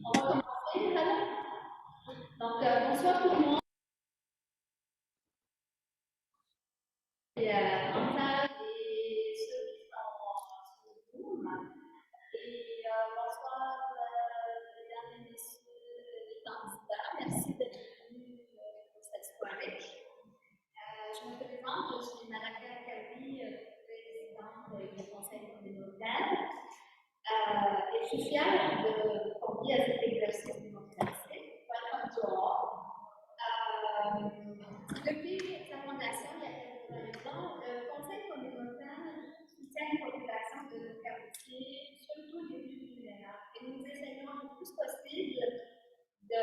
On va commencer, madame. Donc, bonsoir tout le monde. Antal et ceux qui sont sur Zoom. Et bonsoir, mesdames et messieurs les candidats. Merci d'être venus pour cette soirée. Je me présente, je suis Malaka Kavi, présidente du Conseil communautaire. Et je suis fière de convier à cet exercice démocratique. Welcome to all. Depuis sa fondation il y a quelques ans, le Conseil communautaire soutient une population de quartiers, surtout les plus vulnérables. Et nous essayons le plus possible de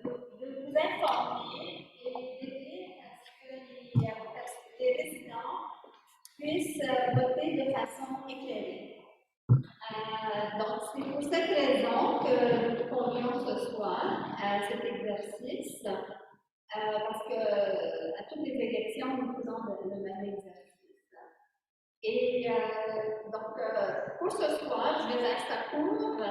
vous informer et d'aider à ce que les résidents puissent voter de façon éclairée. Donc, c'est pour cette raison que nous convions ce soir à cet exercice, parce que à toutes les élections, nous faisons le même exercice. Et donc, pour ce soir, je vais faire ça court.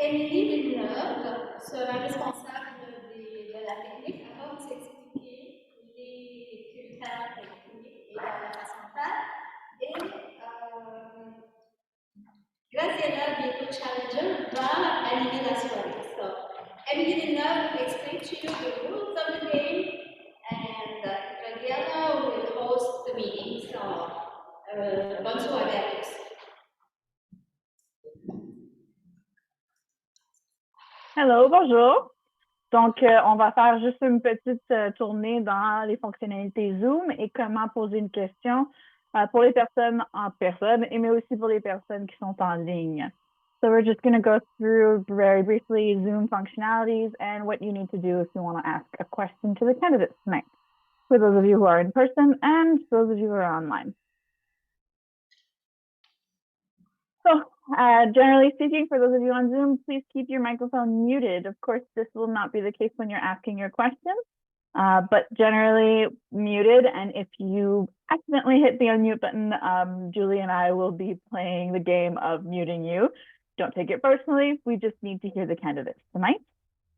Émilie Villeneuve sera responsable de la technique. Elle va vous expliquer les critères techniques et la façon de faire. Et Graciela, bientôt challenger, va animer la soirée. So, Emily Villeneuve will explain to you the rules of the game, and Graciela will host the meeting. So, bonne soirée à tous. Hello, bonjour. Donc, on va faire juste une petite tournée dans les fonctionnalités Zoom et comment poser une question pour les personnes en personne, mais aussi pour les personnes qui sont en ligne. So we're just going to go through very briefly Zoom functionalities and what you need to do if you want to ask a question to the candidates tonight, for those of you who are in person and those of you who are online. So, generally speaking, for those of you on Zoom, please keep your microphone muted. Of course, this will not be the case when you're asking your question, but generally muted. And if you accidentally hit the unmute button, Julie and I will be playing the game of muting you. Don't take it personally. We just need to hear the candidates tonight.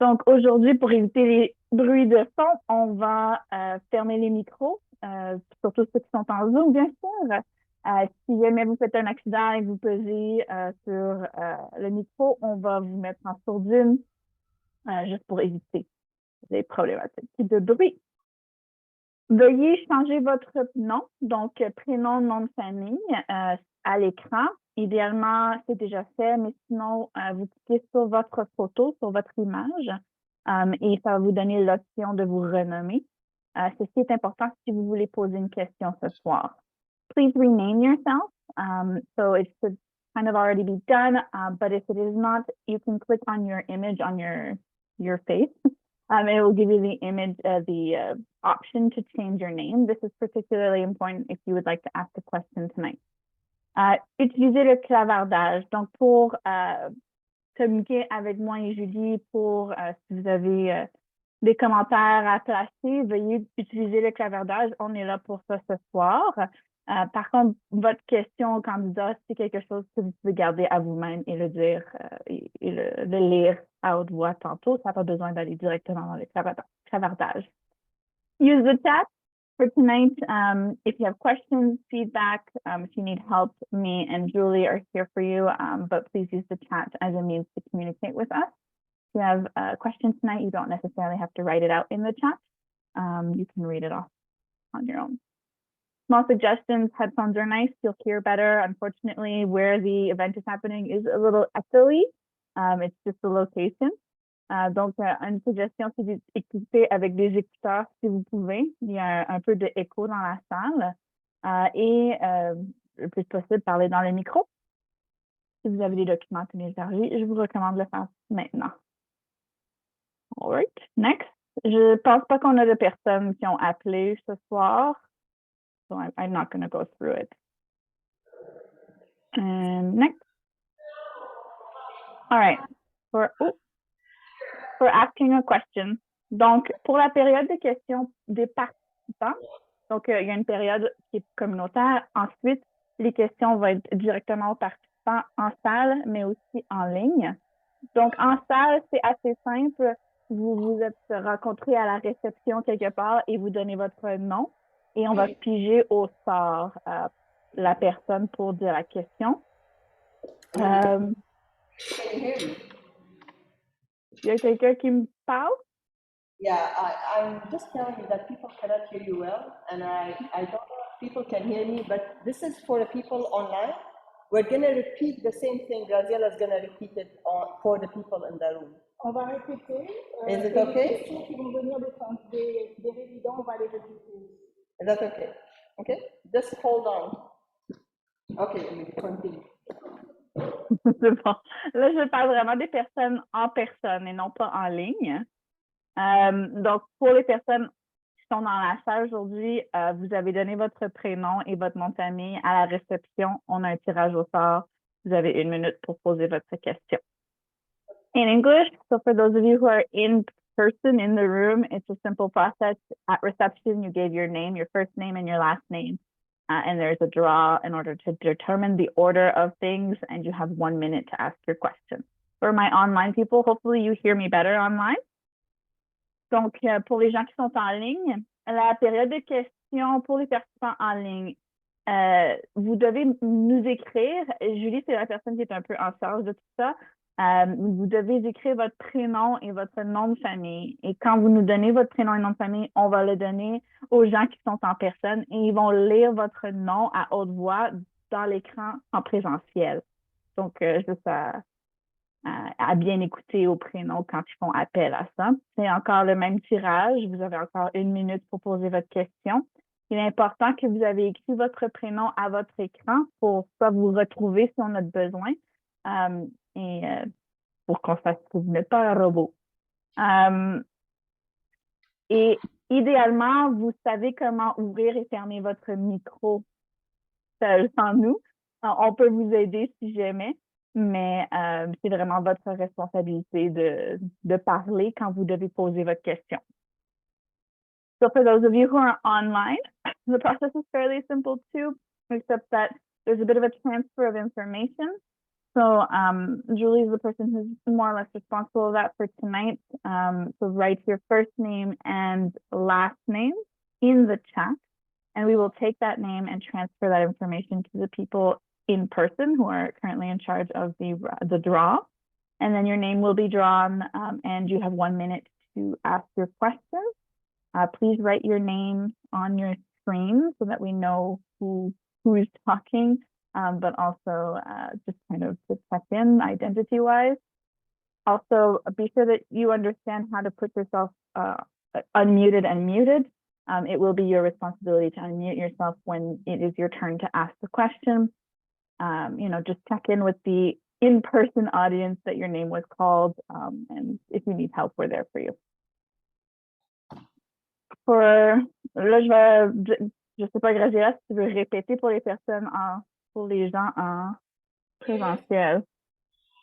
Donc, aujourd'hui, pour éviter les bruits de fond, on va fermer les micros, surtout ceux qui sont en Zoom, bien sûr. Si jamais vous faites un accident et vous pesez sur le micro, on va vous mettre en sourdine juste pour éviter les problématiques de bruit. Veuillez changer votre nom, donc prénom, nom de famille à l'écran. Idéalement, c'est déjà fait, mais sinon, vous cliquez sur votre photo, sur votre image, et ça va vous donner l'option de vous renommer. Ceci est important si vous voulez poser une question ce soir. Please rename yourself. So it should kind of already be done, but if it is not, you can click on your image on your face. It will give you the image, the option to change your name. This is particularly important if you would like to ask a question tonight. Utilisez le clavardage. Donc, pour communiquer avec moi et Julie, pour si vous avez des commentaires à placer, veuillez utiliser le clavardage. On est là pour ça ce soir. Par contre, votre question au candidat, c'est quelque chose que vous pouvez garder à vous-même et le dire et le lire à haute voix tantôt. Ça n'a pas besoin d'aller directement dans le clavardage. Use the chat for tonight. If you have questions, feedback, if you need help, me and Julie are here for you, but please use the chat as a means to communicate with us. If you have questions tonight, you don't necessarily have to write it out in the chat. You can read it off on your own. Small suggestions, headphones are nice, you'll hear better. Unfortunately, where the event is happening is a little echoey. It's just the location. Donc, une suggestion, c'est d'écouter avec des écouteurs si vous pouvez. Il y a un peu d'écho dans la salle. Et le plus possible, parler dans le micro. Si vous avez des documents téléchargés, je vous recommande de le faire maintenant. All right, next. Je pense pas qu'on a de personnes qui ont appelé ce soir. So I'm not going to go through it. And next. All right. For asking a question. Donc, pour la période de questions des participants, donc il y a une période qui est communautaire. Ensuite, les questions vont être directement aux participants en salle, mais aussi en ligne. Donc, en salle, c'est assez simple. Vous vous êtes rencontrés à la réception quelque part et vous donnez votre nom et on va piger au sort la personne pour dire la question. Il y a quelqu'un qui me parle? Yeah, I'm just telling you that people cannot hear you well, and I don't know if people can hear me, but this is for the people online. We're going to repeat the same thing. Graziella is going to repeat it for the people in the room. On va répéter. Is it okay? Les questions qui vont venir des résidents, on va les répéter. Is that okay? Okay, just hold on. Okay, continue. C'est bon. Là, je parle vraiment des personnes en personne et non pas en ligne. Donc, pour les personnes qui sont dans la salle aujourd'hui, vous avez donné votre prénom et votre nom de famille à la réception. On a un tirage au sort. Vous avez 1 minute pour poser votre question. In English, so for those of you who are in person in the room, it's a simple process. At reception, you gave your name, your first name, and your last name. And there's a draw in order to determine the order of things, and you have 1 minute to ask your question. For my online people, hopefully you hear me better online. Donc, pour les gens qui sont en ligne, la période de questions pour les participants en ligne, vous devez nous écrire. Julie, c'est la personne qui est un peu en charge de tout ça. Vous devez écrire votre prénom et votre nom de famille. Et quand vous nous donnez votre prénom et nom de famille, on va le donner aux gens qui sont en personne et ils vont lire votre nom à haute voix dans l'écran en présentiel. Donc, juste à bien écouter au prénom quand ils font appel à ça. C'est encore le même tirage. Vous avez encore 1 minute pour poser votre question. Il est important que vous avez écrit votre prénom à votre écran pour pas vous retrouver si on a besoin. Et pour qu'on fasse que vous n'êtes pas un robot. Et idéalement, vous savez comment ouvrir et fermer votre micro sans nous. On peut vous aider si jamais, mais c'est vraiment votre responsabilité de parler quand vous devez poser votre question. So for those of you who are online, the process is fairly simple too, except that there's a bit of a transfer of information. So Julie is the person who's more or less responsible for that for tonight. So write your first name and last name in the chat, and we will take that name and transfer that information to the people in person who are currently in charge of the draw. And then your name will be drawn, and you have 1 minute to ask your questions. Please write your name on your screen so that we know who is talking. But also just kind of to check in identity-wise. Also, be sure that you understand how to put yourself unmuted and muted. It will be your responsibility to unmute yourself when it is your turn to ask the question. Just check in with the in-person audience that your name was called, and if you need help, we're there for you. Là, je sais pas, Graziella, si tu veux répéter pour les personnes pour les gens en présentiel.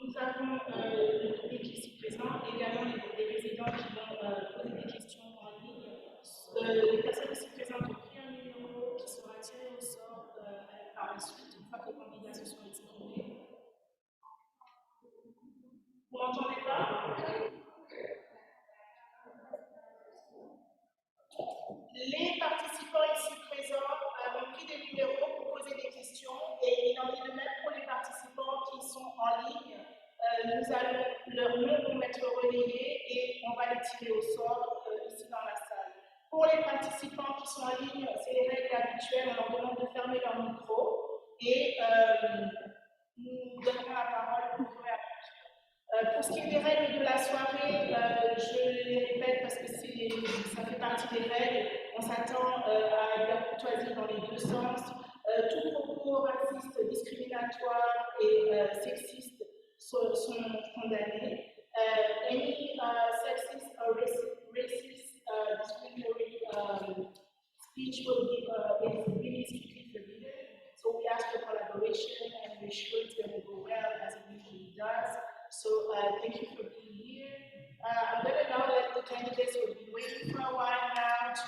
Nous avons le public ici présent, également les résidents qui vont poser des questions en ligne. Les personnes ici présentes ont pris un numéro qui sera tiré au sort par la suite, une fois que les candidats se sont exprimés. Vous m'entendez pas? Les participants ici présents ont pris des numéros pour poser des questions et il en est de même pour les participants qui sont en ligne. Nous allons leur nom être relayés et on va les tirer au sort ici dans la salle. Pour les participants qui sont en ligne, c'est les règles habituelles, on leur demande de fermer leur micro et nous donnerons la parole pour pour ce qui est des règles de la soirée, je les répète parce que ça fait partie des règles. On s'attend à de la courtoisie dans les deux sens. Tout propos raciste, discriminatoire et sexiste sont condamnés. Any sexist or racist discriminatory speech will be really strictly forbidden. So we ask for collaboration and we're sure it's going to go well as it usually does. So thank you for being here. I'm going to now let the candidates who have been waiting for a while now to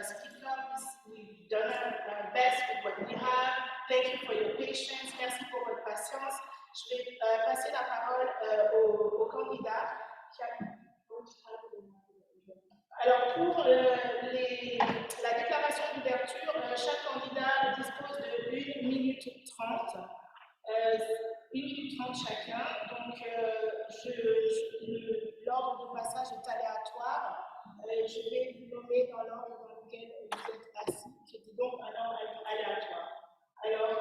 speak up. We've done our best with what we have. Thank you for your patience. Merci pour votre patience. Je vais passer la parole aux candidats. Pour la déclaration d'ouverture, chaque candidat dispose de 1 minute 30. 1 minute 30 chacun. Donc, l'ordre de passage est aléatoire. Je vais vous nommer dans l'ordre dans lequel vous êtes assis, qui est donc un ordre aléatoire. Alors,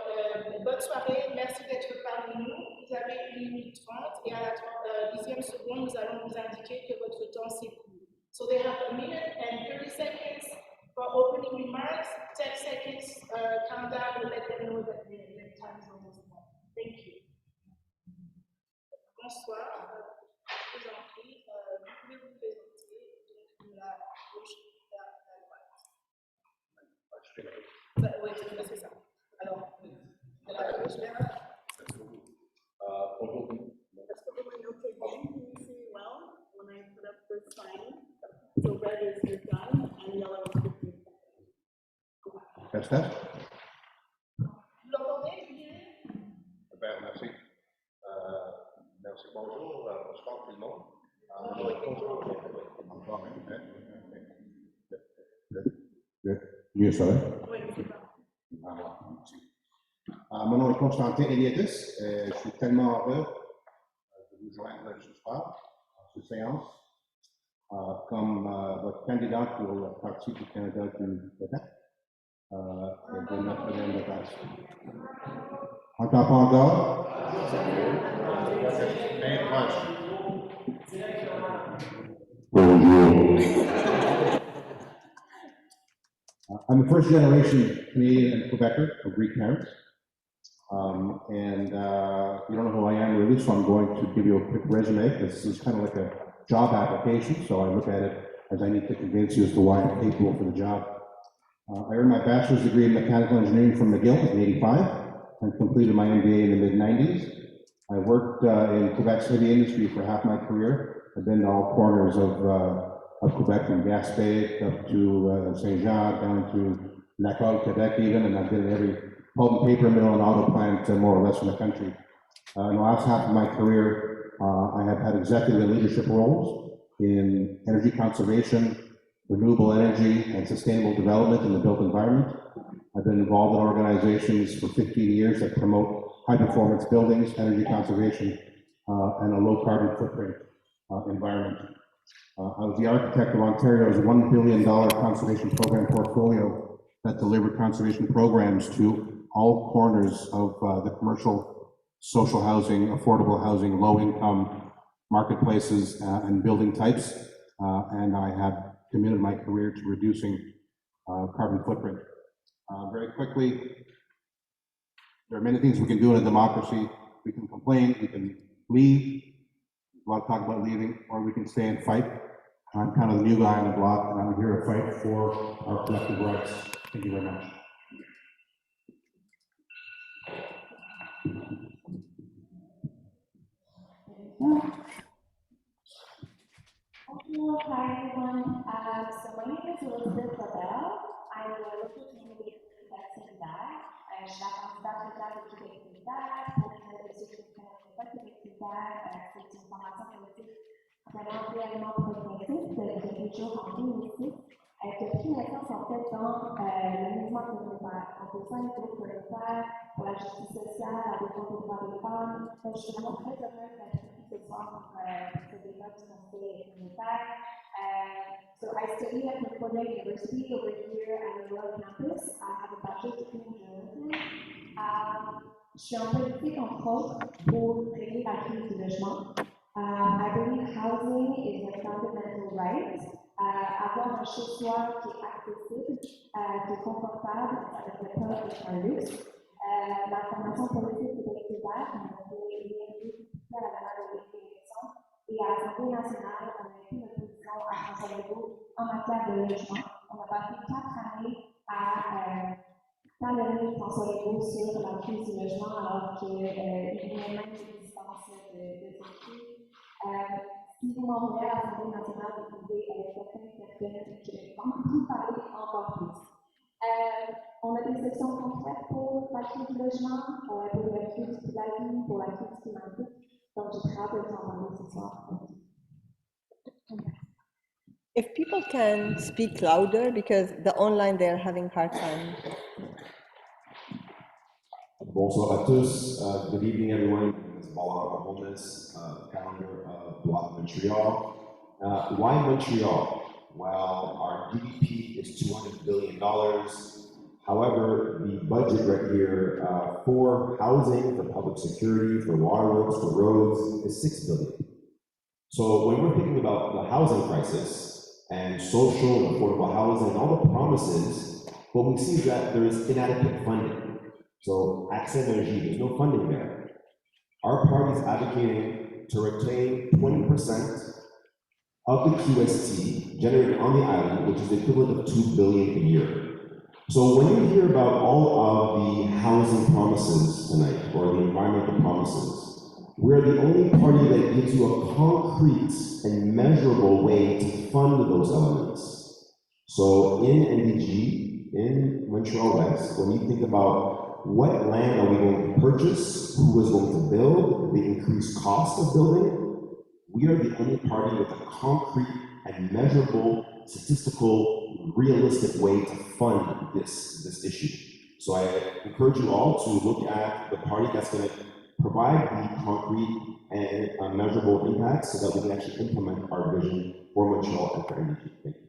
bonne soirée, merci d'être parmi nous. Vous avez 1 minute 30 et à la 10e seconde, nous allons vous indiquer que votre temps s'écoule. So they have 1 minute and 30 seconds for opening remarks. 10 seconds countdown will let them know that the time is almost up. Thank you. Bonsoir, je vous en prie, vous pouvez vous présenter donc de la gauche vers la droite. Oui, c'est ça. Alors, de la gauche vers la droite. Bonjour. That's what we're noting. Can you see me well when I put up this sign? So red is your time and yellow is 15 seconds. Test, test. Vous l'entendez bien? Super, merci. Merci, bonjour. Bonsoir tout le monde. Mieux ça, hein? Oui, c'est ça. Mon nom est Constantine Eliadis. Je suis tellement heureux de vous joindre ce soir à cette séance comme votre candidat pour le Parti du Canada du Québec et de Notre-Dame-de-Grâce. Entends pas encore? I'm a first generation Canadian and Quebecer of Greek parents. You don't know who I am really, so I'm going to give you a quick resume. This is kind of like a job application, so I look at it as I need to convince you as to why I'm capable for the job. I earned my bachelor's degree in mechanical engineering from McGill in '85 and completed my MBA in the mid-'90s. I worked in Quebec's heavy industry for half my career. I've been to all corners of Quebec, from Gaspé up to Saint-Jean, down to Laval, Quebec even, and I've been in every pulp and paper mill and auto plant more or less in the country. In the last half of my career, I have had executive and leadership roles in energy conservation, renewable energy, and sustainable development in the built environment. I've been involved in organizations for 15 years that promote high-performance buildings, energy conservation, and a low-carbon footprint environment. I was the architect of Ontario's $1 billion conservation program portfolio that delivered conservation programs to all corners of the commercial, social housing, affordable housing, low-income marketplaces and building types. And I have committed my career to reducing carbon footprint. Very quickly, there are many things we can do in a democracy. We can complain, we can leave, a lot of talk about leaving, or we can stay and fight. I'm kind of the new guy on the block, and I'm here to fight for our collective rights. Thank you very much. Hello, hi everyone. So my name is Élisabeth Labelle. I'm a local candidate for Quebec solidaire. Je suis la candidate locale de Québec solidaire pour le district de Québec solidaire. C'est une formation politique vraiment réellement progressiste qui a été jour en 2006. Qui a pris naissance en fait dans le mouvement communautaire. On peut faire un groupe communautaire pour la justice sociale, la défense des droits des femmes. Je suis vraiment très heureuse d'être ici ce soir pour ce débat du conseil communautaire. So I study at McGraw University over here at the Bloc campus. I have a bachelor's degree in journalism. Je suis en politique entre autres pour régler la crise du logement. I believe housing is a fundamental right. Avoir un chez-soi qui est accessible, qui est confortable, ça ne devrait pas être un luxe. La formation politique Québec solidaire, on a été réalisée à la dernière élection, et à l'Assemblée nationale, on a été notre position à François Legault en matière de logement. On a passé 4 années à talonner François Legault sur la crise du logement, alors qu'il y a même l'existence de cette crise. Si vous m'envoyez à l'Assemblée nationale, vous pouvez, avec certaines personnes, en parler encore plus. On a des sections concrètes pour la crise du logement, pour la crise de la vie, pour la crise climatique. Donc, j'ai très hâte de vous en parler ce soir. If people can speak louder because the online they're having hard time. Bonsoir à tous. Good evening, everyone. This is Balarama, Holness, founder of Bloc Montreal. Why Montreal? Well, our GDP is $200 billion. However, the budget right here for housing, for public security, for waterworks, for roads is $6 billion. So when we're thinking about the housing crisis and social and affordable housing and all the promises, what we see is that there is inadequate funding. So accès énergie, there's no funding there. Our party is advocating to retain 20% of the QST generated on the island, which is the equivalent of $2 billion a year. So when you hear about all of the housing promises tonight, or the environmental promises, we're the only party that gives you a concrete and measurable way to fund those elements. So in NDG, in Montreal West, when you think about what land are we going to purchase, who is going to build, the increased cost of building, we are the only party with a concrete and measurable, statistical, realistic way to fund this issue. So I encourage you all to look at the party that's going to provide the concrete and measurable impacts so that we can actually implement our vision for Montreal and for NDG. Thank you.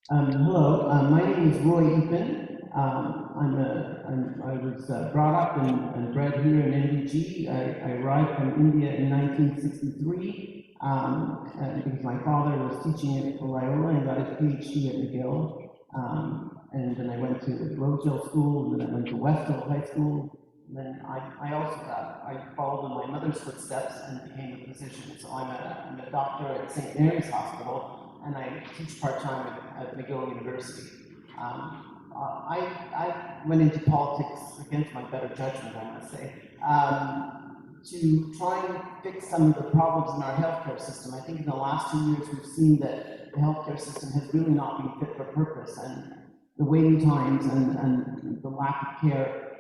Hello, my name is Roy Eappen. I was brought up and bred here in NDG. I arrived from India in 1963 because my father was teaching at Loyola and got his PhD at McGill. And then I went to Roseville School, and then I went to Westville High School. And then I followed in my mother's footsteps and became a physician. So I'm a doctor at St. Mary's Hospital, and I teach part-time at McGill University. I went into politics against my better judgment, I must say, to try and fix some of the problems in our healthcare system. I think in the last 2 years we've seen that the healthcare system has really not been fit for purpose, and the waiting times and the lack of care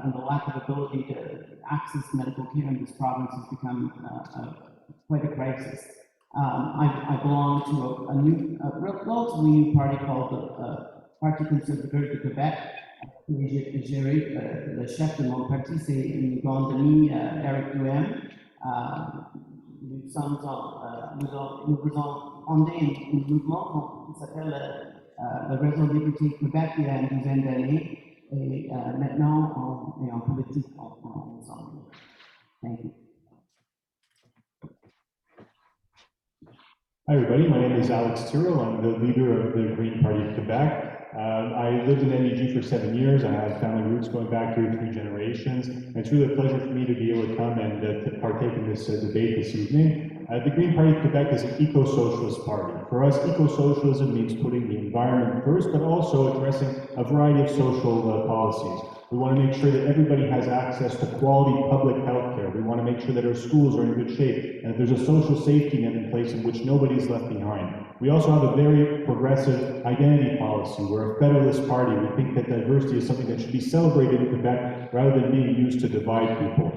and the lack of ability to access medical care in this province has become quite a crisis. I belong to a relatively new party called the Parti, conservateur de Québec. Géré, le chef de mon parti, c'est une grande amie, Éric Duhaime. Nous avons fondé un mouvement qui s'appelle le Réseau Liberté Québec il y a une dizaine d'années, et maintenant on est en politique ensemble. Thank you. Hi everybody, my name is Alex Tyrrell. I'm the leader of the Green Party of Quebec. I lived in NDG for 7 years. I have family roots going back here 3 generations. And it's really a pleasure for me to be able to come and to partake in this debate this evening. The Green Party of Quebec is an eco-socialist party. For us, eco-socialism means putting the environment first, but also addressing a variety of social policies. We want to make sure that everybody has access to quality public health care. We want to make sure that our schools are in good shape and that there's a social safety net in place in which nobody's left behind. We also have a very progressive identity policy. We're a federalist party. We think that diversity is something that should be celebrated in Quebec rather than being used to divide people.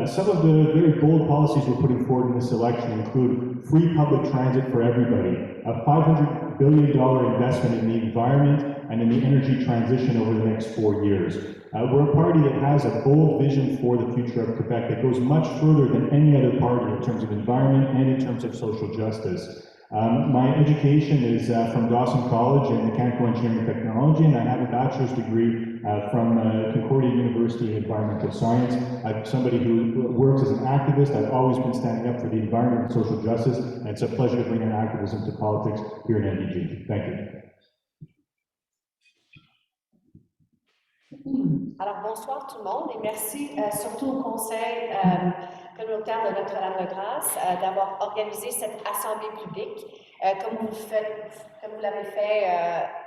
Some of the very bold policies we're putting forward in this election include free public transit for everybody, a $500 billion investment in the environment and in the energy transition over the next 4 years. We're a party that has a bold vision for the future of Quebec that goes much further than any other party in terms of environment and in terms of social justice. My education is from Dawson College in Mechanical Engineering Technology, and I have a bachelor's degree from Concordia University in Environmental Science. I'm somebody who works as an activist. I've always been standing up for the environment and social justice, and it's a pleasure to bring in activism to politics here in NDG. Thank you. Alors, bonsoir tout le monde et merci surtout au Conseil communautaire de Notre-Dame-de-Grâce d'avoir organisé cette assemblée publique comme vous l'avez fait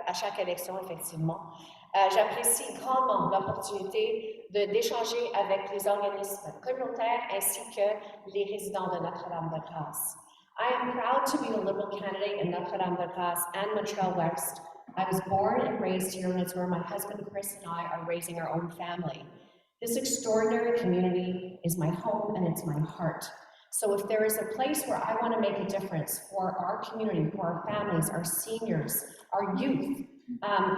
à chaque élection, effectivement. J'apprécie grandement l'opportunité d'échanger avec les organismes communautaires ainsi que les résidents de Notre-Dame-de-Grâce. I am proud to be a Liberal candidate in Notre-Dame-de-Grâce and Montreal West. I was born and raised here, and it's where my husband Chris and I are raising our own family. This extraordinary community is my home and it's my heart. So if there is a place where I want to make a difference for our community, for our families, our seniors, our youth,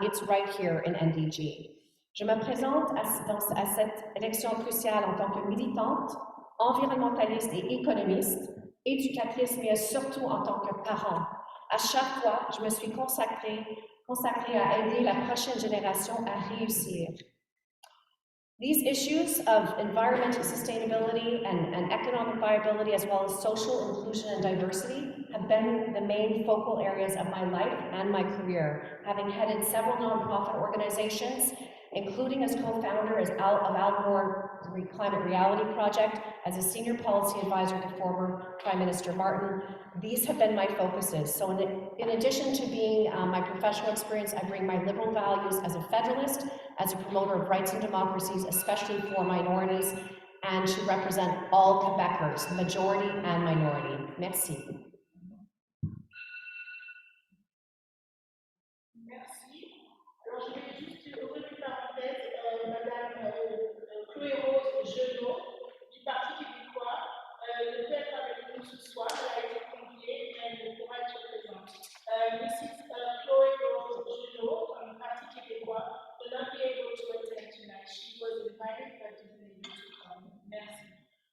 it's right here in NDG. Je me présente à cette élection cruciale en tant que militante, environnementaliste et économiste, éducatrice, mais surtout en tant que parent. À chaque fois, je me suis consacrée à aider la prochaine génération à réussir. These issues of environmental sustainability and economic viability, as well as social inclusion and diversity, have been the main focal areas of my life and my career, having headed several nonprofit organizations, including as co-founder of Al Gore's Climate Reality Project, as a senior policy advisor to former Prime Minister Martin. These have been my focuses. So in addition to being my professional experience, I bring my liberal values as a federalist, as a promoter of rights and democracies, especially for minorities, and to represent all Quebecers, majority and minority. Merci. Alors, je vais juste ouvrir une parenthèse, Madame Chloé Rose Genot, du Parti québécois, ne peut être avec nous ce soir. Elle a été conviée, mais elle ne pourra être présente. Mrs. Chloé Rose Genot, from the Parti québécois, will not be able to attend tonight. She was invited, but didn't able to come. Merci.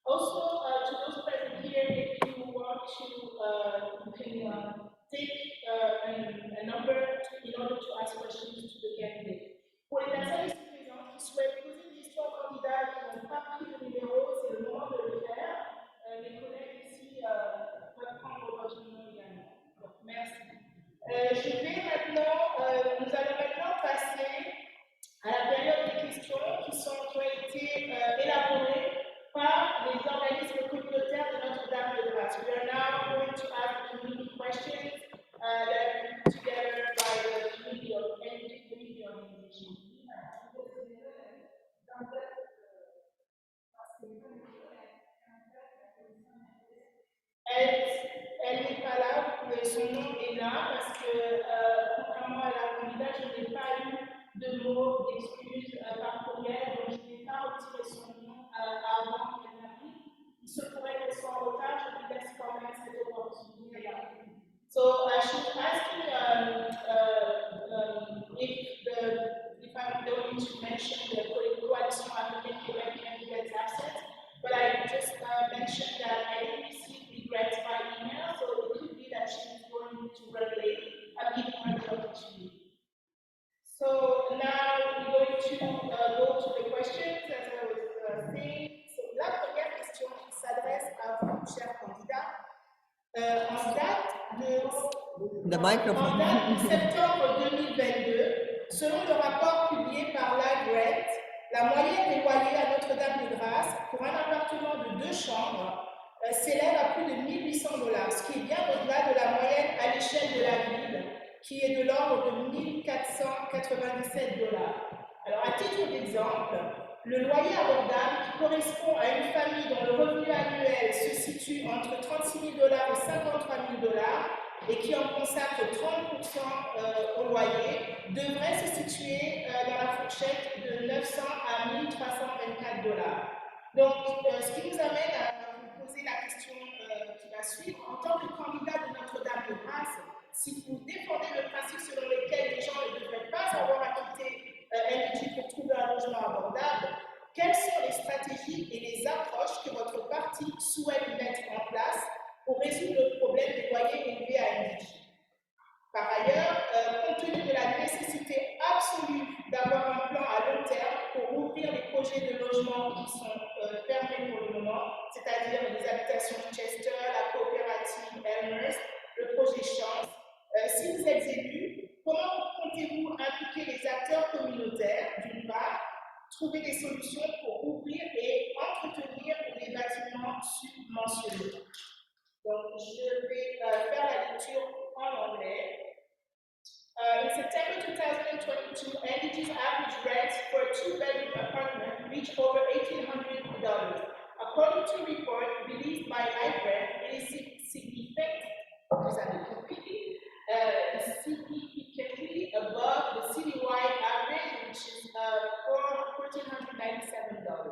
Also, to those present here, if you want to, you can take a number in order to ask questions to the candidate. Pour les personnes ici présentes qui souhaitent poser des questions aux candidats qui n'ont pas pris le numéro, c'est le moment de le faire. Les collègues ici peuvent prendre votre numéro également. Donc, merci. Nous allons maintenant passer à la période des questions qui ont été élaborées par les organismes communautaires de Notre-Dame-de-Grâce. We are now going to ask community questions that have been put together by the community of NDG. Elle n'est pas là, son nom est là parce que, contrairement à la candidate, je n'ai pas eu de mots d'excuse par courriel, donc je n'ai pas retiré son nom avant qu'elle n'arrive. Il se pourrait qu'elle soit en retard, je lui laisse quand même cette opportunité-là. So I should ask you if I'm going to mention the coalition African Quebec candidates absent, but I just mentioned that I didn't receive regrets by email, so it could be that she is going to run late. I'm giving her the opportunity. So now we're going to go to the questions, as I was saying. So la première question s'adresse à vous, chers candidats. En date de septembre 2022, selon le rapport publié par l'AGRET, la moyenne des loyers à Notre-Dame-de-Grâce pour un appartement de 2 chambres s'élève à plus de 1 800 $, ce qui est bien au-delà de la moyenne à l'échelle de la ville, qui est de l'ordre de 1 497 $. Alors, à titre d'exemple, le loyer abordable, qui correspond à une famille dont le revenu annuel se situe entre 36 000 $ et 53 000 $ et qui en consacre 30% au loyer, devrait se situer dans la fourchette de 900 à 1 324 $. Donc, ce qui nous amène à vous poser la question qui va suivre. En tant que candidat de Notre-Dame-de-Grâce, si vous défendez le principe selon lequel les gens ne devraient pas avoir à quitter NDG pour trouver un logement abordable, quelles sont les stratégies et les approches que votre parti souhaite mettre en place pour résoudre le problème des loyers élevés à NDG? Par ailleurs, compte tenu de la nécessité absolue d'avoir un plan à long terme pour ouvrir les projets de logement qui sont fermés pour le moment, c'est-à-dire les habitations Chester, la coopérative Holness, le projet Chance, si vous êtes élu, comment comptez-vous impliquer les acteurs communautaires, d'une part, trouver des solutions pour ouvrir et entretenir les bâtiments subventionnés? Donc, je vais faire la lecture en anglais. In September 2022, NDG's average rent for a 2-bedroom apartment reached over $1,800. According to a report released by IGRET, it is significantly above the citywide average, which is $1,497.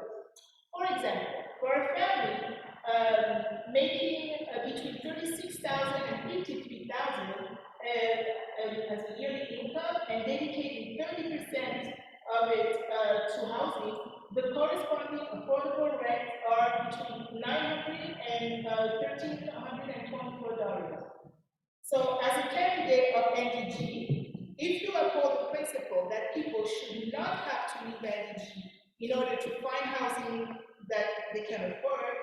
rents are between $900 and $1,324. So as a candidate of NDG, if you uphold the principle that people should not have to leave NDG in order to find housing that they can afford,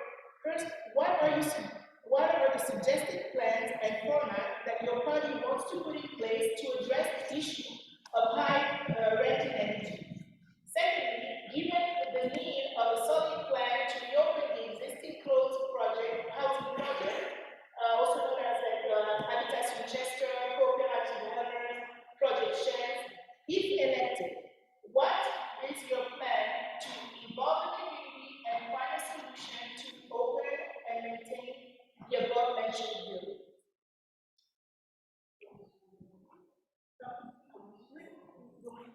first, what are the suggested plans and formats that your party wants to put in place to address the issue of high rent in NDG? Secondly, given the need of a solid plan to reopen the existing closed housing project, also known as Habitation Chester, Cooperative Hammers, Project Sheds, if elected, what is your plan to involve the community and find a solution to open and maintain the above-mentioned building?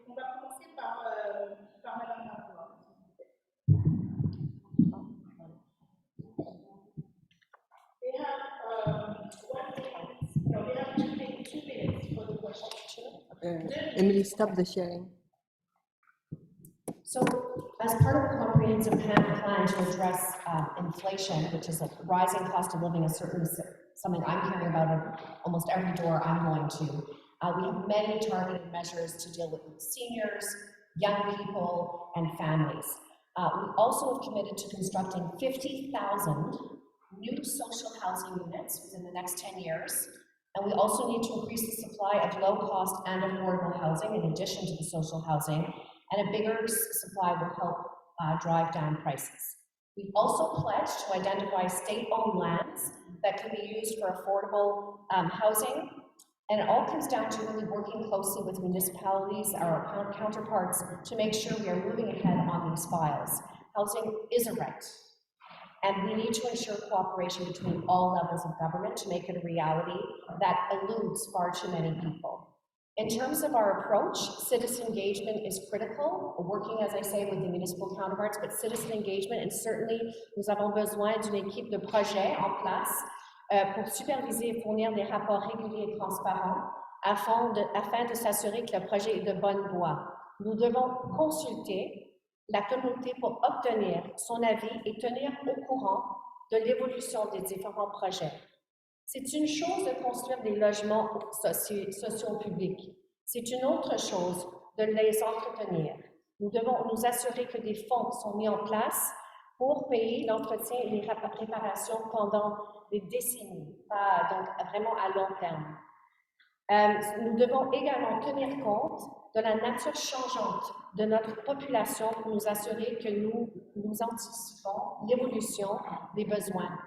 On va commencer par Madame McGraw. They have 1 minute, no, they have 2 minutes for the question. Emily, stop the sharing. So, as part of a comprehensive plan to address inflation, which is a rising cost of living, something I'm hearing about at almost every door I'm going to, we have many targeted measures to deal with seniors, young people, and families. We also have committed to constructing 50,000 new social housing units within the next 10 years. And we also need to increase the supply of low-cost and affordable housing in addition to the social housing, and a bigger supply will help drive down prices. We've also pledged to identify state-owned lands that can be used for affordable housing, and it all comes down to really working closely with municipalities, our counterparts, to make sure we are moving ahead on these files. Housing is a right, and we need to ensure cooperation between all levels of government to make it a reality that eludes far too many people. In terms of our approach, citizen engagement is critical, working, as I say, with the municipal counterparts, but citizen engagement, and certainly nous avons besoin d'une équipe de projet en place pour superviser et fournir des rapports réguliers et transparents afin de s'assurer que le projet est de bonne voie. Nous devons consulter la communauté pour obtenir son avis et tenir au courant de l'évolution des différents projets. C'est une chose de construire des logements sociaux publics. C'est une autre chose de les entretenir. Nous devons nous assurer que des fonds sont mis en place pour payer l'entretien et les réparations pendant des décennies, donc vraiment à long terme. Nous devons également tenir compte de la nature changeante de notre population pour nous assurer que nous anticipons l'évolution des besoins.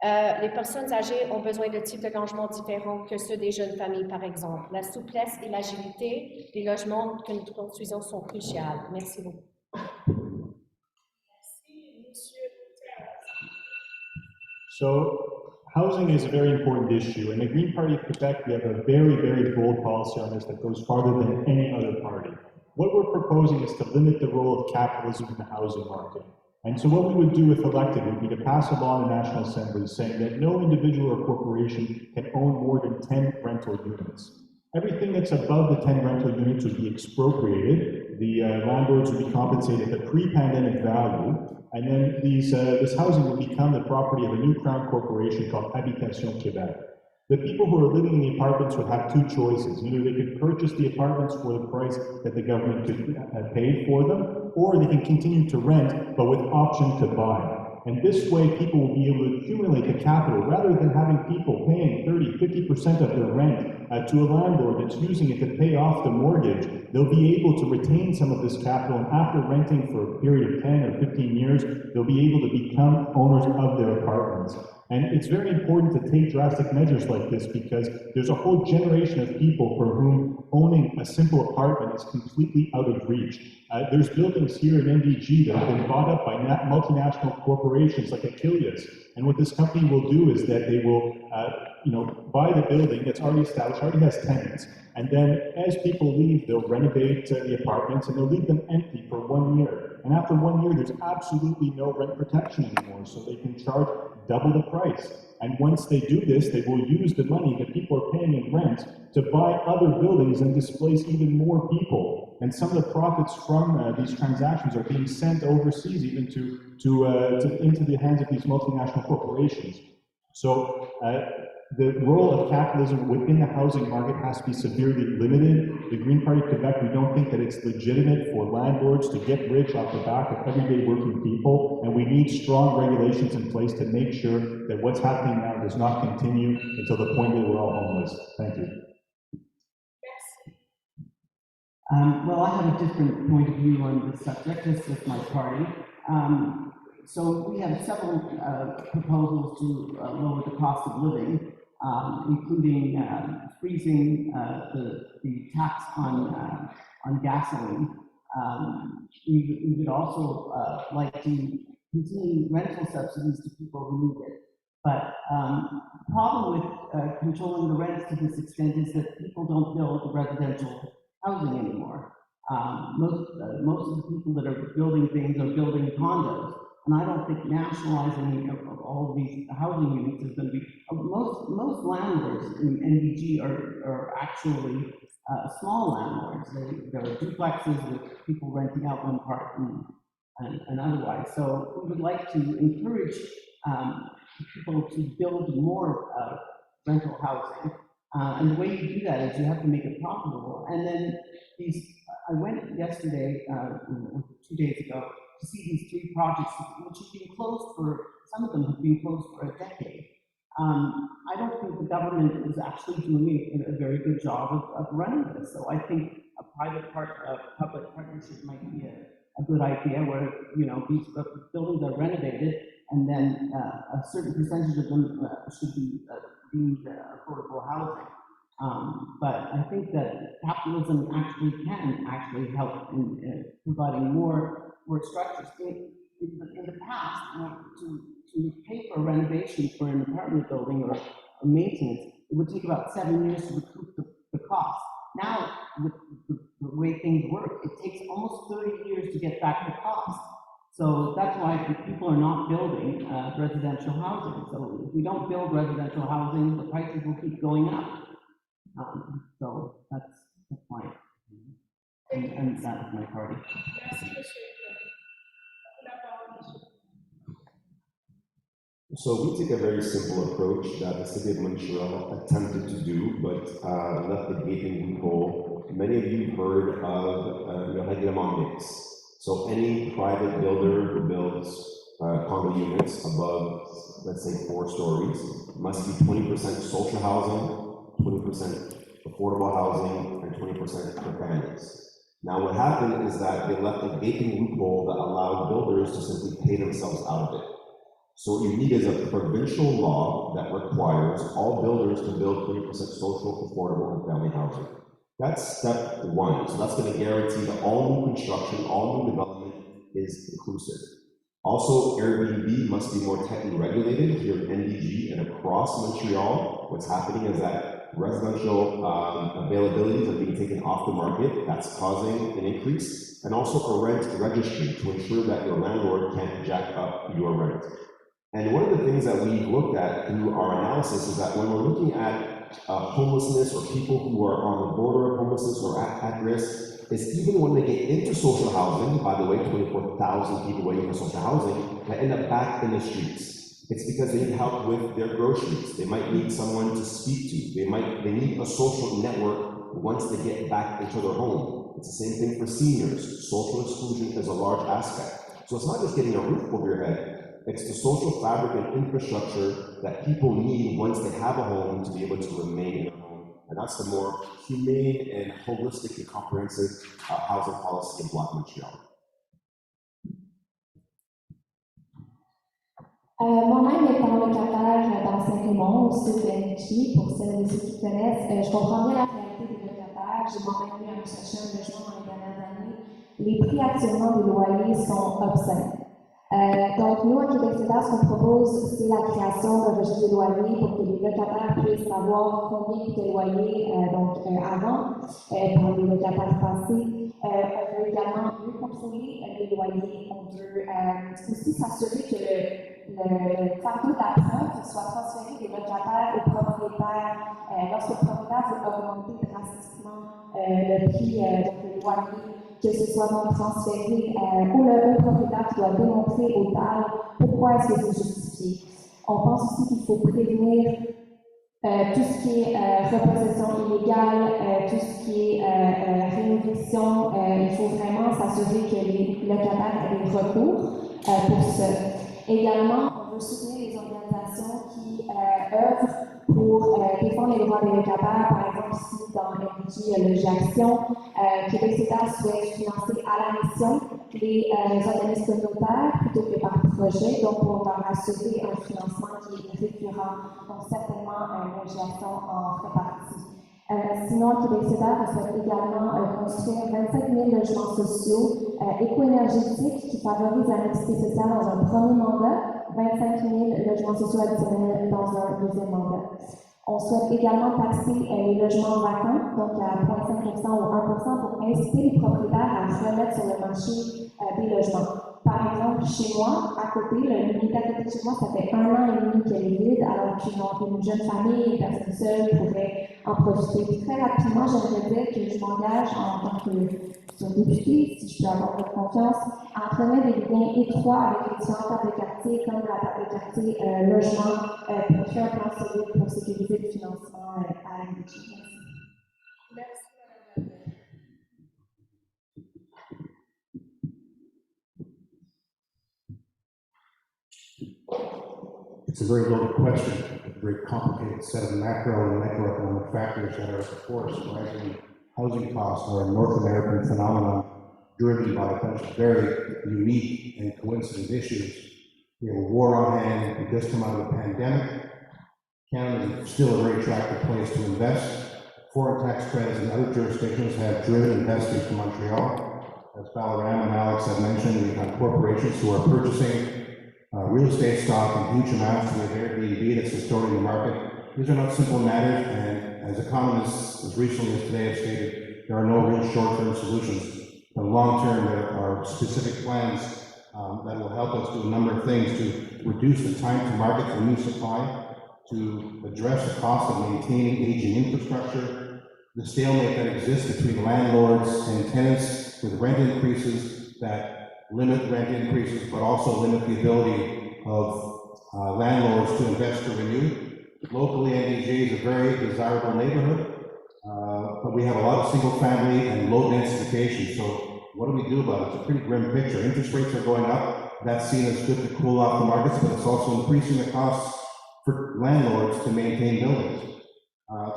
Les personnes âgées ont besoin de types de logements différents que ceux des jeunes familles, par exemple. La souplesse et l'agilité des logements que nous construisons sont cruciales. Merci beaucoup. Merci, Monsieur Tyrrell. So, housing is a very important issue. In the Green Party of Quebec, we have a very, very bold policy on this that goes farther than any other party. What we're proposing is to limit the role of capitalism in the housing market. And so what we would do if elected would be to pass a law in the National Assembly saying that no individual or corporation can own more than 10 rental units. Everything that's above the 10 rental units would be expropriated. The landlords would be compensated at the pre-pandemic value, and then this housing would become the property of a new crown corporation called Habitation Québec. The people who are living in the apartments would have two choices. Either they could purchase the apartments for the price that the government could pay for them, or they can continue to rent, but with option to buy. And this way, people will be able to accumulate the capital rather than having people paying 30–50% of their rent to a landlord that's using it to pay off the mortgage. They'll be able to retain some of this capital, and after renting for a period of 10 or 15 years, they'll be able to become owners of their apartments. And it's very important to take drastic measures like this because there's a whole generation of people for whom owning a simple apartment is completely out of reach. There's buildings here in NDG that have been bought up by multinational corporations like Achilles. And what this company will do is that they will buy the building that's already established, already has tenants, and then as people leave, they'll renovate the apartments and they'll leave them empty for 1 year. And after 1 year, there's absolutely no rent protection anymore, so they can charge double the price. And once they do this, they will use the money that people are paying in rent to buy other buildings and displace even more people. And some of the profits from these transactions are being sent overseas, even into the hands of these multinational corporations. So the role of capitalism within the housing market has to be severely limited. The Green Party of Quebec, we don't think that it's legitimate for landlords to get rich off the back of everyday working people, and we need strong regulations in place to make sure that what's happening now does not continue until the point that we're all homeless. Thank you. Well, I have a different point of view on this subject, as with my party. So we have several proposals to lower the cost of living, including freezing the tax on gasoline. We would also like to continue rental subsidies to people who need it. But the problem with controlling the rents to this extent is that people don't build residential housing anymore. Most of the people that are building things are building condos. And I don't think nationalizing of all of these housing units is going to be, most landlords in NDG are actually small landlords. There are duplexes with people renting out one part and otherwise. So we would like to encourage people to build more rental housing. And the way you do that is you have to make it profitable. And then I went yesterday, 2 days ago, to see these 3 projects, which have been closed some of them have been closed for a decade. I don't think the government is actually doing a very good job of running this. So I think a public partnership might be a good idea where, these buildings are renovated and then a certain percentage of them should be deemed affordable housing. But I think that capitalism can help in providing more structures. In the past, to pay for a renovation for an apartment building or maintenance, it would take about 7 years to recoup the cost. Now, with the way things work, it takes almost 30 years to get back the cost. So that's why people are not building residential housing. So if we don't build residential housing, the prices will keep going up. So that's my, and that's my party. So we take a very simple approach that the city of Montreal attempted to do, but left a gaping loophole. Many of you heard of le règlement mixte. So any private builder who builds condo units above, let's say, 4 stories, must be 20% social housing, 20% affordable housing, and 20% for families. Now what happened is that they left a gaping loophole that allowed builders to simply pay themselves out of it. So what you need is a provincial law that requires all builders to build 20% social, affordable, and family housing. That's step 1. So that's going to guarantee that all new construction, all new development is inclusive. Also, Airbnb must be more tightly regulated here in NDG and across Montreal. What's happening is that residential availabilities are being taken off the market. That's causing an increase. And also a rent registry to ensure that your landlord can't jack up your rent. And one of the things that we looked at through our analysis is that when we're looking at homelessness or people who are on the border of homelessness or at risk, is even when they get into social housing, by the way, 24,000 people waiting for social housing, they end up back in the streets. It's because they need help with their groceries. They might need someone to speak to. They need a social network once they get back into their home. It's the same thing for seniors. Social exclusion is a large aspect. So it's not just getting a roof over your head. It's the social fabric and infrastructure that people need once they have a home to be able to remain in a home. And that's the more humane and holistic and comprehensive housing policy in Bloc Montreal. Moi-même, étant locataire dans Saint-Raymond, au sud de NDG, pour celles et ceux qui connaissent, je comprends bien la réalité des locataires. J'ai moi-même eu à me chercher un logement dans les dernières années. Les prix actuellement des loyers sont obscènes. Donc, nous, à Québec solidaire, ce qu'on propose, c'est la création d'un registre des loyers pour que les locataires puissent savoir combien coûtait le loyer avant, par les locataires passés. On veut également mieux contrôler les loyers. On veut aussi s'assurer que le fardeau de la preuve soit transféré des locataires aux propriétaires. Lorsque le propriétaire veut augmenter drastiquement le prix de loyer, que ce soit donc transféré ou le propriétaire qui doit démontrer au TAL pourquoi est-ce que c'est justifié. On pense aussi qu'il faut prévenir tout ce qui est repossession illégale, tout ce qui est rénoviction. Il faut vraiment s'assurer que les locataires aient des recours pour ça. Également, on veut soutenir les organisations qui œuvrent pour défendre les droits des locataires. Par exemple, ici, dans NDG, le G-Action, Québec solidaire souhaite financer à la mission les organismes communautaires plutôt que par projet, donc pour leur assurer un financement qui est récurrent. Donc, certainement, le G-Action en ferait partie. Sinon, Québec solidaire souhaite également construire 25 000 logements sociaux éco-énergétiques qui favorisent la mixité sociale dans un premier mandat, 25 000 logements sociaux additionnels dans un deuxième mandat. On souhaite également taxer les logements vacants, donc à 0,5% ou 1%, pour inciter les propriétaires à remettre sur le marché des logements. Par exemple, chez moi, à côté, l'unité à côté de chez moi, ça fait 1 an et demi qu'elle est vide, alors qu'une jeune famille, une personne seule pourrait en profiter. Puis très rapidement, j'aimerais dire que je m'engage en tant que députée, si je peux avoir votre confiance, à entretenir des liens étroits avec les différentes tables de quartier, comme la table de quartier logement, pour créer un plan solide pour sécuriser le financement à NDG. Merci, Mme Labelle. It's a very loaded question, a very complicated set of macro and microeconomic factors that are, of course, rising housing costs are a North American phenomenon driven by a bunch of very unique and coincident issues. We have a war on hand, we just come out of a pandemic. Canada is still a very attractive place to invest. Foreign tax credits in other jurisdictions have driven investors to Montreal. As Balarama and Alex have mentioned, we've got corporations who are purchasing real estate stock in huge amounts with Airbnb that's distorting the market. These are not simple matters, and as economists as recently as today have stated, there are no real short-term solutions. For the long term, there are specific plans that will help us do a number of things to reduce the time to market for new supply, to address the cost of maintaining aging infrastructure, the stalemate that exists between landlords and tenants with rent increases that limit rent increases, but also limit the ability of landlords to invest to renew. Locally, NDG is a very desirable neighborhood, but we have a lot of single family and low densification. So what do we do about it? It's a pretty grim picture. Interest rates are going up. That's seen as good to cool off the markets, but it's also increasing the costs for landlords to maintain buildings.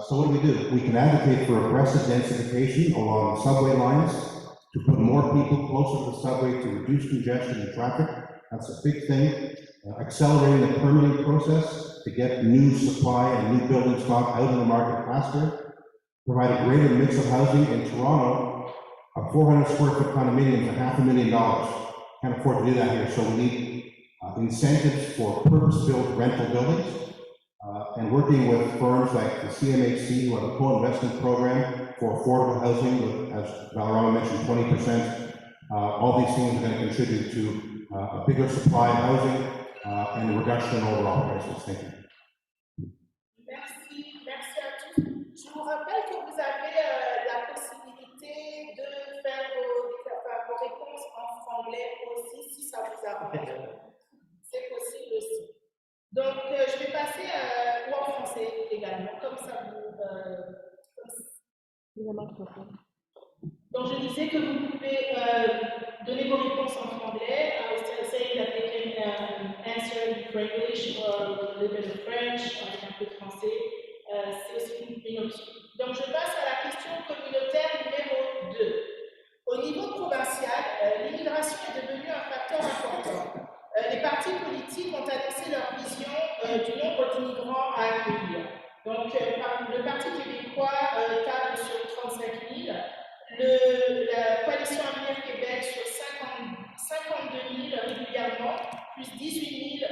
So what do? We can advocate for aggressive densification along the subway lines, to put more people closer to the subway to reduce congestion and traffic. That's a big thing. Accelerating the permitting process to get new supply and new building stock out in the market faster. Provide a greater mix of housing in Toronto. A 400 square foot condominium is $500,000. Can't afford to do that here, so we need incentives for purpose-built rental buildings. And working with firms like the CMHC, who have a co-investment program for affordable housing, with, as Balarama mentioned, 20%. All these things are going to contribute to a bigger supply of housing and a reduction in overall prices. Thank you. Merci à tous. Je vous rappelle que vous avez la possibilité de faire vos réponses en franglais aussi, si ça vous arrange. C'est possible aussi. Donc, je vais passer ou en français également, comme ça vous. Donc, je disais que vous pouvez donner vos réponses en franglais. I was saying that they can answer in English or a little bit of French, avec un peu de français. C'est aussi une option. Donc, je passe à la question communautaire numéro 2. Au niveau provincial, l'immigration est devenue un facteur important. Les partis politiques ont annoncé leur vision du nombre d'immigrants à accueillir. Donc, le Parti québécois table sur 35 000, la coalition Avenir Québec sur 52 000 régulièrement, plus 18 000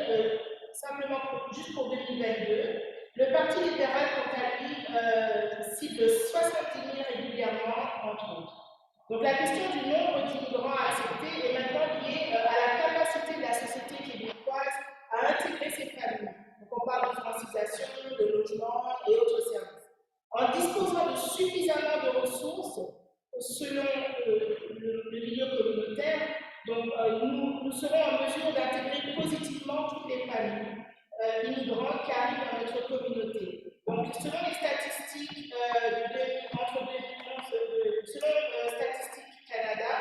simplement juste pour 2022. Le Parti libéral, quant à lui, cible 70 000 régulièrement, entre autres. Donc la question du nombre d'immigrants à accepter est maintenant liée à la capacité de la société québécoise à en mesure d'intégrer positivement toutes les familles immigrantes qui arrivent dans notre communauté. Donc, selon les statistiques selon Statistique Canada,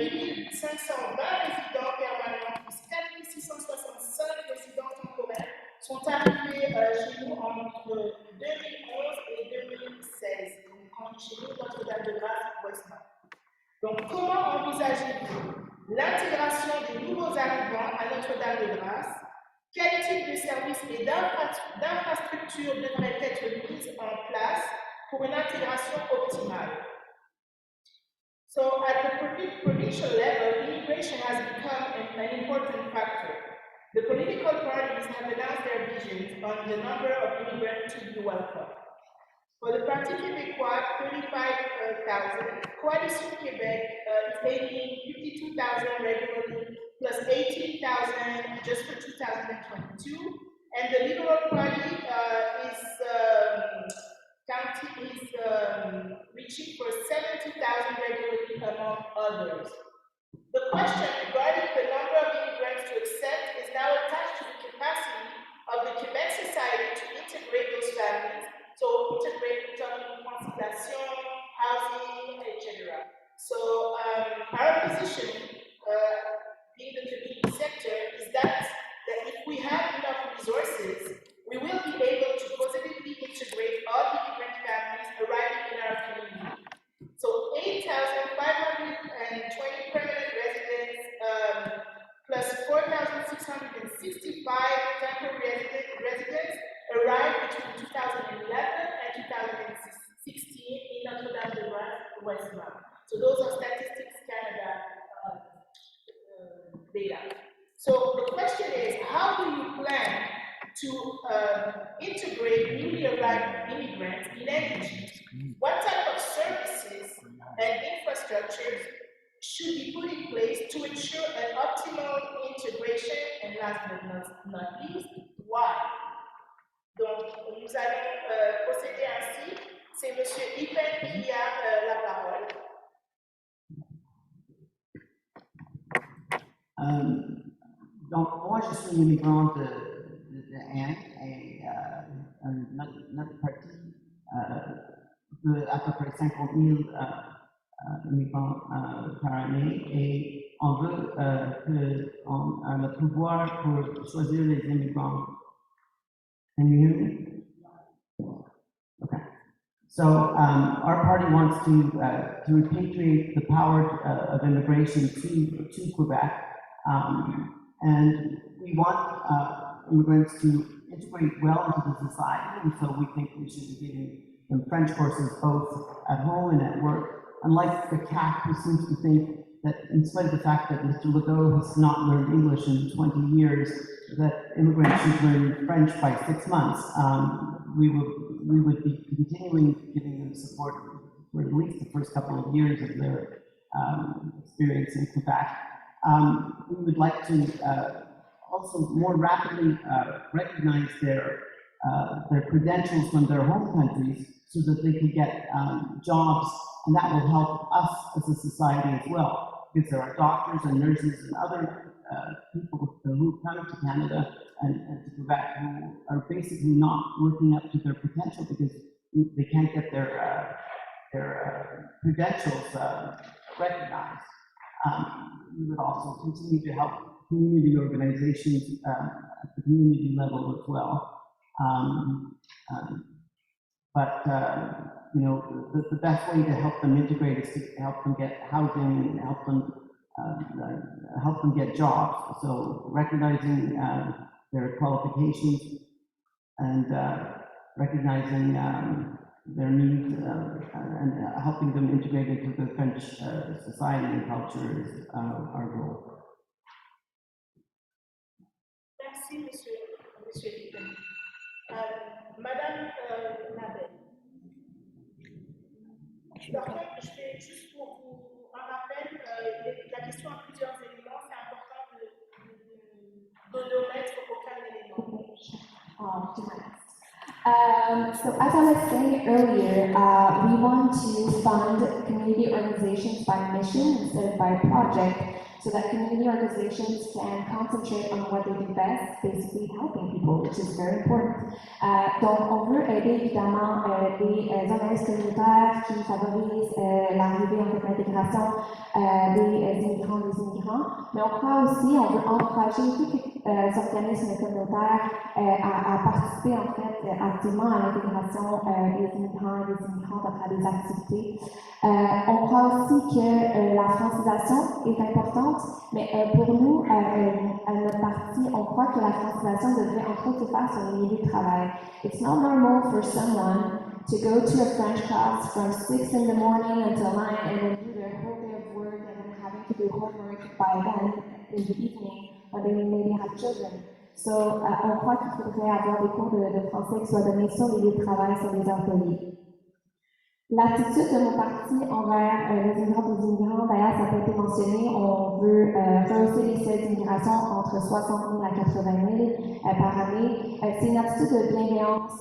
8520 résidents permanents plus 4665 résidents temporaires sont arrivés chez nous entre 2011 et 2016, chez nous, Notre-Dame-de-Grâce, Ouest-Nord. Donc, comment envisagez-vous l'intégration des nouveaux arrivants à Notre-Dame-de-Grâce? Quel type de services et d'infrastructures devraient être mises en place pour une intégration optimale? So, at the provincial level, immigration has become an important factor. The political parties have announced their visions on the number of immigrants to be welcomed. For the Parti Québécois, 35,000, Coalition Québec is aiming 52,000 regularly, plus 18,000 just for 2022, and the Liberal Party is reaching for 70,000 regularly, among others. The question regarding the number of immigrants to accept is now attached to the capacity of the Quebec society to integrate those families. So integrate transportation, housing, etc. So our position, being the community sector, is that if we have enough resources, we will be able to positively integrate all immigrant families arriving in our community. So 8,520 permanent residents, plus 4,665 temporary residents arrived between 2011 and 2016 in Notre-Dame-de-Grâce, West-Nord. So those are Statistics Canada data. So the question is, how do you plan to integrate newly arrived immigrants in NDG? What type of services and infrastructures should be put in place to ensure an optimal integration? And last but not least, why? Donc, nous allons procéder ainsi. C'est M. Eappen qui a la parole. Donc, moi, je suis une immigrante de Inde et notre parti de à peu près 50 000 immigrants par année et on veut qu'on ait le pouvoir pour choisir les immigrants. Can you hear me? Okay. So our party wants to repatriate the power of immigration to Quebec, and we want immigrants to integrate well into the society, and so we think we should be giving them French courses both at home and at work. Unlike the CAC, who seems to think that in spite of the fact that Mr. Legault has not learned English in 20 years, that immigrants should learn French by 6 months. We would be continuing giving them support for at least the first couple of years of their experience in Quebec. We would like to also more rapidly recognize their credentials from their home countries so that they can get jobs, and that will help us as a society as well, because there are doctors and nurses and other people who come to Canada and to Quebec who are basically not working up to their potential because they can't get their credentials recognized. We would also continue to help community organizations at the community level as well. You know, the best way to help them integrate is to help them get housing and help them get jobs. So recognizing their qualifications and recognizing their needs and helping them integrate into the French society and culture is our goal. Merci, Monsieur Eappen. Madame Labelle. Par contre, je fais juste pour vous un rappel, la question a plusieurs éléments, c'est important de n'omettre aucun élément. So as I was saying earlier, we want to fund community organizations by mission instead of by project, so that community organizations can concentrate on what they do best, basically helping people, which is very important. Donc, on veut aider évidemment les organismes communautaires qui favorisent l'arrivée, en fait, l'intégration des immigrants, mais on croit aussi, on veut encourager tous les organismes communautaires à participer, en fait, activement à l'intégration des immigrants et des immigrantes à travers des activités. On croit aussi que la francisation est importante, mais pour nous, à notre parti, on croit que la francisation devrait entre autres se faire sur les milieux de travail. It's not normal for someone to go to a French class from 6 in the morning until 9 and then do their whole day of work and then having to do homework by then in the evening when they maybe have children. So, on croit qu'il faudrait avoir des cours de français qui soient donnés sur les lieux de travail, sur les employés. L'attitude de mon parti envers les immigrants et les immigrants, d'ailleurs, ça a été mentionné, on veut rehausser les seuils d'immigration entre 60 000 à 80 000 par année. C'est une attitude de bienveillance,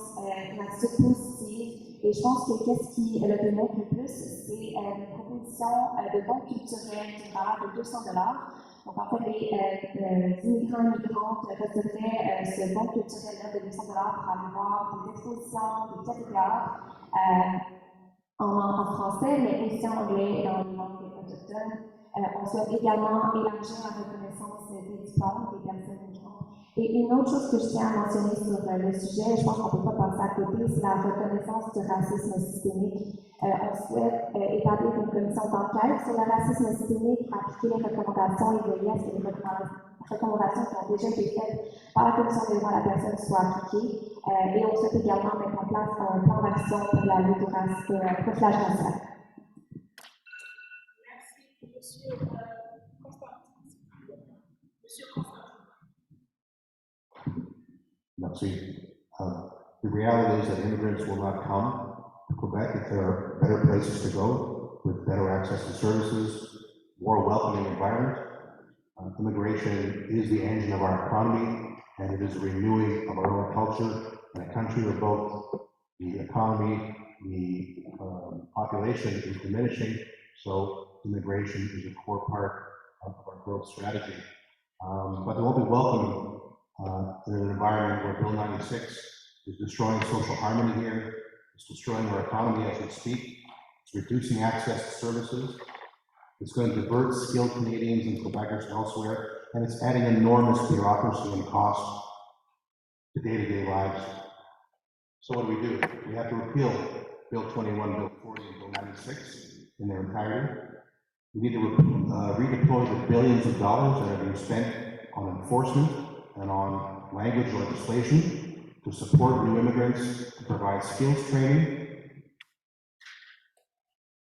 une attitude positive, et je pense que qu'est-ce qui le démontre le plus, c'est une proposition de bons culturels d'une valeur de 200 $. Donc, en fait, les immigrants et migrantes recevraient ce bon culturel-là de 200 $ pour aller voir des expositions, des pièces de théâtre, en français, mais aussi en anglais et dans les langues autochtones. On souhaite également élargir la reconnaissance des diplômes des personnes migrantes. Et une autre chose que je tiens à mentionner sur le sujet, je pense qu'on ne peut pas passer à côté, c'est la reconnaissance du racisme systémique. On souhaite établir une commission d'enquête sur le racisme systémique, appliquer les recommandations et veiller à ce que les recommandations qui ont déjà été faites par la Commission des droits de la personne soient appliquées. Et on souhaite également mettre en place un plan d'action pour la lutte au profilage racial. Merci, Monsieur Constantine. Monsieur Constantine. Merci. The reality is that immigrants will not come to Quebec if there are better places to go with better access to services, more welcoming environment. Immigration is the engine of our economy, and it is a renewing of our own culture in a country where both the economy, the population is diminishing, so immigration is a core part of our growth strategy. But they won't be welcome in an environment where Bill 96 is destroying social harmony here, it's destroying our economy as we speak, it's reducing access to services, it's going to divert skilled Canadians and Quebecers elsewhere, and it's adding enormous bureaucracy and cost to day-to-day lives. So what do? We have to repeal Bill 21, Bill 40, and Bill 96 in their entirety. We need to redeploy the billions of dollars that are being spent on enforcement and on language legislation to support new immigrants, to provide skills training,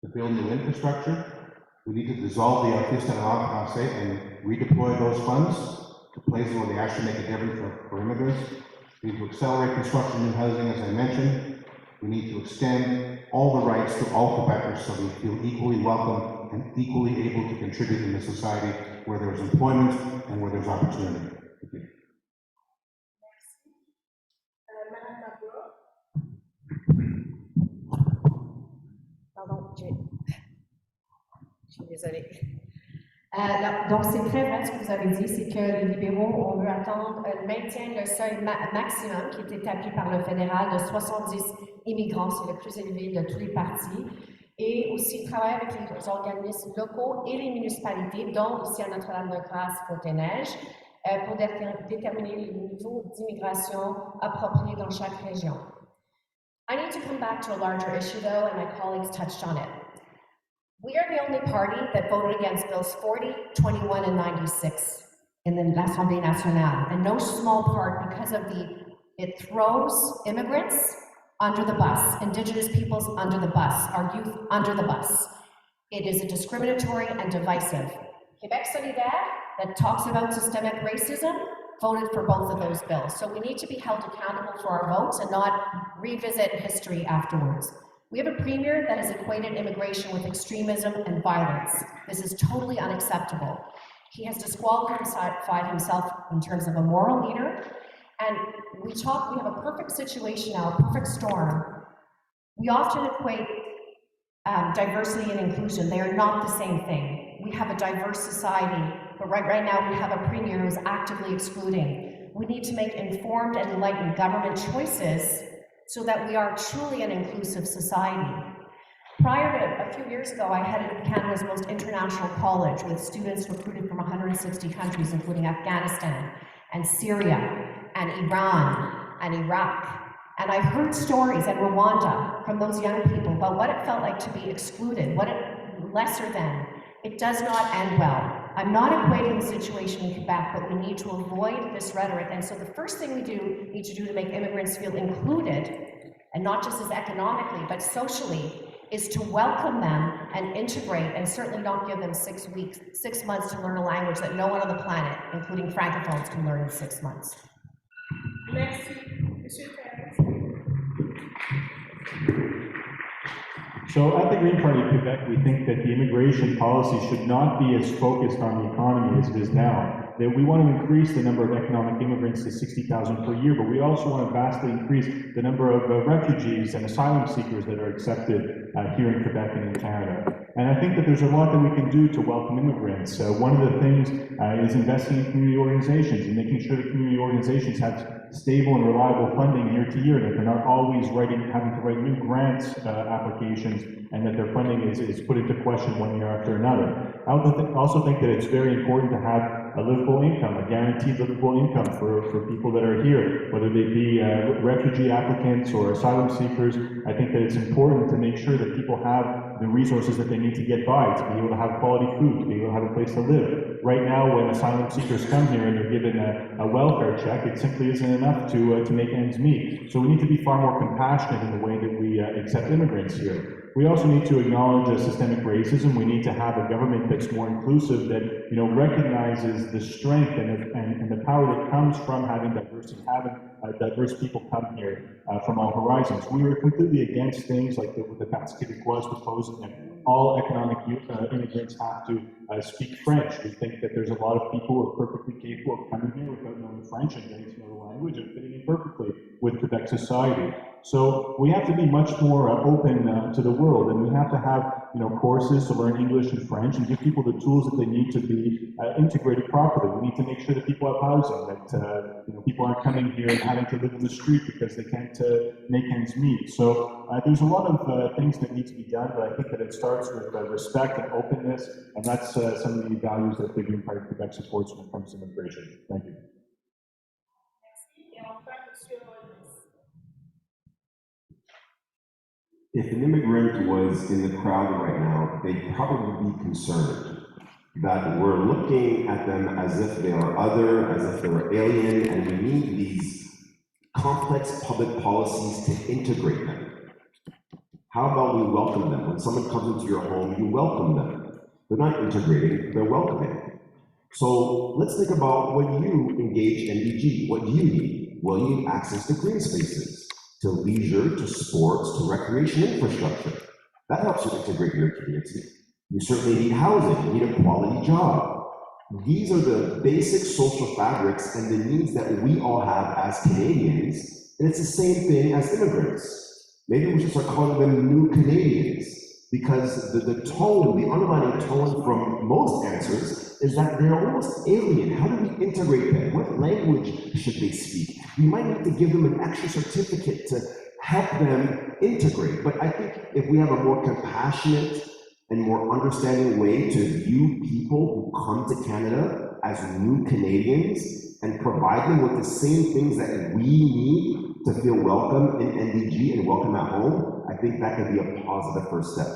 to build new infrastructure. We need to dissolve the Office de la Langue Française and redeploy those funds to places where they actually make a difference for immigrants. We need to accelerate construction of new housing, as I mentioned. We need to extend all the rights to all Quebecers so they feel equally welcome and equally able to contribute in the society where there's employment and where there's opportunity. Thank you. Madame McGraw. Pardon, je suis désolée. Donc, c'est très vrai ce que vous avez dit, c'est que les libéraux, on veut attendre le maintien de seuil maximum qui est établi par le fédéral de 70 immigrants, c'est le plus élevé de tous les partis, et aussi travailler avec les organismes locaux et les municipalités, dont ici à Notre-Dame-de-Grâce, Côte-des-Neiges, pour déterminer le niveau d'immigration approprié dans chaque région. I need to come back to a larger issue, though, and my colleagues touched on it. We are the only party that voted against Bills 40, 21, and 96 in the L'Assemblée nationale, and no small part because of it throws immigrants under the bus, Indigenous peoples under the bus, our youth under the bus. It is a discriminatory and divisive. Quebec solidaire, that talks about systemic racism, voted for both of those bills. So we need to be held accountable for our votes and not revisit history afterwards. We have a premier that has equated immigration with extremism and violence. This is totally unacceptable. He has disqualified himself in terms of a moral leader, and we have a perfect situation now, a perfect storm. We often equate diversity and inclusion. They are not the same thing. we have a diverse society, but right now we have a premier who is actively excluding. We need to make informed and enlightened government choices so that we are truly an inclusive society. Prior to a few years ago, I headed Canada's most international college with students recruited from 160 countries, including Afghanistan and Syria and Iran and Iraq. And I heard stories in Rwanda from those young people about what it felt like to be excluded, lesser than. It does not end well. I'm not equating the situation in Quebec, but we need to avoid this rhetoric. And so the first thing we need to do to make immigrants feel included, and not just as economically, but socially, is to welcome them and integrate, and certainly not give them 6 months to learn a language that no one on the planet, including francophones, can learn in 6 months. Merci. Monsieur Tyrrell. So at the Green Party of Quebec, we think that the immigration policy should not be as focused on the economy as it is now. That we want to increase the number of economic immigrants to 60,000 per year, but we also want to vastly increase the number of refugees and asylum seekers that are accepted here in Quebec and in Canada. And I think that there's a lot that we can do to welcome immigrants. One of the things is investing in community organizations and making sure that community organizations have stable and reliable funding year to year, that they're not always having to write new grant applications, and that their funding is put into question one year after another. I also think that it's very important to have a livable income, a guaranteed livable income for people that are here, whether they be refugee applicants or asylum seekers. I think that it's important to make sure that people have the resources that they need to get by, to be able to have quality food, to be able to have a place to live. Right now, when asylum seekers come here and they're given a welfare check, it simply isn't enough to make ends meet. So we need to be far more compassionate in the way that we accept immigrants here. We also need to acknowledge systemic racism. We need to have a government that's more inclusive, that recognizes the strength and the power that comes from having diversity, having diverse people come here from all horizons. We were completely against things like the Parti Québécois proposing that all economic immigrants have to speak French. We think that there's a lot of people who are perfectly capable of coming here without knowing French and getting to know the language and fitting in perfectly with Quebec society. So we have to be much more open to the world, and we have to have courses to learn English and French and give people the tools that they need to be integrated properly. We need to make sure that people have housing, that people aren't coming here and having to live in the street because they can't make ends meet. So there's a lot of things that need to be done, but I think that it starts with respect and openness, and that's some of the values that the Green Party of Quebec supports when it comes to immigration. Thank you. Merci. Et enfin, Monsieur Holness. If an immigrant was in the crowd right now, they'd probably be concerned that we're looking at them as if they are other, as if they were alien, and we need these complex public policies to integrate them. How about we welcome them? When someone comes into your home, you welcome them. They're not integrating, they're welcoming. So let's think about when you engage NDG. What do you need? Well, you need access to green spaces, to leisure, to sports, to recreation infrastructure. That helps you integrate your community. You certainly need housing, you need a quality job. These are the basic social fabrics and the needs that we all have as Canadians, and it's the same thing as immigrants. Maybe we should start calling them new Canadians, because the tone, the underlying tone from most answers is that they're almost alien. How do we integrate them? What language should they speak? We might need to give them an extra certificate to help them integrate. But I think if we have a more compassionate and more understanding way to view people who come to Canada as new Canadians and provide them with the same things that we need to feel welcome in NDG and welcome at home, I think that could be a positive first step.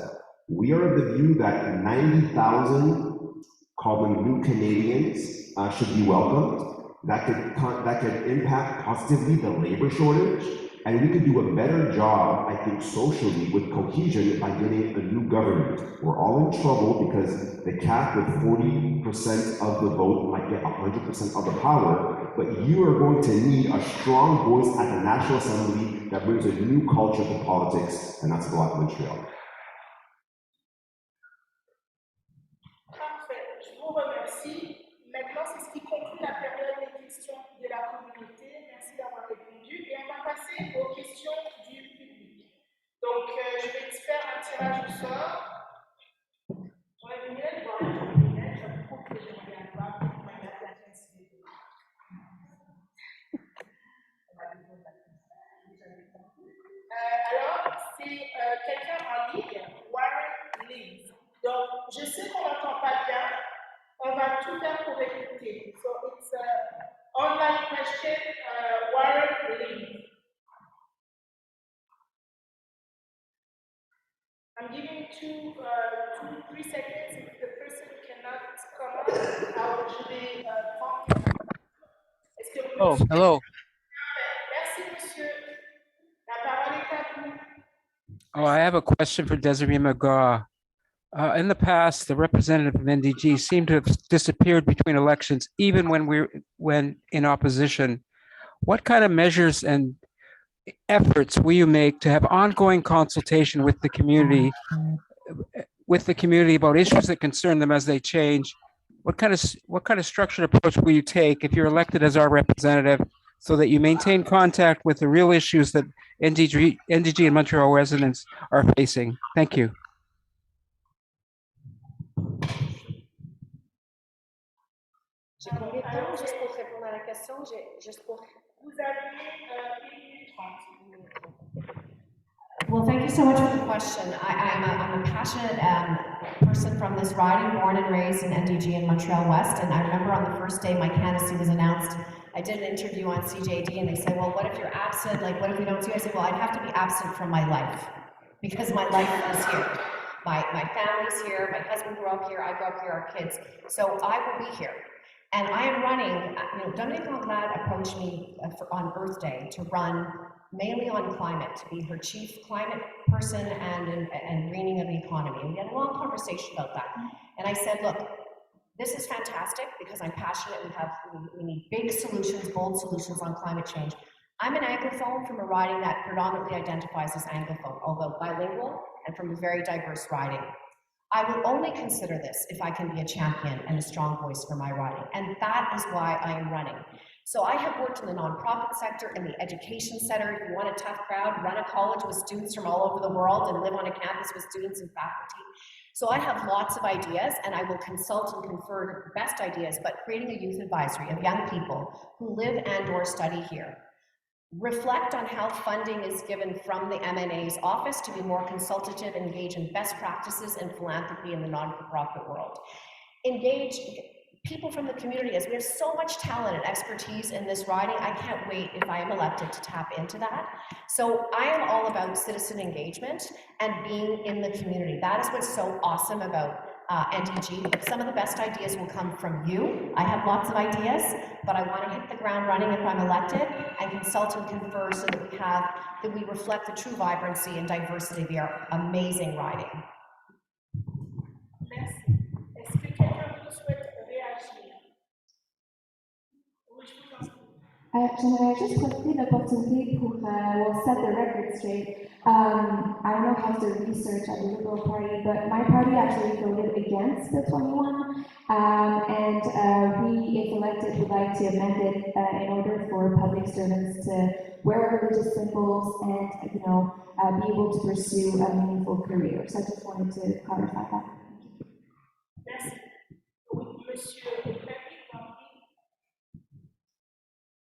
We are of the view that 90,000, call them new Canadians, should be welcomed. That could impact positively the labor shortage, and we could do a better job, I think, socially with cohesion by getting a new government. We're all in trouble because the CAC with 40% of the vote might get 100% of the power, but you are going to need a strong voice at the National Assembly that brings a new culture to politics, and that's Bloc Montréal. Parfait, je vous remercie. Maintenant, c'est ce qui conclut la période des questions de la communauté. Merci d'avoir répondu. Et on va passer aux questions du public. Donc, je vais faire un tirage au sort. J'aurais aimé voir. 2-3 seconds. If the person cannot come up, je vais prendre. Est-ce que vous Oh, hello. Merci, monsieur. La parole est à vous. Oh, I have a question for Désirée McGraw. In the past, the representative of NDG seemed to have disappeared between elections, even when in opposition. What kind of measures and efforts will you make to have ongoing consultation with the community about issues that concern them as they change? What kind of structured approach will you take if you're elected as our representative, so that you maintain contact with the real issues that NDG and Montreal residents are facing? Thank you. J'ai combien de temps juste pour répondre à la question? Vous avez 1 minute 30. Well, thank you so much for the question. I'm a passionate person from this riding, born and raised in NDG in Montreal West, and I remember on the first day my candidacy was announced, I did an interview on CJD, and they said, well, what if you're absent? Like, what if we don't see you? I said, well, I'd have to be absent from my life, because my life is here. My family's here, my husband grew up here, I grew up here, our kids, so I will be here. And I am running, Dominique Anglade approached me on Earth Day to run mainly on climate, to be her chief climate person and greening of the economy. And we had a long conversation about that. And I said, look, this is fantastic because I'm passionate. We need big solutions, bold solutions on climate change. I'm an Anglophone from a riding that predominantly identifies as Anglophone, although bilingual and from a very diverse riding. I will only consider this if I can be a champion and a strong voice for my riding. And that is why I am running. So I have worked in the nonprofit sector, in the education center. If you want a tough crowd, run a college with students from all over the world and live on a campus with students and faculty. So I have lots of ideas, and I will consult and confer the best ideas, but creating a youth advisory of young people who live and/or study here. Reflect on how funding is given from the MNA's office to be more consultative, engage in best practices and philanthropy in the non-for-profit world. Engage people from the community, as we have so much talent and expertise in this riding. I can't wait, if I am elected, to tap into that. So I am all about citizen engagement and being in the community. That is what's so awesome about NDG. Some of the best ideas will come from you. I have lots of ideas, but I want to hit the ground running if I'm elected and consult and confer so that we reflect the true vibrancy and diversity of our amazing riding. Merci. Est-ce que quelqu'un d'autre souhaite réagir? Oui, je vous en prie. J'aimerais juste profiter de l'opportunité pour set the record straight. I don't know how to research at the Liberal Party, but my party actually voted against the 21, and we, if elected, would like to amend it in order for public servants to wear religious symbols and, be able to pursue a meaningful career. So I just wanted to clarify that. Merci. Oui, monsieur.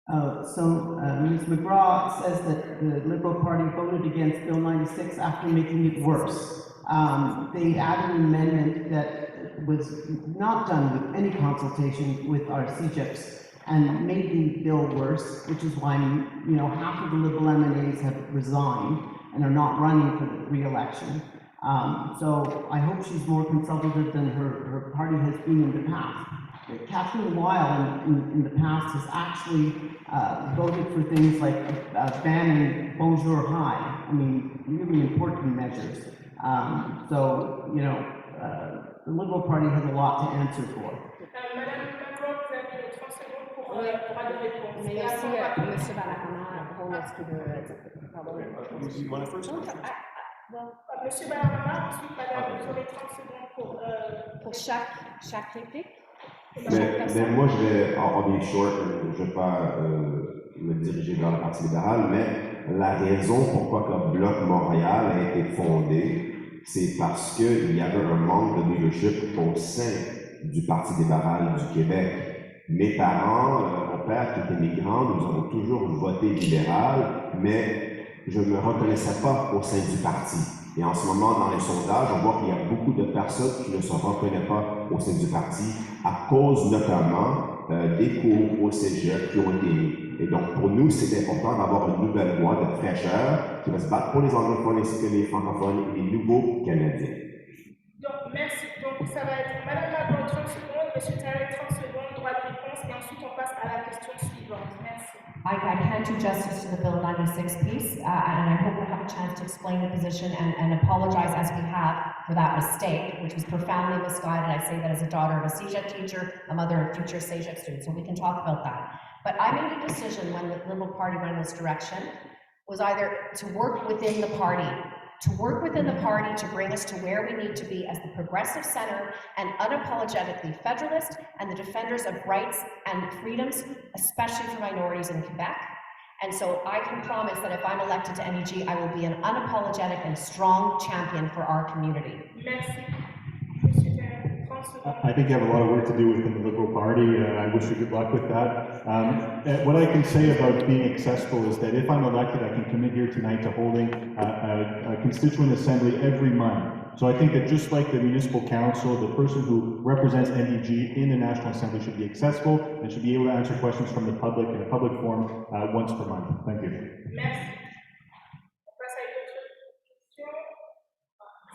Ms. McGraw says that the Liberal Party voted against Bill 96 after making it worse. They added an amendment that was not done with any consultation with our CJIPs and made the bill worse, which is why, half of the Liberal MNAs have resigned and are not running for the re-election. So I hope she's more consultative than her party has been in the past. Kathleen Weil in the past has actually voted for things like banning Bonjour High. I mean, really important measures. The Liberal Party has a lot to answer for. Madame McGraw, vous avez 30 secondes pour droit de réponse. Mais aussi, M. Balarama, Holness qui veut You want it first? Monsieur Balarama, ensuite, madame, vous aurez 30 secondes pour chaque réplique. Mais moi, I'll be short, je ne vais pas me diriger vers le Parti libéral, mais la raison pourquoi le Bloc Montréal a été fondé, c'est parce qu'il y avait un manque de leadership au sein du Parti libéral du Québec. Mes parents, mon père qui était migrant, nous avons toujours voté libéral, mais je ne me reconnaissais pas au sein du parti. Et en ce moment, dans les sondages, on voit qu'il y a beaucoup de personnes qui ne se reconnaissent pas au sein du parti à cause notamment des cours au cégep qui ont été mis. Et donc, pour nous, c'est important d'avoir une nouvelle voie de fraîcheur qui va se battre pour les anglophones ainsi que les francophones et les nouveaux Canadiens. Merci. Donc, ça va être Madame Labelle 30 secondes, Monsieur Tyrrell 30 secondes, droit de réponse, et ensuite on passe à la question suivante. Merci. I can't do justice to the Bill 96 piece, and I hope I have a chance to explain the position and apologize as we have for that mistake, which was profoundly misguided. I say that as a daughter of a CEGEP teacher, a mother of future CEGEP students, so we can talk about that. But I made a decision when the Liberal Party went in this direction, was either to work within the party to bring us to where we need to be as the progressive center and unapologetically federalist and the defenders of rights and freedoms, especially for minorities in Quebec. And so I can promise that if I'm elected to NDG, I will be an unapologetic and strong champion for our community. Merci. Monsieur Tyrrell, 30 secondes. I think you have a lot of work to do within the Liberal Party. I wish you good luck with that. What I can say about being accessible is that if I'm elected, I can commit here tonight to holding a constituent assembly every month. So I think that just like the municipal council, the person who represents NDG in the National Assembly should be accessible and should be able to answer questions from the public in a public forum once per month. Thank you. Merci. On passe à une autre question.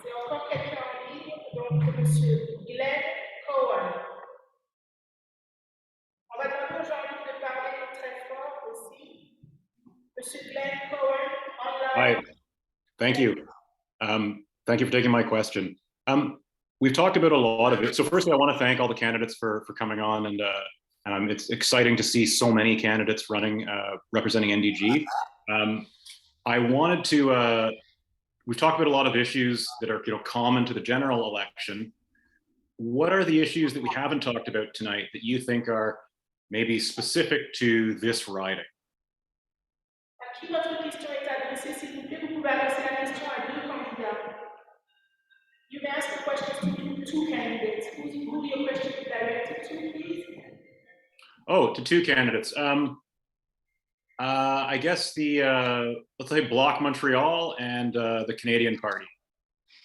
C'est encore quelqu'un en ligne, donc Monsieur Glenn Cohen. On va demander aux gens de parler très fort aussi. Monsieur Glenn Cohen, online. Hi, thank you. Thank you for taking my question. We've talked about a lot of it. So firstly, I want to thank all the candidates for coming on, and it's exciting to see so many candidates running, representing NDG. I wanted to, we've talked about a lot of issues that are common to the general election. What are the issues that we haven't talked about tonight that you think are maybe specific to this riding? À qui votre question est adressée, s'il vous plaît, vous pouvez adresser la question à deux candidats. You may ask the question to two candidates. Who your question is directed to, please? Oh, to two candidates. I guess the, let's say Bloc Montreal and the Canadian Party,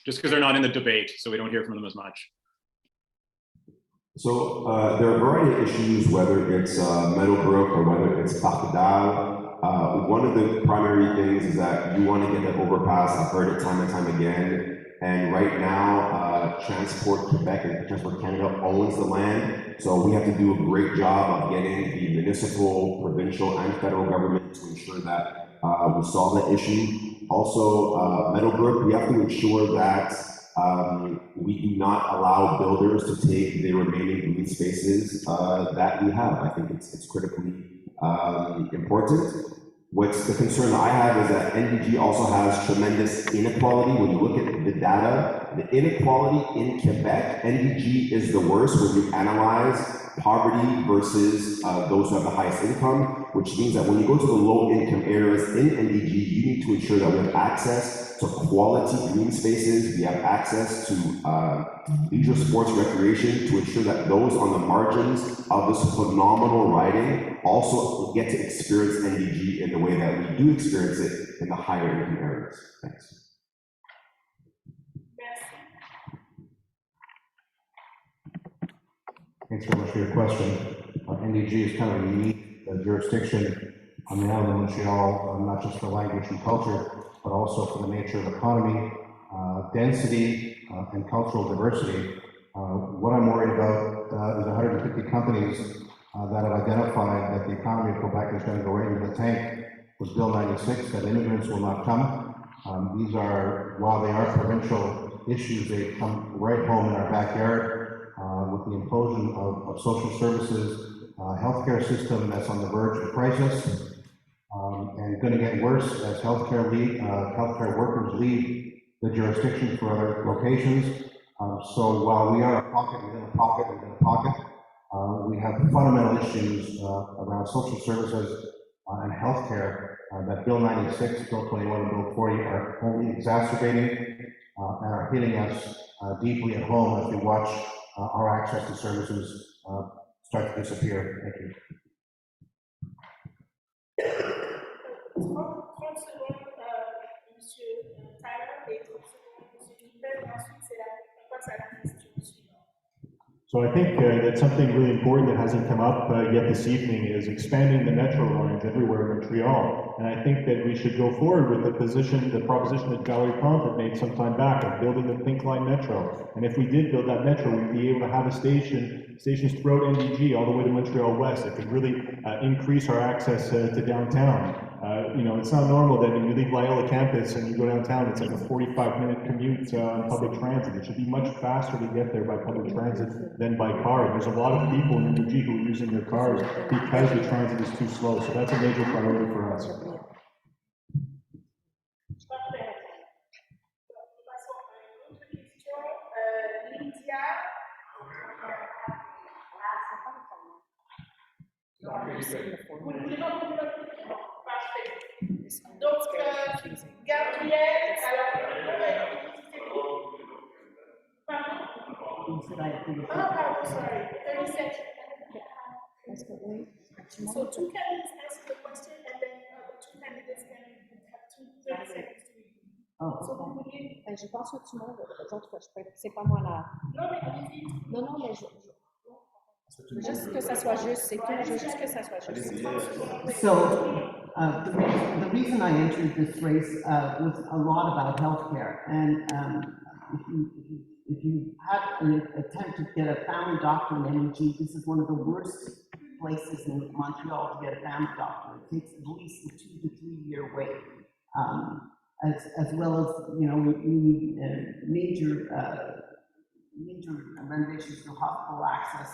just because they're not in the debate, so we don't hear from them as much. So there are a variety of issues, whether it's Meadowbrook or whether it's Parti. One of the primary things is that you want to get that overpass. I've heard it time and time again. And right now, Transport Quebec and Transport Canada owns the land. So we have to do a great job of getting the municipal, provincial, and federal government to ensure that we solve that issue. Also, Meadowbrook, we have to ensure that we do not allow builders to take the remaining green spaces that we have. I think it's critically important. What's the concern that I have is that NDG also has tremendous inequality. When you look at the data, the inequality in Quebec, NDG is the worst when you analyze poverty versus those who have the highest income, which means that when you go to the low income areas in NDG, you need to ensure that we have access to quality green spaces, we have access to leisure sports recreation to ensure that those on the margins of this phenomenal riding also get to experience NDG in the way that we do experience it in the higher income areas. Thanks. Thanks very much for your question. NDG is kind of a unique jurisdiction on the island of Montreal, not just for language and culture, but also for the nature of economy, density, and cultural diversity. What I'm worried about is 150 companies that have identified that the economy of Quebec is going to go right into the tank with Bill 96, that immigrants will not come. These are, while they are provincial issues, they come right home in our backyard with the implosion of social services, healthcare system that's on the verge of crisis, and going to get worse as healthcare workers leave the jurisdiction for other locations. So while we are a pocket within a pocket within a pocket, we have fundamental issues around social services and healthcare that Bill 96, Bill 21, and Bill 40 are only exacerbating and are hitting us deeply at home as we watch our access to services start to disappear. Thank you. 30 secondes, Monsieur Tyrrell, et 30 secondes, Monsieur Eappen, et ensuite on passe à la question suivante. So I think that something really important that hasn't come up yet this evening is expanding the metro lines everywhere in Montreal. And I think that we should go forward with the proposition that Valerie Plante had made some time back of building the Pink Line Metro. And if we did build that metro, we'd be able to have stations throughout NDG all the way to Montreal West that could really increase our access to downtown. You know, it's not normal that when you leave Loyola campus and you go downtown, it's like a 45-minute commute on public transit. It should be much faster to get there by public transit than by car. There's a lot of people in NDG who are using their cars because the transit is too slow. So that's a major priority for us. Donc, Gabriel, alors, pardon? Pardon, sorry, 37. So two candidates ask the question, and then the two candidates can have 30 seconds to read. So, vous voulez... Je pense que tout le monde, c'est pas moi là. Non, mais allez-y. Non, mais juste que ça soit juste, c'est tout. Je veux juste que ça soit juste. So, the reason I entered this race was a lot about healthcare. And if you had an attempt to get a family doctor in NDG, this is one of the worst places in Montreal to get a family doctor. It takes at least a 2 to 3 year wait. As well as, you know, we need major renovations to hospital access.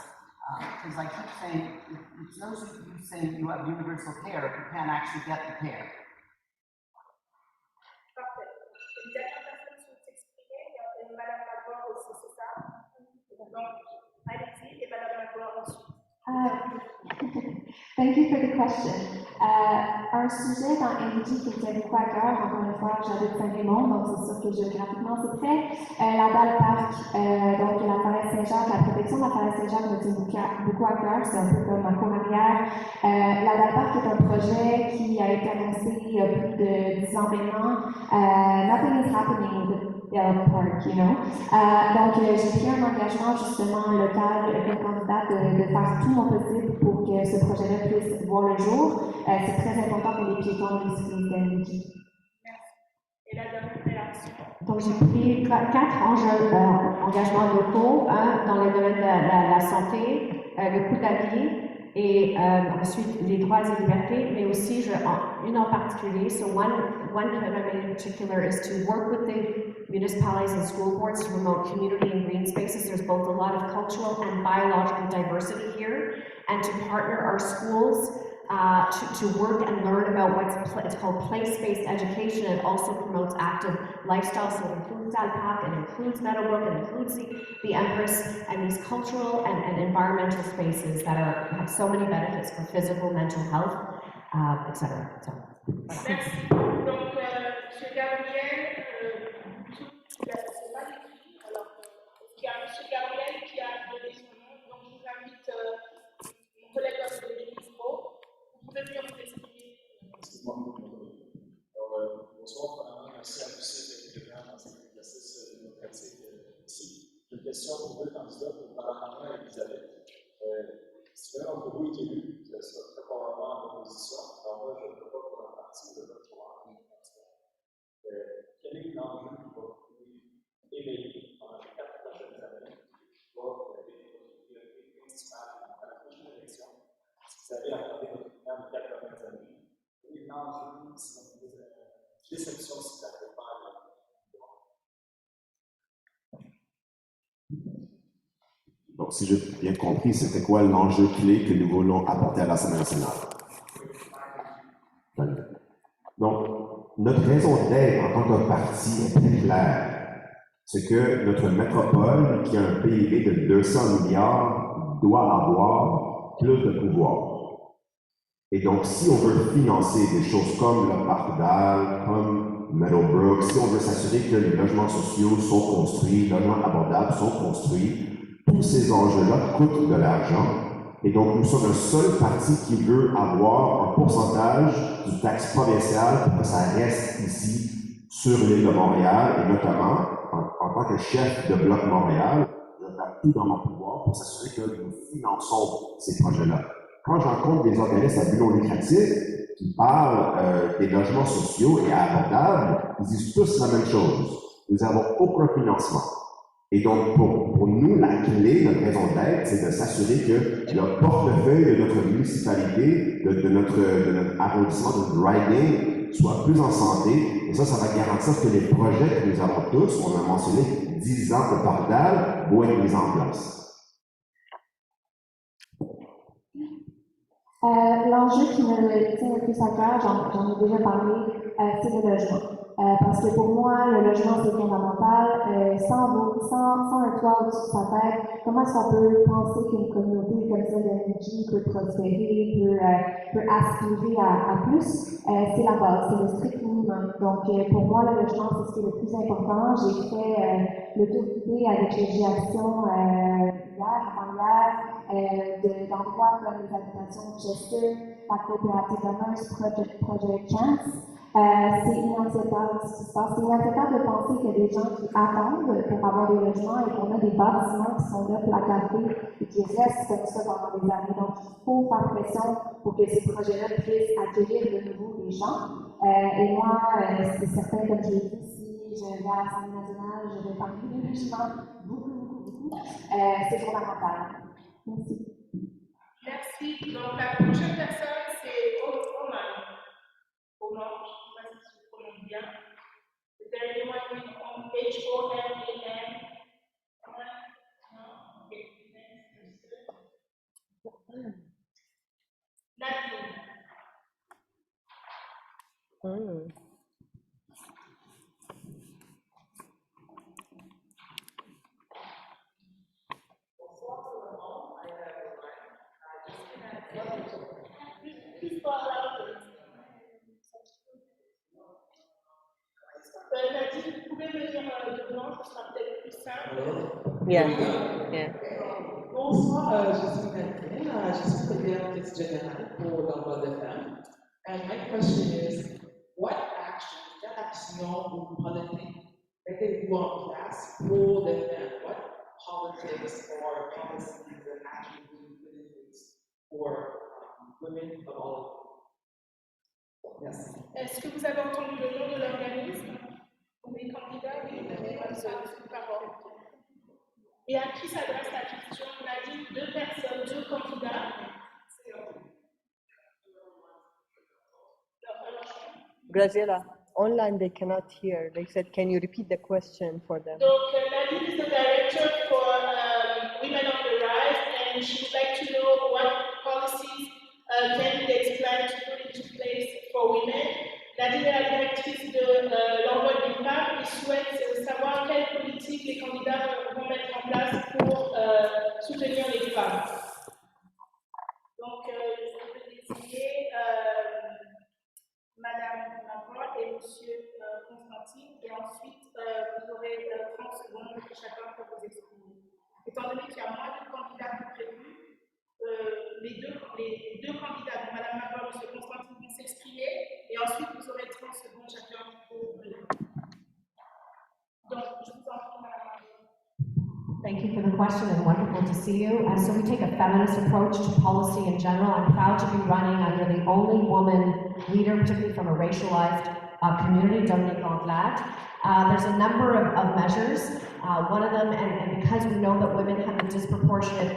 Because I keep saying, it's no use you saying you have universal care if you can't actually get the care. Parfait. Une dernière personne qui veut s'exprimer, et Madame McGraw aussi, c'est ça? Donc, allez-y, et Madame McGraw ensuite. Thank you for the question. Un sujet dans NDG qui me tient beaucoup à cœur, encore une fois, j'habite Saint-Raymond, donc c'est sûr que géographiquement c'est près. La Dalle Parc, donc la forêt Saint-Jacques, la protection de la forêt Saint-Jacques me tient beaucoup à cœur, c'est un peu comme ma cour arrière. La Dalle Parc est un projet qui a été annoncé il y a plus de 10 ans maintenant. Nothing is happening with the park, you know. Donc j'ai pris un engagement justement local avec le candidat de faire tout mon possible pour que ce projet-là puisse voir le jour. C'est très important pour les piétons de l'utilité NDG. Merci. Et la dernière réaction? Donc, j'ai pris 4 engagements locaux, un dans le domaine de la santé, le coût de la vie, et ensuite les droits et libertés, mais aussi une en particulier. So one commitment in particular is to work with the municipalities and school boards to promote community and green spaces. There's both a lot of cultural and biological diversity here, and to partner our schools to work and learn about it's called place-based education. It also promotes active lifestyle, so it includes Alpac, it includes Meadowbrook, it includes the Empress, and these cultural and environmental spaces that have so many benefits for physical, mental health, etc. So. Merci. Donc, M. Gabriel, c'est pas écrit. Alors, il y a M. Gabriel qui a donné son nom, donc je vous invite, mon collègue va se donner le micro. Vous pouvez venir vous exprimer. Bonsoir, merci à tous les intervenants dans cet exercice démocratique ici. J'ai une question pour deux candidats, pour Balarama et Élisabeth. Si l'un d'entre vous est élu, vous êtes très probablement en opposition. Alors moi, je ne veux pas pour un parti, je veux pour un candidat. Quel est l'enjeu qui va vous éveiller pendant les 4 prochaines années qui va être votre priorité principale dans la prochaine élection? Si vous avez accordé votre plan de 4 dernières années, quel est l'enjeu, si vous avez déception si vous n'avez pas la Donc, si j'ai bien compris, c'était quoi l'enjeu clé que nous voulons apporter à l'Assemblée nationale? Donc, notre raison d'être en tant que parti est très claire. C'est que notre métropole, qui a un PIB de 200 milliards, doit avoir plus de pouvoir. Et donc, si on veut financer des choses comme le Parc d'Al, comme Meadowbrook, si on veut s'assurer que les logements sociaux sont construits, les logements abordables sont construits, tous ces enjeux-là coûtent de l'argent. Et donc, nous sommes le seul parti qui veut avoir un pourcentage du taxe provincial pour que ça reste ici sur l'île de Montréal, et notamment, en tant que chef de Bloc Montréal, je vais faire tout dans mon pouvoir pour s'assurer que nous finançons ces projets-là. Quand je rencontre des organismes à but non lucratif qui parlent des logements sociaux et abordables, ils disent tous la même chose. Nous n'avons aucun financement. Et donc, pour nous, la clé, notre raison d'être, c'est de s'assurer que le portefeuille de notre municipalité, de notre arrondissement, de notre riding, soit plus en santé. Et ça va garantir que les projets que nous avons tous, on a mentionné 10 ans de Pardal, vont être mis en place. L'enjeu qui me tient le plus à cœur, j'en ai déjà parlé, c'est le logement. Parce que pour moi, le logement, c'est fondamental. Sans un toit au-dessus de sa tête, comment est-ce qu'on peut penser qu'une communauté comme celle de NDG peut prospérer, peut aspirer à plus? C'est la base, c'est le strict minimum. Donc, pour moi, le logement, c'est ce qui est le plus important. J'ai fait le tour d'idée avec les GActions d'endroits comme les habitations de Chester, la coopérative Holness, Project Chance. C'est inacceptable ce qui se passe. C'est inacceptable de penser qu'il y a des gens qui attendent pour avoir des logements et qu'on a des bâtiments qui sont là placardés et qui restent comme ça pendant des années. Donc, il faut faire pression pour que ces projets-là puissent accueillir de nouveau des gens. Et moi, c'est certain, comme je l'ai dit, si je vais à l'Assemblée nationale, je vais parler de logements beaucoup. C'est fondamental. Merci. Merci. Donc, la prochaine personne, c'est Oman. Oman, je ne sais pas si je prononce bien. Is there anyone with H-O-M-A-N? No? Okay. Nadine. Nadine, vous pouvez venir devant, ce sera peut-être plus simple. Yeah. Bonsoir, je suis Nadine, je suis coordinatrice générale pour l'emploi des femmes. And my question is, what quelle action ou politique mettez-vous en place pour les femmes? What politics or policies and actions do you put in place for women of all Yes. Est-ce que vous avez entendu le nom de l'organisme? Les candidats, oui, vous avez une parole. Et à qui s'adresse la question? On a dit 2 personnes, 2 candidats. Graziella, online they cannot hear. They said, can you repeat the question for them? Donc, Nadine is the director for Women on the Rise, and she would like to know what policies candidates plan to put into place for women. Nadine est la directrice de l'envoi des femmes et souhaite savoir quelles politiques les candidats vont mettre en place pour soutenir les femmes. Donc, je vais désigner Madame McGraw et Monsieur Constantine, et ensuite vous aurez 30 secondes chacun pour vous exprimer. Étant donné qu'il y a moins de candidats que prévu, les deux candidats, Madame McGraw et Monsieur Constantine, vont s'exprimer, et ensuite vous aurez 30 secondes chacun pour vous. Donc, je vous en prie, Madame McGraw. Thank you for the question and wonderful to see you. So we take a feminist approach to policy in general. I'm proud to be running under the only woman leader, particularly from a racialized community, Dominique Anglade. There's a number of measures. One of them, and because we know that women have the disproportionate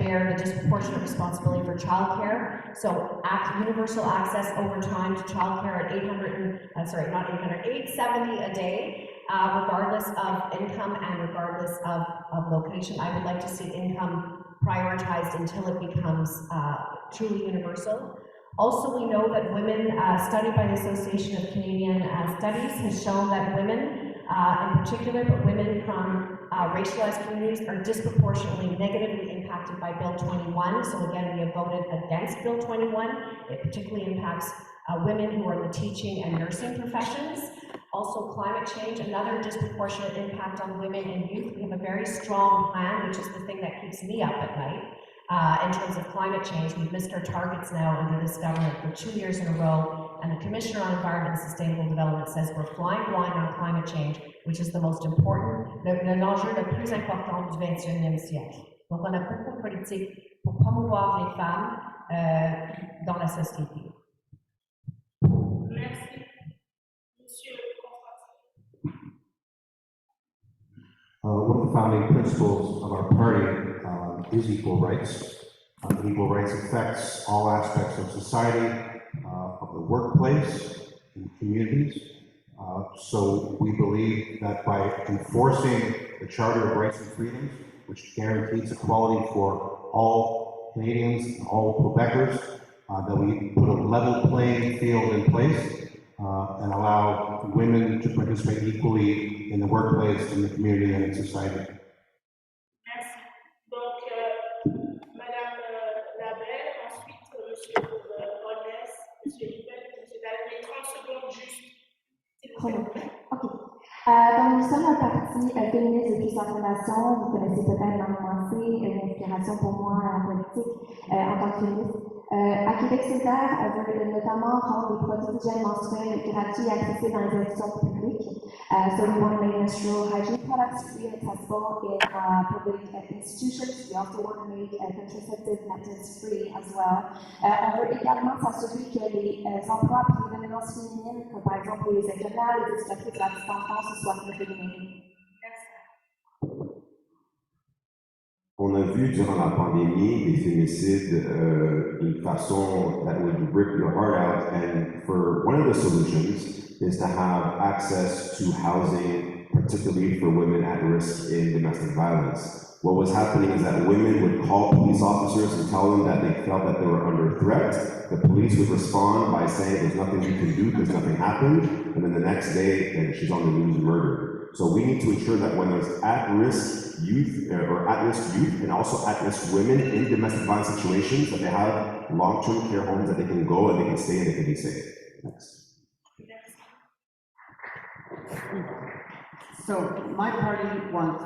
responsibility for childcare, so universal access over time to childcare at $870 a day. Regardless of income and regardless of location. I would like to see income prioritized until it becomes truly universal. Also, we know that women, study by the Association of Canadian Studies has shown that women, in particular, but women from racialized communities are disproportionately negatively impacted by Bill 21. So again, we have voted against Bill 21. It particularly impacts women who are in the teaching and nursing professions. Also, climate change, another disproportionate impact on women and youth. We have a very strong plan, which is the thing that keeps me up at night. In terms of climate change, we've missed our targets now under this government for 2 years in a row, and the Commissioner on Environment and Sustainable Development says we're flying blind on climate change, which is the most important, l'enjeu le plus important du 21e siècle. Donc, on a beaucoup de politiques pour promouvoir les femmes dans la société. Merci. Monsieur Constantine. One of the founding principles of our party is equal rights. Equal rights affects all aspects of society, of the workplace, and communities. So we believe that by enforcing the Charter of Rights and Freedoms, which guarantees equality for all Canadians, all Quebecers, that we put a level playing field in place and allow women to participate equally in the workplace, in the community, and in society. Merci. Donc, Madame Labelle, ensuite Monsieur Holness, Monsieur Eappen, Monsieur Désirée, 30 secondes juste. OK. Donc, nous sommes un parti féministe depuis sa fondation. Vous connaissez peut-être l'avancée, une inspiration pour moi en politique en tant que féministe. À Québec solidaire, on veut notamment rendre les produits d'hygiène menstruelle gratuits et accessibles dans les institutions publiques. So we want to make menstrual hygiene products free and accessible in public institutions. We also want to make contraceptive methods free as well. On veut également s'assurer que les emplois pour les dominances féminines, comme par exemple les infirmières, les éducatrices de la petite enfance, soient féminines. On a vu durant la pandémie des féminicides d'une façon that would rip your heart out, and for one of the solutions is to have access to housing, particularly for women at risk in domestic violence. What was happening is that women would call police officers and tell them that they felt that they were under threat. The police would respond by saying there's nothing we can do because nothing happened, and then the next day she's on the news murdered. So we need to ensure that when there's at-risk youth or at-risk youth and also at-risk women in domestic violence situations, that they have long-term care homes that they can go and they can stay and they can be safe. Next. So my party wants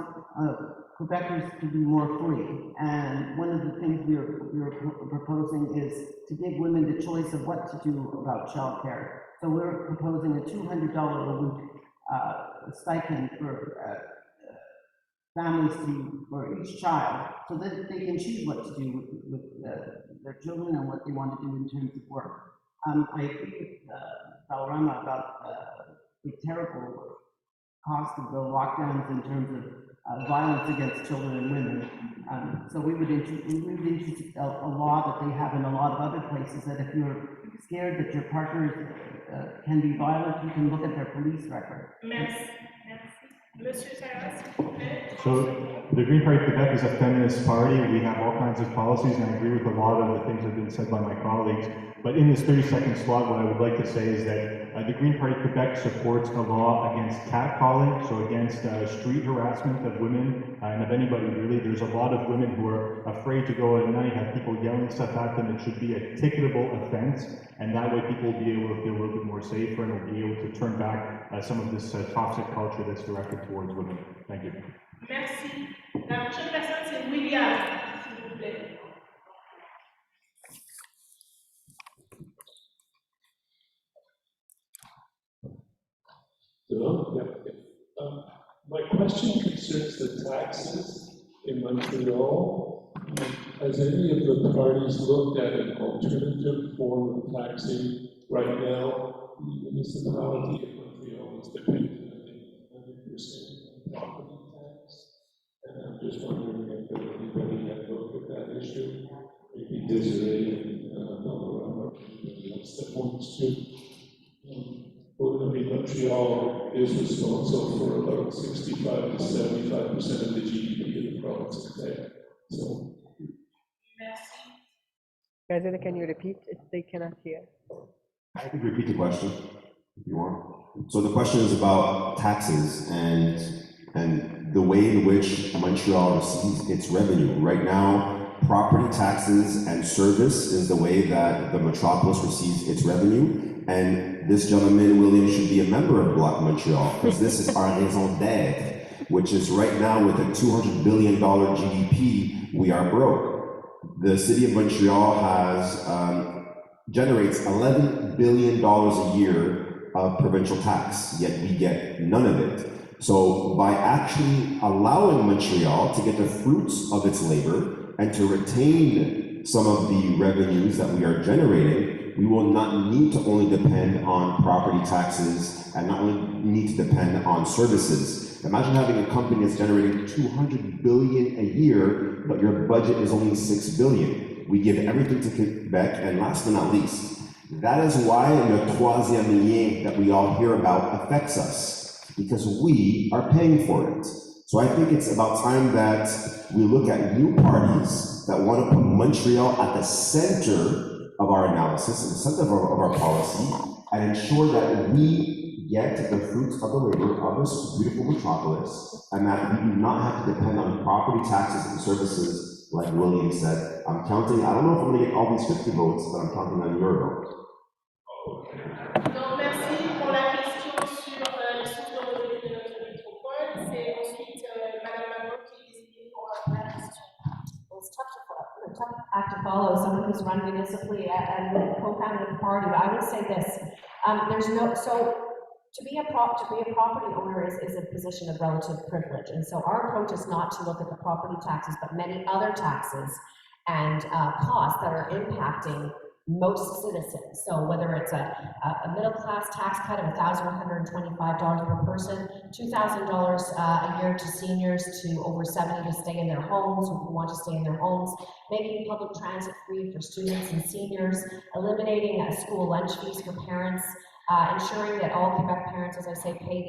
Quebecers to be more free, and one of the things we are proposing is to give women the choice of what to do about childcare. So we're proposing a $200 a week stipend for families for each child, so that they can choose what to do with their children and what they want to do in terms of work. I agree with Balarama about the terrible cost of the lockdowns in terms of violence against children and women. So we would introduce a law that they have in a lot of other places, that if you're scared that your partner can be violent, you can look at their police record. Merci. Monsieur Tyrrell, s'il vous plaît. So the Green Party of Quebec is a feminist party. We have all kinds of policies, and I agree with a lot of the things that have been said by my colleagues. But in this 30-second slot, what I would like to say is that the Green Party of Quebec supports a law against catcalling, so against street harassment of women and of anybody really. There's a lot of women who are afraid to go at night, have people yelling stuff at them. It should be a ticketable offense, and that way people will be able to feel a little bit more safer and will be able to turn back some of this toxic culture that's directed towards women. Thank you. Merci. La prochaine personne, c'est William, s'il vous plaît. My question concerns the taxes in Montreal. Has any of the parties looked at an alternative form of taxing? Right now, the municipality of Montreal is dependent, I think, 100% on property tax. And I'm just wondering if anybody had looked at that issue. Maybe Désirée and Balarama, that points to. Well, I mean, Montreal is responsible for about 65 to 75% of the GDP of the province of Quebec. So. President, can you repeat if they cannot hear? I can repeat the question if you want. So the question is about taxes and the way in which Montreal receives its revenue. Right now, property taxes and service is the way that the metropolis receives its revenue. And this gentleman, William, should be a member of Bloc Montreal, because this is our raison d'etre, which is right now with a $200 billion GDP, we are broke. The city of Montreal generates $11 billion a year of provincial tax, yet we get none of it. So by actually allowing Montreal to get the fruits of its labor and to retain some of the revenues that we are generating, we will not need to only depend on property taxes and not only need to depend on services. Imagine having a company that's generating $200 billion a year, but your budget is only $6 billion. We give everything to Quebec, and last but not least, that is why le troisième lien that we all hear about affects us, because we are paying for it. So I think it's about time that we look at new parties that want to put Montreal at the center of our analysis, in the center of our policy, and ensure that we get the fruits of the labor of this beautiful metropolis, and that we do not have to depend on property taxes and services, like William said. I'm counting, I don't know if I'm going to get all these 50 votes, but I'm counting on your vote. Donc, merci pour la question sur les sources de revenus de notre métropole. C'est ensuite Madame McGraw qui est désignée pour la question. Well, it's tough act to follow someone who's run municipally and the co-founder of the party, but I would say this, to be a property owner is a position of relative privilege, and so our approach is not to look at the property taxes, but many other taxes and costs that are impacting most citizens. So whether it's a middle-class tax cut of $1,125 per person, $2,000 a year to seniors to over 70 to stay in their homes, who want to stay in their homes, making public transit free for students and seniors, eliminating school lunch fees for parents, ensuring that all Quebec parents, as I say, pay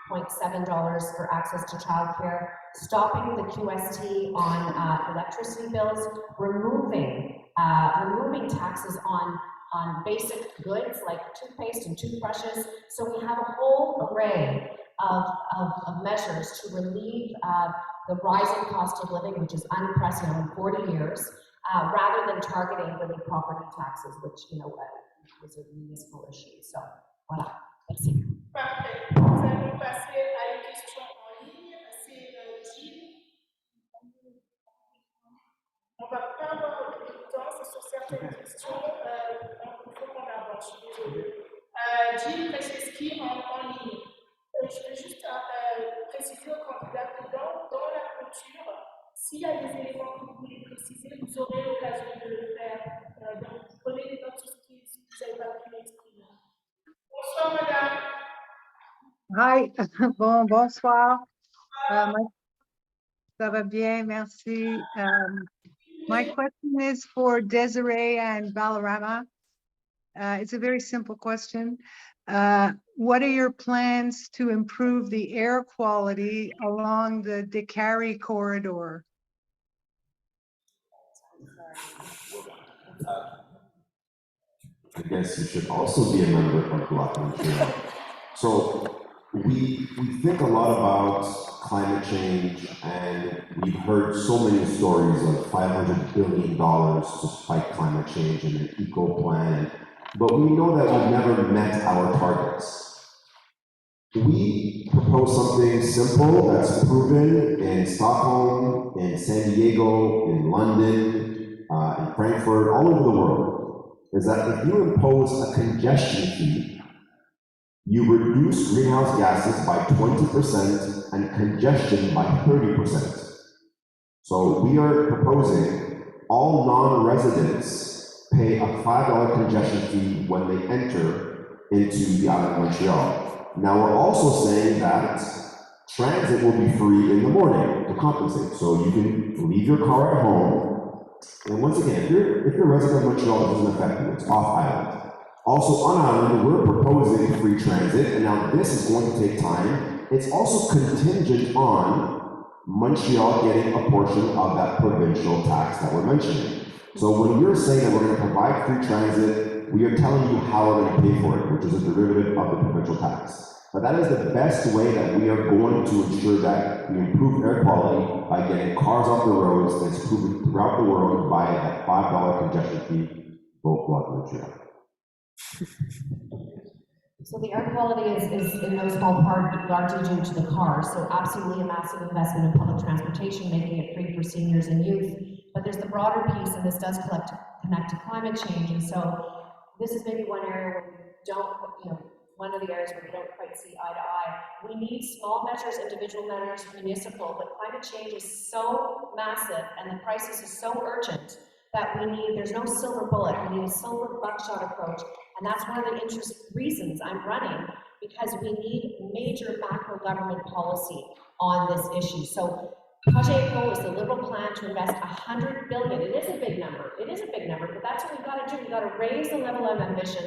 the $8.7 for access to childcare, stopping the QST on electricity bills, removing taxes on basic goods like toothpaste and toothbrushes. So we have a whole array of measures to relieve the rising cost of living, which is unprecedented in 40 years, rather than targeting really property taxes, which, is a municipal issue. So, voilà. Merci. Parfait. Nous allons passer à une question en ligne. C'est Gilles. On ne va pas avoir beaucoup de temps, c'est sur certaines questions. Il faut qu'on avance, je suis désolée. Gilles Precheski en ligne. Je veux juste préciser aux candidats que dans la clôture, s'il y a des éléments que vous voulez préciser, vous aurez l'occasion de le faire. Donc, vous prenez des notes sur ce que vous n'avez pas pu exprimer. Bonsoir, madame. Hi, bonsoir. Ça va bien, merci. My question is for Désirée and Balarama. It's a very simple question. What are your plans to improve the air quality along the Décarie corridor? I guess you should also be a member of Bloc Montreal. So we think a lot about climate change, and we've heard so many stories of $500 billion to fight climate change and an eco plan, but we know that we've never met our targets. We propose something simple that's proven in Stockholm, in San Diego, in London, in Frankfurt, all over the world, is that if you impose a congestion fee, you reduce greenhouse gases by 20% and congestion by 30%. So we are proposing all non-residents pay a $5 congestion fee when they enter into the island of Montreal. Now we're also saying that transit will be free in the morning to compensate. So you can leave your car at home. And once again, if you're a resident of Montreal, it doesn't affect you, it's off island. Also on island, we're proposing free transit, and now this is going to take time. It's also contingent on Montreal getting a portion of that provincial tax that we're mentioning. So when we're saying that we're going to provide free transit, we are telling you how we're going to pay for it, which is a derivative of the provincial tax. But that is the best way that we are going to ensure that we improve air quality by getting cars off the roads, and it's proven throughout the world by a $5 congestion fee, both Bloc Montreal. So the air quality is in no small part largely due to the car. So absolutely a massive investment in public transportation, making it free for seniors and youth. But there's the broader piece, and this does connect to climate change. And so this is maybe one area where we don't, one of the areas where we don't quite see eye to eye. We need small measures, individual measures, municipal, but climate change is so massive and the crisis is so urgent that there's no silver bullet. We need a silver buckshot approach. And that's one of the reasons I'm running, because we need major macro government policy on this issue. So Projet Eco is the Liberal plan to invest $100 billion. It is a big number. It is a big number, but that's what we've got to do. We've got to raise the level of ambition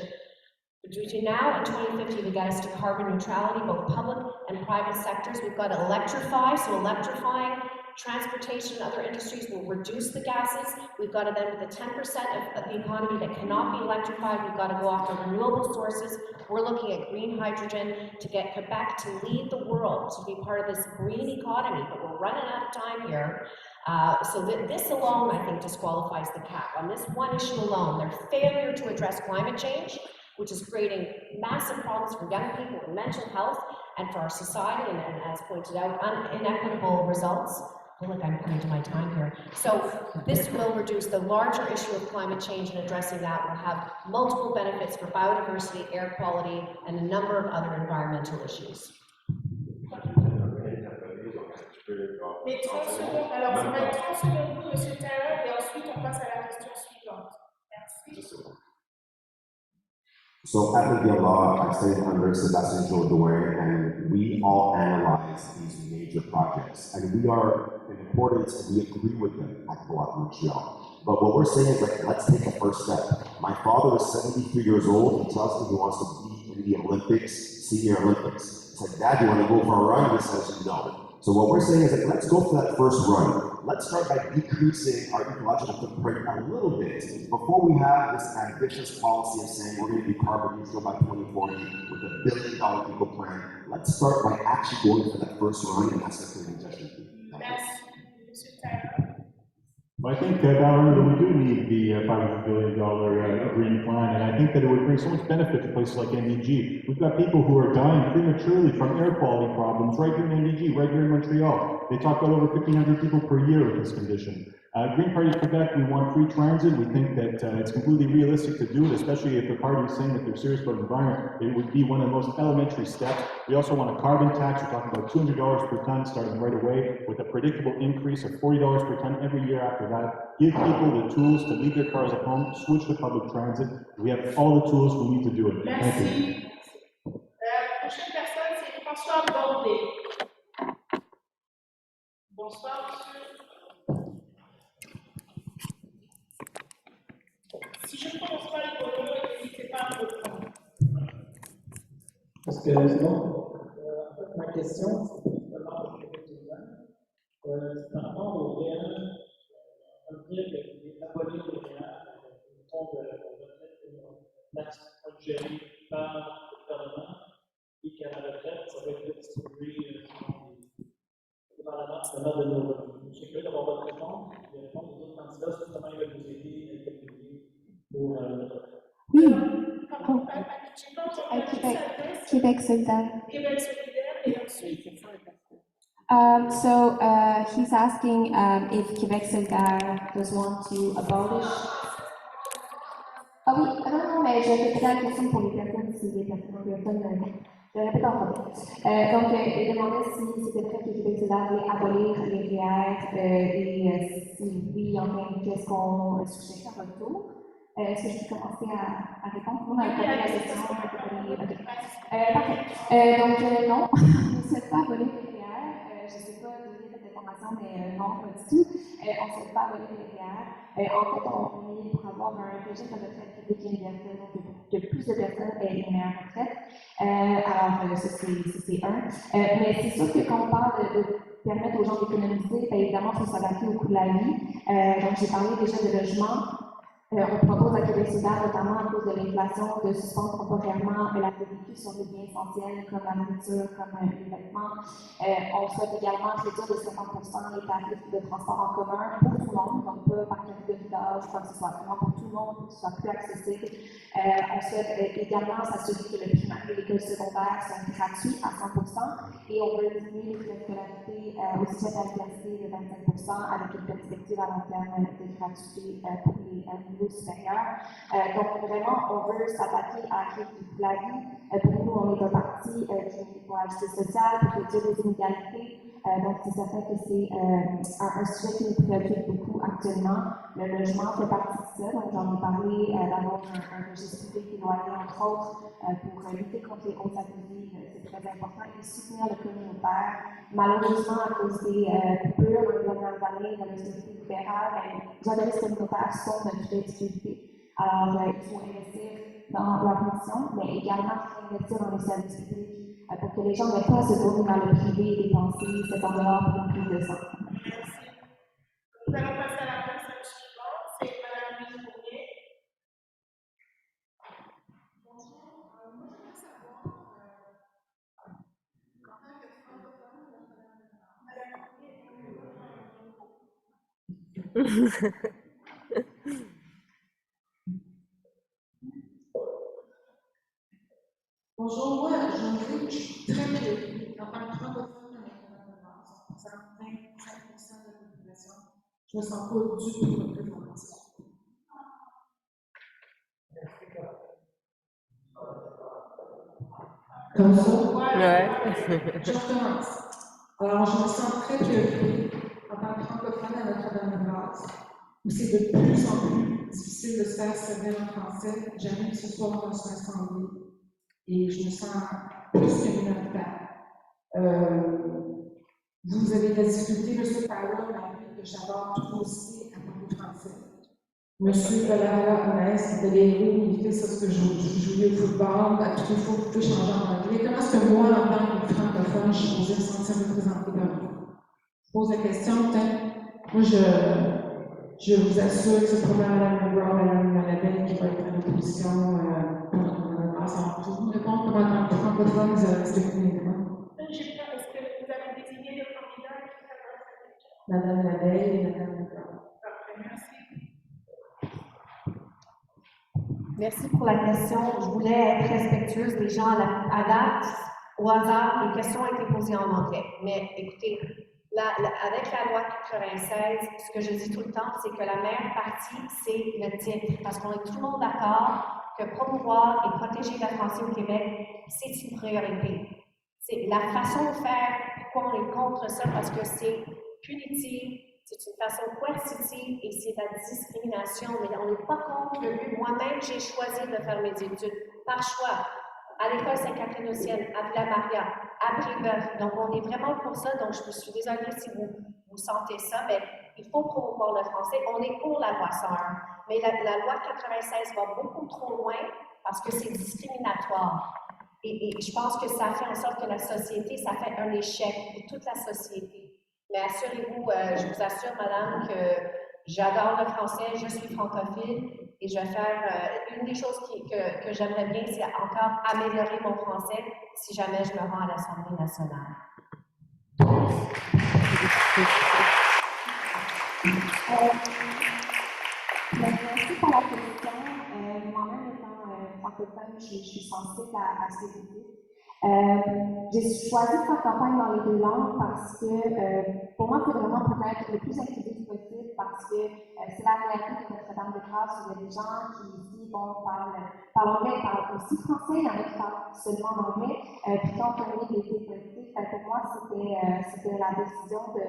between now and 2050 to get us to carbon neutrality, both public and private sectors. We've got to electrify, so electrifying transportation and other industries will reduce the gases. We've got to then, with the 10% of the economy that cannot be electrified, we've got to go after renewable sources. We're looking at green hydrogen to get Quebec to lead the world, to be part of this green economy, but we're running out of time here. So this alone, I think, disqualifies the CAP. On this one issue alone, their failure to address climate change, which is creating massive problems for young people with mental health and for our society, and as pointed out, inequitable results. I feel like I'm coming to my time here. So this will reduce the larger issue of climate change, and addressing that will have multiple benefits for biodiversity, air quality, and a number of other environmental issues. Mais 30 secondes, alors ça va être 30 secondes pour M. Tyrrell, et ensuite on passe à la question suivante. Merci. So at the law, I studied under Sebastian Duhaime, and we all analyze these major projects, and we are in accordance, and we agree with them at Bloc Montreal. But what we're saying is, like, let's take a first step. My father is 73 years old. He tells me he wants to be in the Olympics, Senior Olympics. I said, Dad, you want to go for a run? He says, no. So what we're saying is, like, let's go for that first run. Let's start by decreasing our ecological footprint a little bit before we have this ambitious policy of saying we're going to be carbon neutral by 2040 with $1 billion eco plan. Let's start by actually going for that first run, and that's the clean ingestion. Well, I think, Balarama, we do need the $500 billion green plan, and I think that it would bring so much benefit to places like NDG. We've got people who are dying prematurely from air quality problems right here in NDG, right here in Montreal. They talk about over 1,500 people per year with this condition. Green Party of Quebec, we want free transit. We think that it's completely realistic to do it, especially if the party is saying that they're serious about the environment. It would be one of the most elementary steps. We also want a carbon tax. We're talking about $200 per ton starting right away, with a predictable increase of $40 per ton every year after that. Give people the tools to leave their cars at home, switch to public transit. We have all the tools we need to do it. Merci. Thank you. Prochaine personne, c'est François Bordé. Bonsoir, monsieur. Si je ne prononce pas les bons mots, n'hésitez pas à me reprendre. Parce que sinon, en fait, ma question, c'est justement au Québec c'est par rapport au vert, on peut dire qu'il est aboli le vert, le fonds de retraite géré par le gouvernement, et qu'à la retraite, ça va être distribué par de nos revenus. Je suis curieux d'avoir votre réponse, et répondre aux autres candidats, si justement il va nous aider à calculer pour notre retraite. Oui. Québec solidaire. Québec solidaire, et ensuite. So he's asking if Québec solidaire does want to abolish. Ah oui, non, mais je répète la question pour les personnes, si les personnes anglophones, je répète en français. Donc, il demandait si c'était vrai que Québec solidaire voulait abolir les REER et si oui, enfin, qu'est-ce qu'on suggère à votre tour. Est-ce que je peux commencer à répondre? On a posé la question. Parfait. Donc, non, on ne souhaite pas abolir les REER. Je ne sais pas donner cette information, mais non, pas du tout. On ne souhaite pas abolir les REER. En fait, on est pour avoir un régime de retraite publique et universel, donc que plus de personnes aient une meilleure retraite. Alors, ça, c'est un. Mais c'est sûr que quand on parle de permettre aux gens d'économiser, évidemment, il faut s'adapter au coût de la vie. Donc, j'ai parlé déjà de logement. On propose à Québec solidaire, notamment à cause de l'inflation, de suspendre temporairement la TVQ sur des biens essentiels comme la nourriture, comme les vêtements. On souhaite également réduire de 50% les tarifs de transport en commun pour tout le monde, donc pas par catégorie d'âge, quoi que ce soit, vraiment pour tout le monde, pour que ce soit plus accessible. On souhaite également s'assurer que le primaire et l'école secondaire sont gratuits à 100%, et on veut diminuer les frais de scolarité au système à l'université de 25% avec une perspective à long terme de gratuité pour les niveaux supérieurs. Donc vraiment, on veut s'attaquer à la crise du coût de la vie. Pour nous, on est un parti qui est pour la justice sociale, pour réduire les inégalités. Donc, c'est certain que c'est un sujet qui nous préoccupe beaucoup actuellement. Le logement fait partie de ça. Donc, j'en ai parlé d'avoir un registre public des loyers, entre autres, pour lutter contre les hausses abusives. C'est très important. Et soutenir le communautaire. Malheureusement, à cause des coupures dans les dernières années de l'austérité libérale, les organismes communautaires sont notre difficulté. Alors, il faut investir dans leur mission, mais également investir dans les services publics pour que les gens n'aient pas à se tourner vers le privé et dépenser cet en-dehors pour une prise de sang. Merci. Nous allons passer à la personne suivante, c'est Mme Louise Fournier. Bonjour, moi je voudrais savoir, en tant que francophone, bonjour, moi, je suis très préoccupée en tant que francophone avec Notre-Dame-de-Grâce, on représente 25% de la population. Je ne me sens pas du tout représentée. Comme ça? Ouais. Je recommence. Alors, je me sens très préoccupée en tant que francophone à Notre-Dame-de-Grâce, où c'est de plus en plus difficile de se faire servir en français, jamais que ce soit dans son assemblée. Et je me sens plus que minoritaire. Vous avez de la difficulté, M. Tyrrell m'a dit que j'adore tout aussi à parler français. M. Balarama, Holness, il était les roues, il fait ça ce que je jouais au football, à toutes les fois, vous pouvez changer en anglais. Comment est-ce que moi, en tant que francophone, je suis posée me sentir représentée par vous? Je pose la question, moi, je vous assure que c'est probablement Mme McGraw, Mme Labelle qui va être en opposition pour vous répondre comment en tant que francophone, vous avez respecté les droits. Est-ce que vous avez désigné le candidat qui s'adresse à la question? Mme Labelle et Mme McGraw. Parfait, merci. Merci pour la question. Je voulais être respectueuse des gens à date. Au hasard, les questions ont été posées en anglais. Mais écoutez, avec la loi 96, ce que je dis tout le temps, c'est que la meilleure partie, c'est le titre. Parce qu'on est tout le monde d'accord que promouvoir et protéger le français au Québec, c'est une priorité. C'est la façon de faire, pourquoi on est contre ça, parce que c'est punitif, c'est une façon coercitive et c'est la discrimination. Mais on n'est pas contre le but. Moi-même, j'ai choisi de faire mes études par choix. À l'école Sainte-Catherine-au-Ciel, à Villa-Maria, à Brébeuf. Donc, on est vraiment pour ça. Donc, je suis désolée si vous sentez ça, mais il faut promouvoir le français. On est pour la loi 101. Mais la loi 96 va beaucoup trop loin parce que c'est discriminatoire. Et je pense que ça fait en sorte que la société, ça fait un échec pour toute la société. Mais assurez-vous, je vous assure, madame, que j'adore le français, je suis francophile et je vais faire une des choses que j'aimerais bien, c'est encore améliorer mon français si jamais je me rends à l'Assemblée nationale. Merci pour la question. Moi-même, étant francophone, je suis sensible à ce que vous dites. J'ai choisi de faire campagne dans les deux langues parce que pour moi, c'est vraiment pour être le plus inclusif possible parce que c'est la réalité de Notre-Dame-de-Grâce où il y a des gens qui ici parlent anglais, parlent aussi français, il y en a qui parlent seulement anglais, puis quand on est des politiques, pour moi, c'était la décision de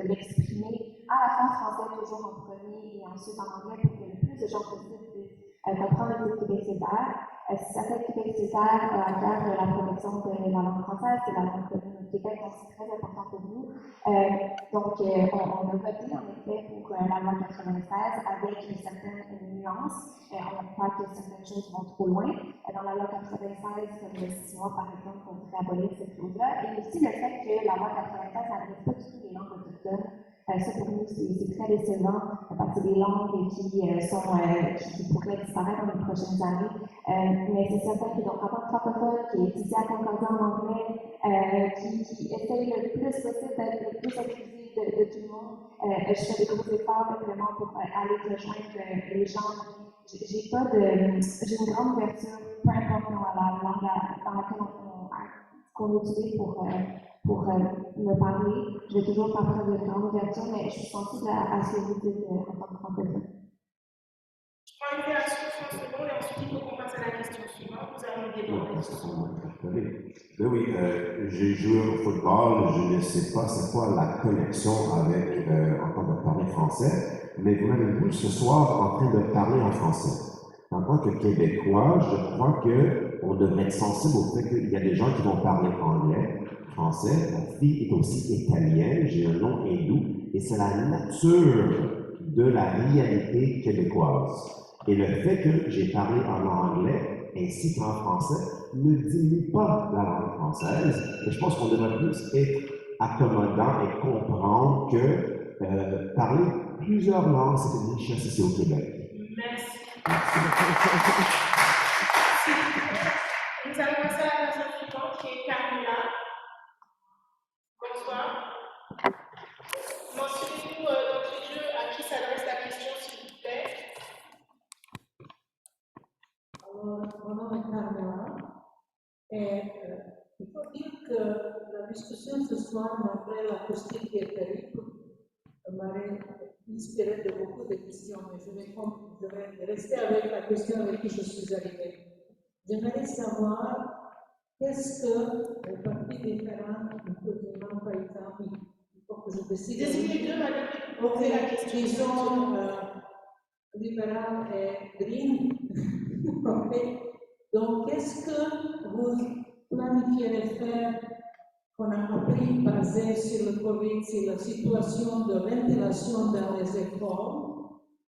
l'exprimer à la fois en français, toujours en premier, et ensuite en anglais pour que le plus de gens possible puissent comprendre le Québec solidaire. Si ça fait Québec solidaire à cœur la protection de la langue française, c'est la langue commune au Québec, donc c'est très important pour nous. Donc, on a voté en effet pour la loi 96 avec certaines nuances. On croit que certaines choses vont trop loin. Dans la loi 96, comme le 6 mois par exemple, on voudrait abolir cette clause-là. Et aussi le fait que la loi 96 n'adresse pas du tout les langues autochtones. Ça, pour nous, c'est très décevant parce que c'est des langues qui pourraient disparaître dans les prochaines années. Mais c'est certain que, donc, en tant que francophone, qui est ici à Concordia en anglais, qui essaye le plus possible d'être le plus inclusif de tout le monde, je fais des gros efforts vraiment pour aller rejoindre les gens. J'ai une grande ouverture, peu importe la langue dans laquelle qu'on utilise pour me parler. Je vais toujours faire preuve de grande ouverture, mais je suis sensible à ce que vous dites en tant que francophone. Je prends une réaction sur 30 secondes et ensuite il faut qu'on passe à la question suivante. Vous avez nous développer. Ben oui, j'ai joué au football, je ne sais pas c'est quoi la connexion avec, en train de parler français, mais vous m'avez vu ce soir en train de parler en français. En tant que Québécois, je crois qu'on devrait être sensible au fait qu'il y a des gens qui vont parler anglais, français. Ma fille est aussi italienne, j'ai un nom hindou, et c'est la nature de la réalité québécoise. Et le fait que j'ai parlé en anglais ainsi qu'en français ne diminue pas la langue française. Et je pense qu'on devrait plus être accommodant et comprendre que parler plusieurs langues, c'est une richesse ici au Québec. Merci. Nous allons passer à la personne suivante qui est Carmela. Bonsoir. Mentionnez-nous d'entrée de jeu à qui s'adresse la question, s'il vous plaît. Alors, mon nom est Carmela. Et il faut dire que la discussion ce soir, malgré l'acoustique qui est terrible, m'a inspiré de beaucoup de questions. Mais je vais rester avec la question avec qui je suis arrivée. J'aimerais savoir qu'est-ce que les partis différents, musulmans par exemple, il faut que je décide. Désignez deux, madame, pour poser la question. Disons libéral et green. Okay. Donc, qu'est-ce que vous planifiez faire qu'on a appris basé sur le Covid, sur la situation de ventilation dans les écoles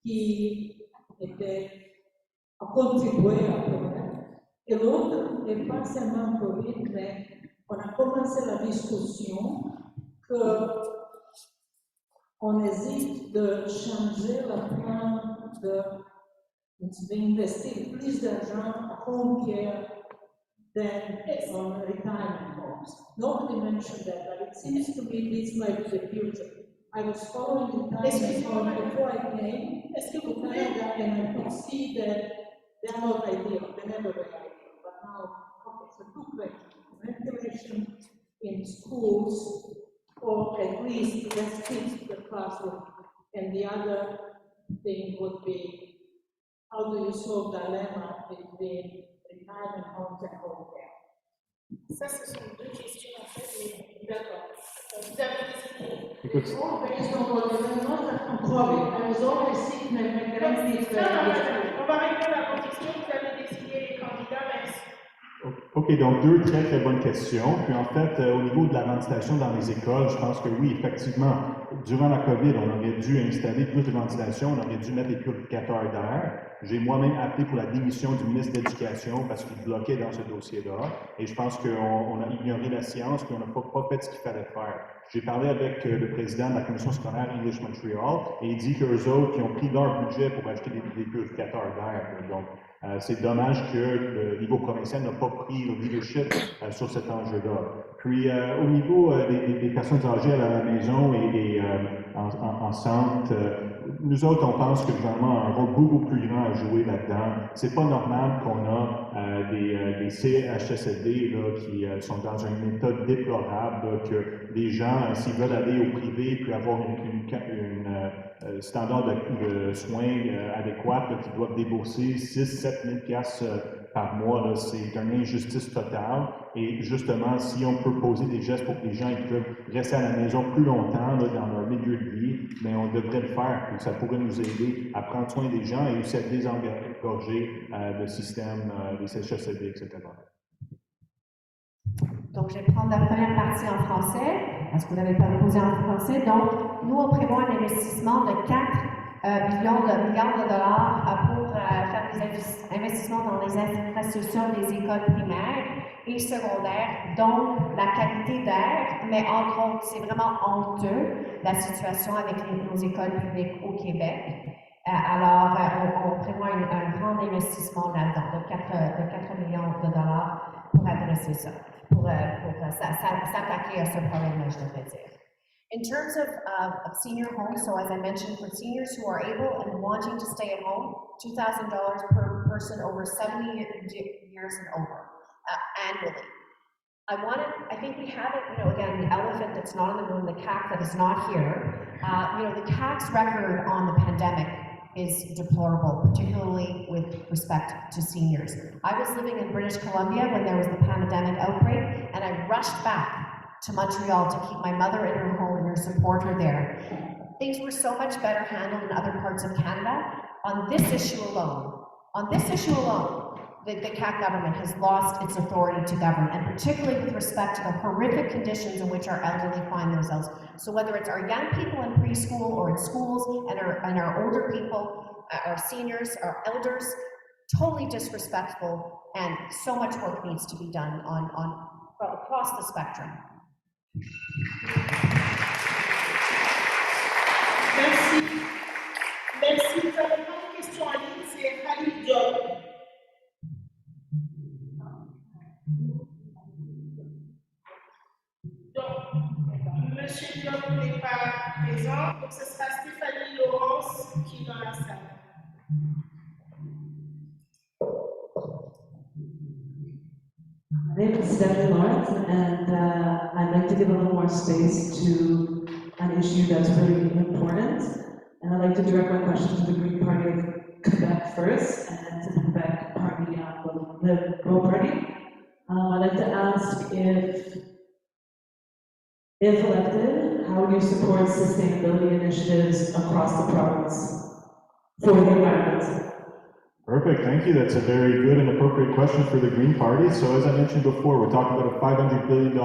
qui a contribué à problème? Et l'autre n'est pas seulement Covid, mais on a commencé la discussion qu'on hésite de changer le plan d'investir plus d'argent à home care than on retirement homes. Nobody mentioned that, but it seems to me this might be the future. I was following retirement homes before I came to Canada, and I could see that they're not ideal, they're never very ideal. But now, okay, so two questions. Ventilation in schools, or at least let's keep the classroom. And the other thing would be, how do you solve the dilemma between retirement homes and home care? Ça, ce sont deux questions en fait, mais d'accord. Vous avez décidé. Écoute. All based on what is not on COVID. I was always sick, my grandkids were. On va répondre à vos questions. Vous avez désigné les candidats. Merci. OK, donc deux très, très bonnes questions. Puis en fait, au niveau de la ventilation dans les écoles, je pense que oui, effectivement, durant la COVID, on aurait dû installer plus de ventilation, on aurait dû mettre des purificateurs d'air. J'ai moi-même appelé pour la démission du ministre de l'Éducation parce qu'il bloquait dans ce dossier-là. Et je pense qu'on a ignoré la science et on n'a pas fait ce qu'il fallait faire. J'ai parlé avec le président de la commission scolaire English Montréal et il dit qu'eux autres, ils ont pris leur budget pour acheter des purificateurs d'air. Donc, c'est dommage que le niveau provincial n'a pas pris le leadership sur cet enjeu-là. Puis, au niveau des personnes âgées à la maison et en centre, nous autres, on pense que le gouvernement a un rôle beaucoup plus grand à jouer là-dedans. C'est pas normal qu'on a des CHSLD là, qui sont dans un état déplorable, là, que les gens, s'ils veulent aller au privé, puis avoir une standard de soins adéquat, qui doivent débourser 6-7 000 piastres par mois, c'est une injustice totale. Et justement, si on peut poser des gestes pour que les gens ils peuvent rester à la maison plus longtemps là, dans leur milieu de vie, mais on devrait le faire. Puis ça pourrait nous aider à prendre soin des gens et aussi à désengorger le système des CHSLD, etc. Donc, je vais prendre la première partie en français, parce que vous n'avez pas posé en français. Donc, nous, on prévoit un investissement de 4 milliards de dollars pour faire des investissements dans les infrastructures des écoles primaires et secondaires, dont la qualité d'air, mais entre autres, c'est vraiment honteux, la situation avec nos écoles publiques au Québec. Alors, on prévoit un grand investissement là-dedans, de 4 millions de dollars pour adresser ça, pour s'attaquer à ce problème-là, je devrais dire. In terms of senior homes, so as I mentioned, for seniors who are able and wanting to stay at home, $2,000 per person over 70 years and over, annually. I think we have it, again, the elephant that's not in the room, the CAC that is not here. The CAC's record on the pandemic is deplorable, particularly with respect to seniors. I was living in British Columbia when there was the pandemic outbreak, and I rushed back to Montreal to keep my mother in her home and her support her there. Things were so much better handled in other parts of Canada. On this issue alone, the CAQ government has lost its authority to govern, and particularly with respect to the horrific conditions in which our elderly find themselves. So whether it's our young people in preschool or in schools, and our older people, our seniors, our elders, totally disrespectful, and so much work needs to be done across the spectrum. Merci. Merci. Nous avons une question en ligne, c'est Khalid Diop. Donc, Monsieur Diop n'est pas présent, donc ce sera Stéphanie Laurence qui est dans la salle. My name is Stephanie Lawrence, and I'd like to give a little more space to an issue that's really important. And I'd like to direct my question to the Green Party of Quebec first, and then to the Quebec Party, the Gauche Party. I'd like to ask if elected, how do you support sustainability initiatives across the province for the environment? Perfect, thank you. That's a very good and appropriate question for the Green Party. So as I mentioned before, we're talking about a $500 billion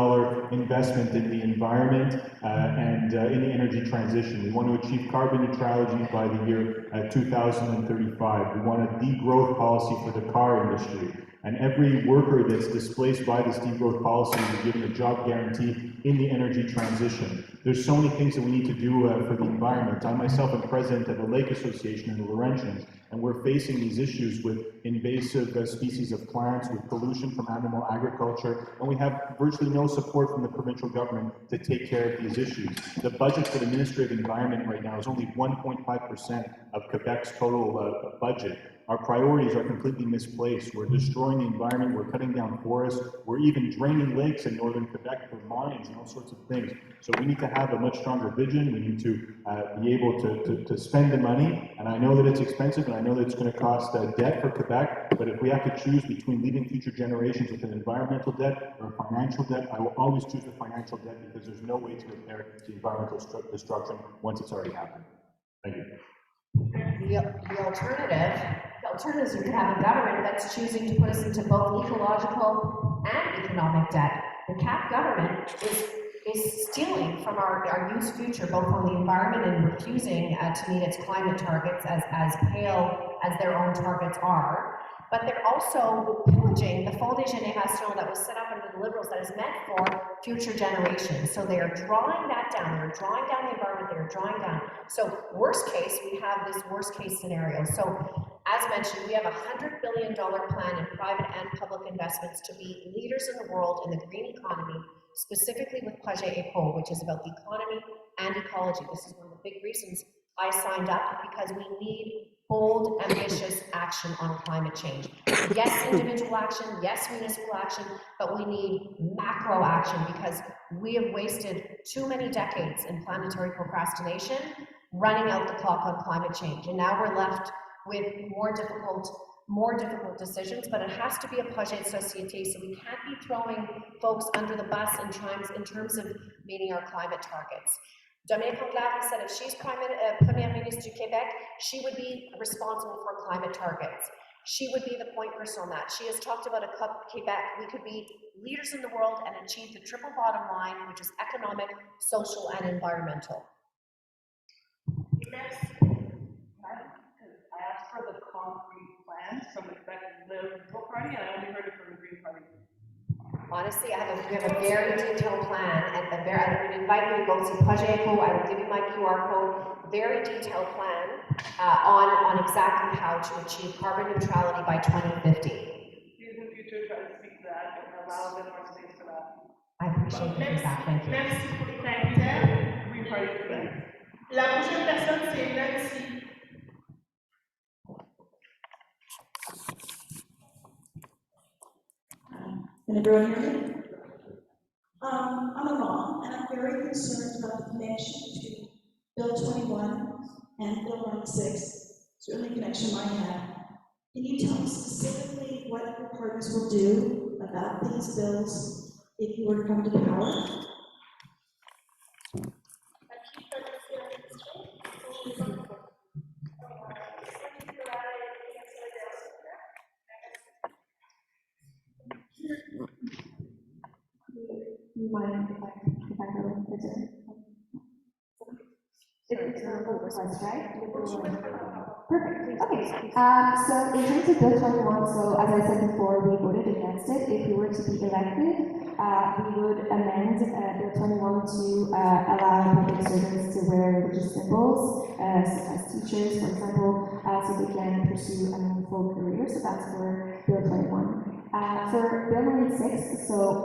investment in the environment and in the energy transition. We want to achieve carbon neutrality by the year 2035. We want a degrowth policy for the car industry. And every worker that's displaced by this degrowth policy is given a job guarantee in the energy transition. There's so many things that we need to do for the environment. I myself am president of the Lake Association in the Laurentians, and we're facing these issues with invasive species of plants, with pollution from animal agriculture, and we have virtually no support from the provincial government to take care of these issues. The budget for the Ministry of Environment right now is only 1.5% of Quebec's total budget. Our priorities are completely misplaced. We're destroying the environment, we're cutting down forests, we're even draining lakes in northern Quebec for mines and all sorts of things. So we need to have a much stronger vision. We need to be able to spend the money. And I know that it's expensive, and I know that it's going to cost debt for Quebec, but if we have to choose between leaving future generations with an environmental debt or a financial debt, I will always choose the financial debt, because there's no way to repair the environmental destruction once it's already happened. Thank you. The alternative is you could have a government that's choosing to put us into both ecological and economic debt. The CAQ government is stealing from our youth's future, both on the environment and refusing to meet its climate targets, as pale as their own targets are. But they're also pillaging the Fonds des Générations that was set up under the Liberals that is meant for future generations. So they are drawing that down. They're drawing down the environment. They're drawing down. So worst case, we have this worst case scenario. So as mentioned, we have a $100 billion plan in private and public investments to be leaders in the world in the green economy, specifically with Projet Éco, which is about the economy and ecology. This is one of the big reasons I signed up, because we need bold, ambitious action on climate change. Yes, individual action, yes, municipal action, but we need macro action, because we have wasted too many decades in planetary procrastination, running out the clock on climate change. And now we're left with more difficult decisions, but it has to be a projet de société, so we can't be throwing folks under the bus in terms of meeting our climate targets. Dominique Anglade said if she's Première Ministre du Québec, she would be responsible for climate targets. She would be the point person on that. She has talked about a Quebec. We could be leaders in the world and achieve the triple bottom line, which is economic, social, and environmental. Merci. I asked for the concrete plans from the Quebec Liberal Party, and I only heard it from the Green Party. Honestly, we have a very detailed plan, and I would invite you to go see Projet Éco. I will give you my QR code. Very detailed plan on exactly how to achieve carbon neutrality by 2050. Please in future try to speak to that and allow a bit more space for that. I appreciate the feedback. Thank you. Merci pour les commentaires. Green Party Quebec. La prochaine personne, c'est Nancy. Can everyone hear me? I'm a mom, and I'm very concerned about the connection to Bill 21 and Bill 96 It's the only connection I have. Can you tell me specifically what your parties will do about these bills if you were to come to power? You mind if I go into it's a vote request, right? Perfect. Okay. So in terms of Bill 21, so as I said before, we voted against it. If we were to be elected, we would amend Bill 21 to allow public servants to wear religious symbols, as teachers, for example, so they can pursue a meaningful career. So that's for Bill 21. For Bill 96, so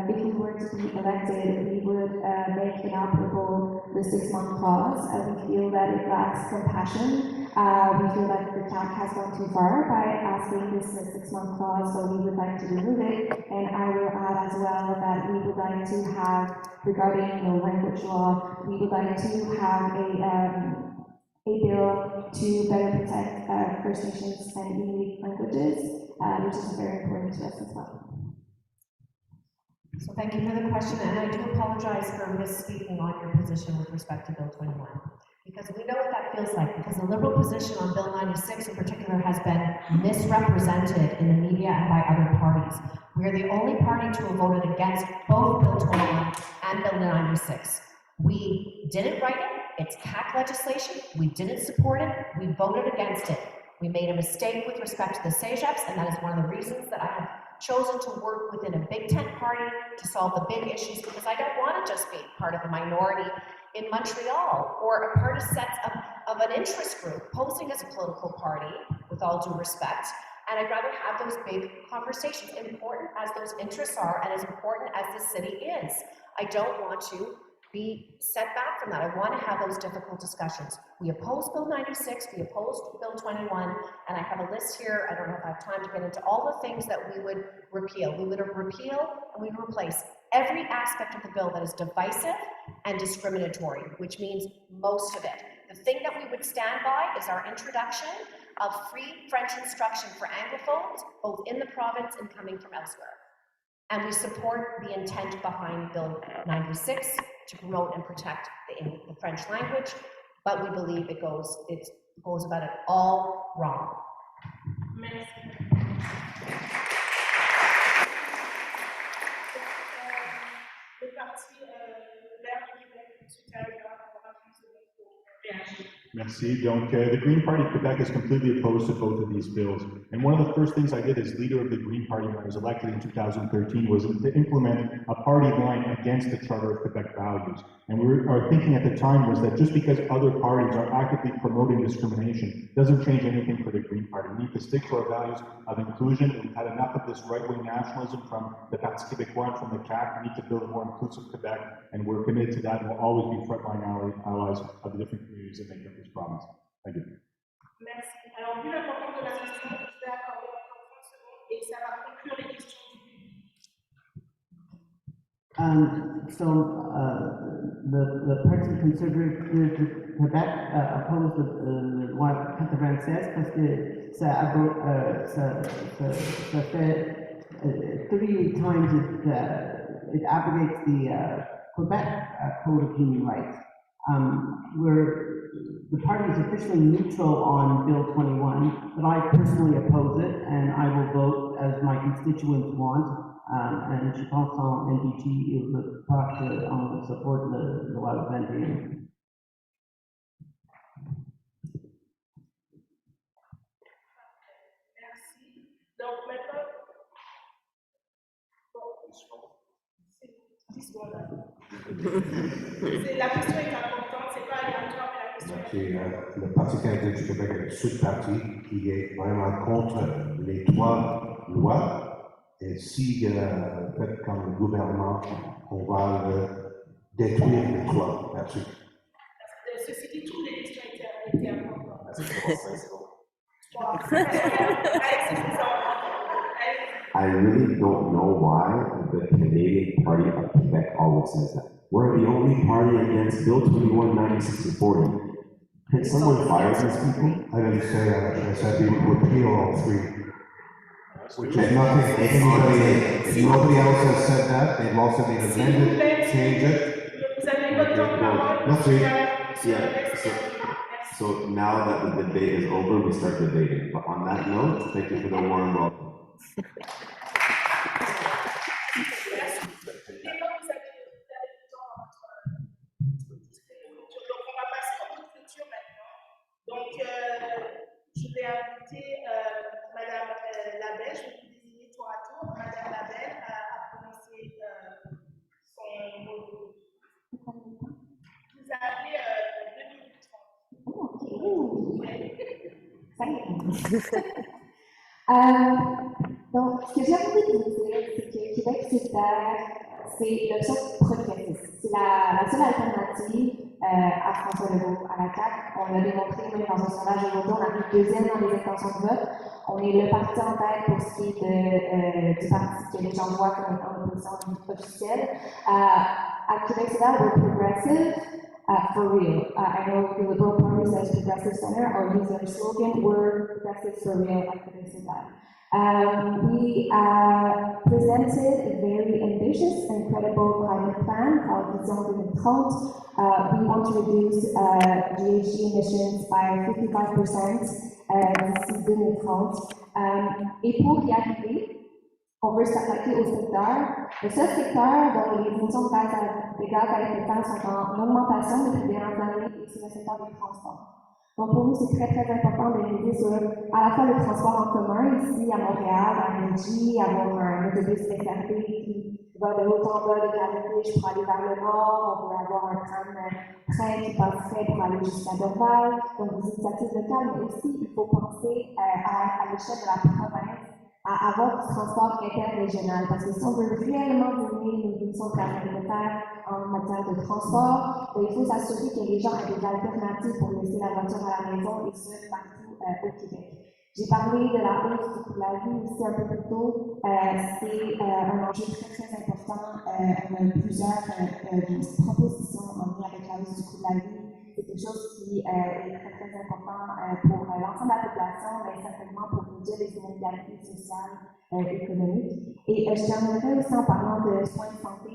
if we were to be elected, we would make inoperable the 6-month clause. We feel that it lacks compassion. We feel that the CAC has gone too far by asking this 6-month clause, so we would like to remove it. And I will add as well that we would like to have, regarding language law, we would like to have a bill to better protect First Nations and Inuit languages, which is very important to us as well. So thank you for the question, and I do apologize for misspeaking on your position with respect to Bill 21, because we know what that feels like, because the Liberal position on Bill 96 in particular has been misrepresented in the media and by other parties. We are the only party to have voted against both Bill 21 and Bill 96. We didn't write it, it's CAC legislation, we didn't support it, we voted against it. We made a mistake with respect to the CEGEPs, and that is one of the reasons that I have chosen to work within a big tent party to solve the big issues, because I don't want to just be part of the minority in Montreal or a party set of an interest group posing as a political party, with all due respect. And I'd rather have those big conversations, important as those interests are and as important as the city is. I don't want to be set back from that. I want to have those difficult discussions. We opposed Bill 96, we opposed Bill 21, and I have a list here. I don't know if I have time to get into all the things that we would repeal. We would repeal and we would replace every aspect of the bill that is divisive and discriminatory, which means most of it. The thing that we would stand by is our introduction of free French instruction for Anglophones, both in the province and coming from elsewhere. And we support the intent behind Bill 96 to promote and protect the French language, but we believe it goes about it all wrong. Merci. Le Parti vert du Québec, supérieur, Merci. Donc, the Green Party of Quebec is completely opposed to both of these bills. And one of the first things I did as leader of the Green Party when I was elected in 2013 was to implement a party line against the Charter of Quebec values. And our thinking at the time was that just because other parties are actively promoting discrimination doesn't change anything for the Green Party. We need to stick to our values of inclusion. We've had enough of this right-wing nationalism from the Parti Québécois and from the CAC. We need to build a more inclusive Quebec, and we're committed to that, and we'll always be frontline allies of the different communities that make up this province. Thank you. Merci. Alors, vu l'importance de la question, je vais accorder encore 30 secondes et ça va conclure les questions du public. The Parti conservateur de Québec oppose the loi 96 parce que ça fait 38 times it abrogates the Quebec Code of Human Rights. The party is officially neutral on Bill 21, but I personally oppose it, and I will vote as my constituents want. And je pense en NDG, le parti support la loi 21. Merci. Donc maintenant, la question est importante, c'est pas aléatoire, mais la question est Le Parti canadien du Québec est le seul parti qui est vraiment contre les 3 lois. Et si fait comme le gouvernement, on va détruire les 3 là-dessus. Ceci dit, toutes les questions étaient importantes. I really don't know why the Canadian Party of Quebec always says that. We're the only party against Bill 21, 96, and 40. Can someone fire these people? I didn't say that, I said we would repeal all three. Which is nothing, if nobody else has said that, they've also been amended, change it. Vous avez votre temps de parole. Let's read. So now that the debate is over, we start debating. But on that note, thank you for the warm welcome. Donc, je vais inviter Madame Labelle, je vais vous désigner tour à tour. Madame Labelle a prononcé son mot. Vous avez 2 minutes 30. Donc, ce que j'ai envie de vous dire, c'est que Québec solidaire, c'est l'option progressiste. C'est la seule alternative à François Legault, à la CAQ. On l'a démontré même dans un sondage aujourd'hui, on arrive deuxième dans les intentions de vote. On est le parti en tête pour ce qui est du parti que les gens voient comme étant l'opposition officielle. À Québec solidaire, we're progressive. For real. I know the Liberal Party says Progressive Center, or use their slogan, we're progressive for real at Quebec solidaire. We presented a very ambitious and credible climate plan called Vision 2030. We want to reduce GHG emissions by 55% d'ici 2030. Et pour y arriver, on veut s'attaquer au secteur. Le seul secteur dont les émissions de gaz à effet de serre sont en augmentation depuis des dernières années, et c'est le secteur des transports. Donc pour nous, c'est très important de miser sur à la fois le transport en commun, ici à Montréal, à NDG, avoir un autobus SRT qui va de haut en bas de Gravité pour aller vers le nord, on veut avoir un train qui passerait pour aller jusqu'à Dorval, donc des initiatives locales, mais aussi il faut penser à l'échelle de la province, à avoir du transport interrégional, parce que si on veut réellement diminuer les émissions de gaz à effet de serre en matière de transport, il faut s'assurer que les gens aient des alternatives pour laisser la voiture à la maison et ce, partout au Québec. J'ai parlé de la hausse du coût de la vie ici un peu plus tôt. C'est un enjeu très important. On a plusieurs propositions en lien avec la hausse du coût de la vie. C'est quelque chose qui est très important pour l'ensemble de la population, mais certainement pour réduire les inégalités sociales et économiques. Et je terminerai aussi en parlant de soins de santé.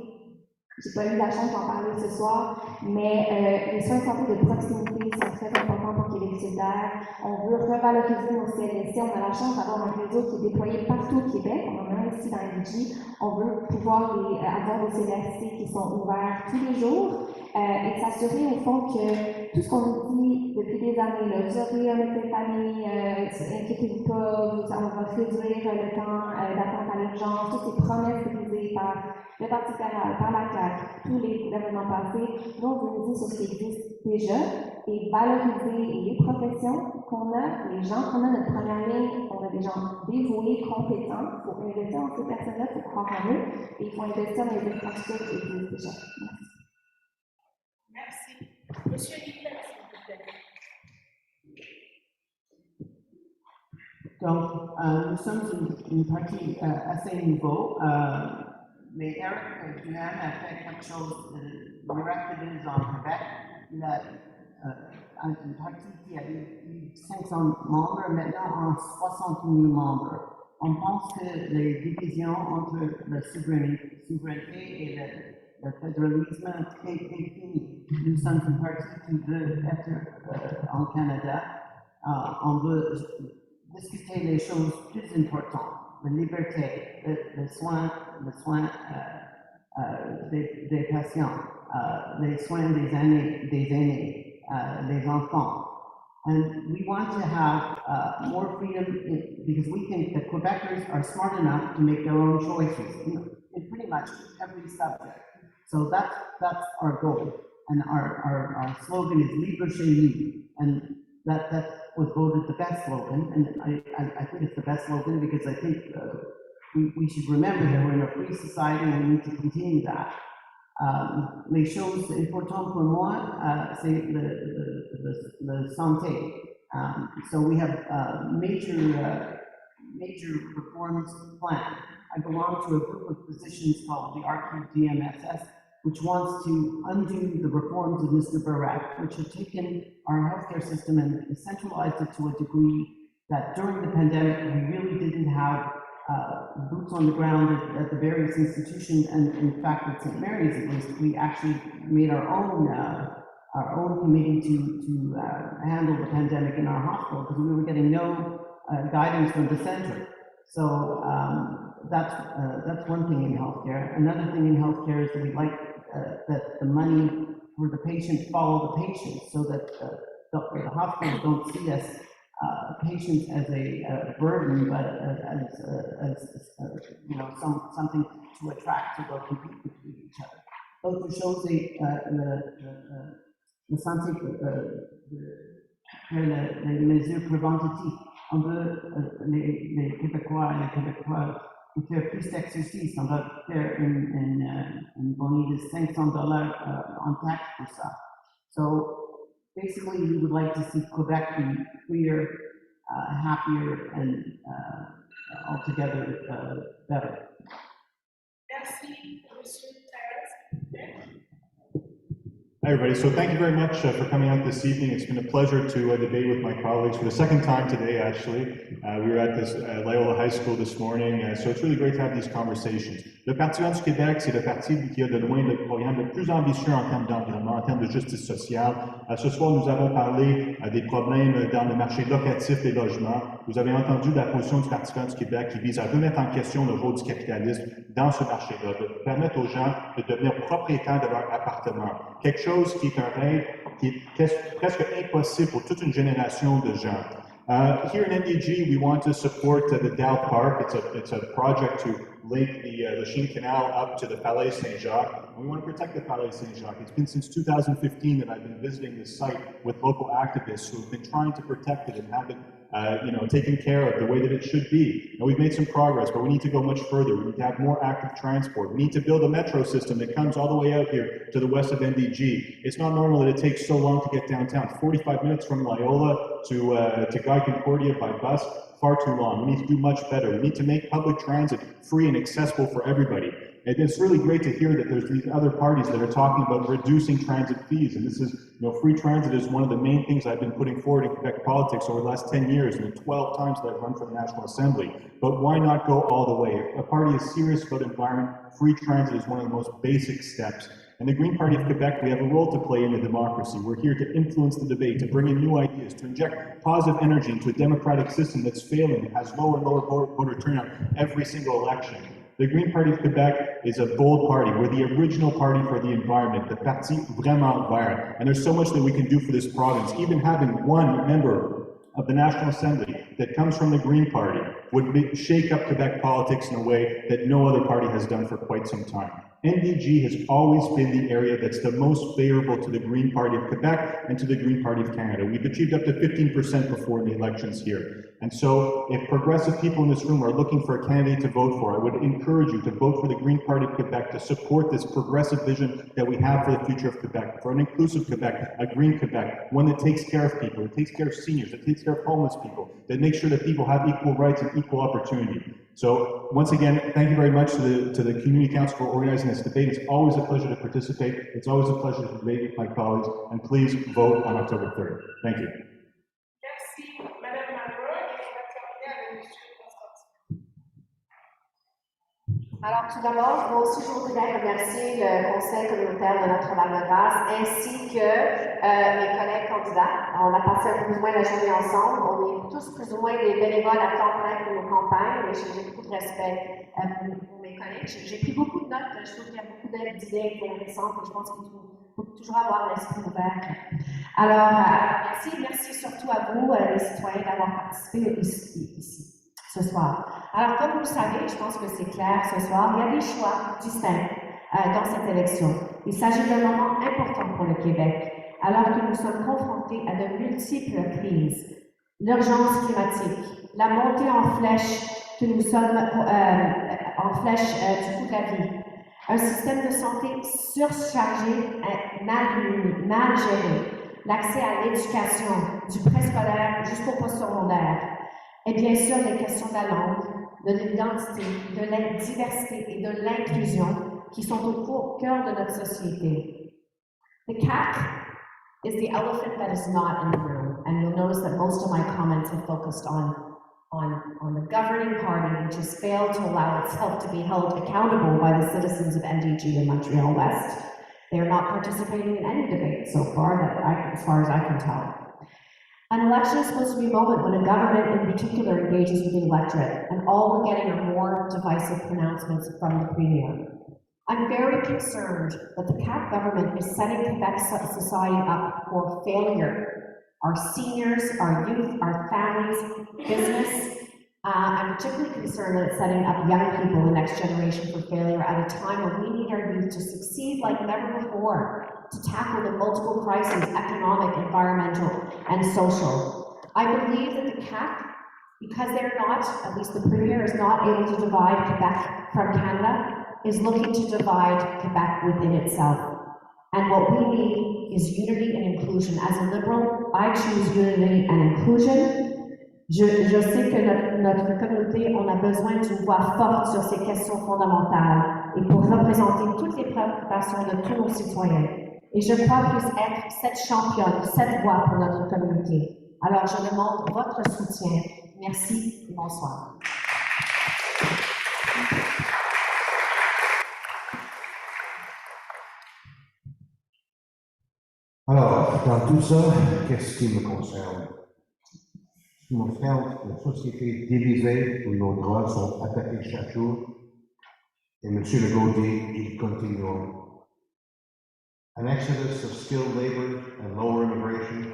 Je n'ai pas eu la chance d'en parler ce soir, mais les soins de santé de proximité sont très importants pour Québec solidaire. On veut revaloriser nos CLSC. On a la chance d'avoir un réseau qui est déployé partout au Québec. On en a un ici dans NDG. On veut pouvoir avoir des CLSC qui sont ouverts tous les jours et s'assurer au fond que tout ce qu'on nous dit depuis des années, là, vous aurez un médecin de famille, inquiétez-vous pas, on va réduire le temps d'attente à l'urgence, toutes ces promesses brisées par le Parti libéral, par la CAQ, tous les gouvernements passés, nous on veut miser sur ce qui existe déjà et valoriser les professions qu'on a, les gens qu'on a, notre première ligne, on a des gens dévoués, compétents, il faut investir dans ces personnes-là, il faut croire en eux, et il faut investir dans les infrastructures qui existent déjà. Merci. Monsieur Eappen, s'il vous plaît. Donc, nous sommes une partie assez nouveau, mais Éric Duhaime a fait quelque chose de miraculeux en Québec. Il a une partie qui a eu 500 membres, maintenant en 60 000 membres. On pense que les divisions entre la souveraineté et le fédéralisme est fini. Nous sommes une partie qui veut être en Canada. On veut discuter les choses plus importantes, la liberté, le soin des patients, les soins des aînés, les enfants. And we want to have more freedom because we think that Quebecers are smart enough to make their own choices in pretty much every subject. So that's our goal. And our slogan is Libre chez nous. And that was voted the best slogan. And I think it's the best slogan because I think we should remember that we're in a free society and we need to continue that. Les choses importantes pour moi, c'est la santé. So we have a major reforms plan. I belong to a group of physicians called the RQDMSS, which wants to undo the reforms of Mr. Barak, which have taken our healthcare system and centralized it to a degree that during the pandemic, we really didn't have boots on the ground at the various institutions, and in fact at St. Mary's at least, we actually made our own committee to handle the pandemic in our hospital because we were getting no guidance from the center. So that's one thing in healthcare. Another thing in healthcare is that we like that the money for the patient follow the patient, so that the hospitals don't see us patients as a burden, but as you know, something to attract to go compete with each other. L'autre chose, c'est le santé, les mesures préventatives. On veut les Québécois et les Québécois faire plus d'exercice. On va faire une bonus de $500 en taxe pour ça. So basically, we would like to see Quebec be freer, happier, and altogether better. Merci, Monsieur Tyrrell. Hi, everybody. So thank you very much for coming out this evening. It's been a pleasure to debate with my colleagues for the second time today, actually. We were at this Loyola High School this morning, so it's really great to have these conversations. Le Parti du Québec, c'est le parti qui a de loin le programme le plus ambitieux en termes d'environnement, en termes de justice sociale. Ce soir, nous avons parlé des problèmes dans le marché locatif des logements. Vous avez entendu la position du Parti du Québec qui vise à remettre en question le rôle du capitalisme dans ce marché-là, de permettre aux gens de devenir propriétaires de leur appartement. Quelque chose qui est un rêve qui est presque impossible pour toute une génération de gens. Here in NDG, we want to support the Dow Park. It's a project to link the Lachine Canal up to the Palais Saint-Jacques. And we want to protect the Palais Saint-Jacques. It's been since 2015 that I've been visiting this site with local activists who have been trying to protect it and have it taken care of the way that it should be. And we've made some progress, but we need to go much further. We need to have more active transport. We need to build a metro system that comes all the way out here to the west of NDG. It's not normal that it takes so long to get downtown. 45 minutes from Loyola to Guy Concordia by bus, far too long. We need to do much better. We need to make public transit free and accessible for everybody. And it's really great to hear that there's these other parties that are talking about reducing transit fees. And this is, free transit is one of the main things I've been putting forward in Quebec politics over the last 10 years, and the 12 times that I've run for the National Assembly. But why not go all the way? If a party is serious about environment, free transit is one of the most basic steps. And the Green Party of Quebec, we have a role to play in the democracy. We're here to influence the debate, to bring in new ideas, to inject positive energy into a democratic system that's failing, that has lower and lower voter turnout every single election. The Green Party of Quebec is a bold party. We're the original party for the environment, the Parti vraiment vert. And there's so much that we can do for this province. Even having one member of the National Assembly that comes from the Green Party would shake up Quebec politics in a way that no other party has done for quite some time. NDG has always been the area that's the most favorable to the Green Party of Quebec and to the Green Party of Canada. We've achieved up to 15% before the elections here. And so if progressive people in this room are looking for a candidate to vote for, I would encourage you to vote for the Green Party of Quebec to support this progressive vision that we have for the future of Quebec, for an inclusive Quebec, a green Quebec, one that takes care of people, that takes care of seniors, that takes care of homeless people, that makes sure that people have equal rights and equal opportunity. So once again, thank you very much to the Community Council for organizing this debate. It's always a pleasure to participate. It's always a pleasure to debate with my colleagues. And please vote on October 3rd. Thank you. Merci, Madame McGraw, et on va terminer avec Monsieur Constantine. Alors, tout d'abord, moi aussi, je voudrais remercier le Conseil communautaire de Notre-Dame-de-Grâce ainsi que mes collègues candidats. On a passé plus ou moins la journée ensemble. On est tous plus ou moins des bénévoles à temps plein pour nos campagnes, mais j'ai beaucoup de respect pour mes collègues. J'ai pris beaucoup de notes. Je trouve qu'il y a beaucoup d'idées intéressantes et je pense qu'il faut toujours avoir l'esprit ouvert. Alors, merci surtout à vous, les citoyens, d'avoir participé ici. Ce soir. Alors, comme vous le savez, je pense que c'est clair ce soir, il y a des choix distincts dans cette élection. Il s'agit d'un moment important pour le Québec, alors que nous sommes confrontés à de multiples crises. L'urgence climatique, la montée en flèche que nous sommes du coût de la vie, un système de santé surchargé, mal géré, l'accès à l'éducation, du préscolaire jusqu'au postsecondaire. Et bien sûr, les questions de la langue, de l'identité, de la diversité et de l'inclusion qui sont au cœur de notre société. The CAQ is the elephant that is not in the room, and you'll notice that most of my comments have focused on the governing party, which has failed to allow itself to be held accountable by the citizens of NDG in Montreal West. They are not participating in any debate so far, as far as I can tell. An election is supposed to be a moment when a government in particular engages with the electorate, and all we're getting are more divisive pronouncements from the Premier. I'm very concerned that the CAQ government is setting Quebec society up for failure. Our seniors, our youth, our families, business. I'm particularly concerned that it's setting up young people, the next generation, for failure at a time when we need our youth to succeed like never before, to tackle the multiple crises, economic, environmental, and social. I believe that the CAQ, because they're not, at least the Premier is not able to divide Quebec from Canada, is looking to divide Quebec within itself. And what we need is unity and inclusion. As a liberal, I choose unity and inclusion. Je sais que notre communauté, on a besoin d'une voix forte sur ces questions fondamentales et pour représenter toutes les préoccupations de tous nos citoyens. Et je crois plus être cette championne, cette voix pour notre communauté. Alors je demande votre soutien. Merci et bonsoir. Alors, dans tout ça, qu'est-ce qui me concerne? Ce qui me concerne, la société divisée où nos droits sont attaqués chaque jour, et M. Legault dit, ils continueront. An exodus of skilled labor and lower immigration,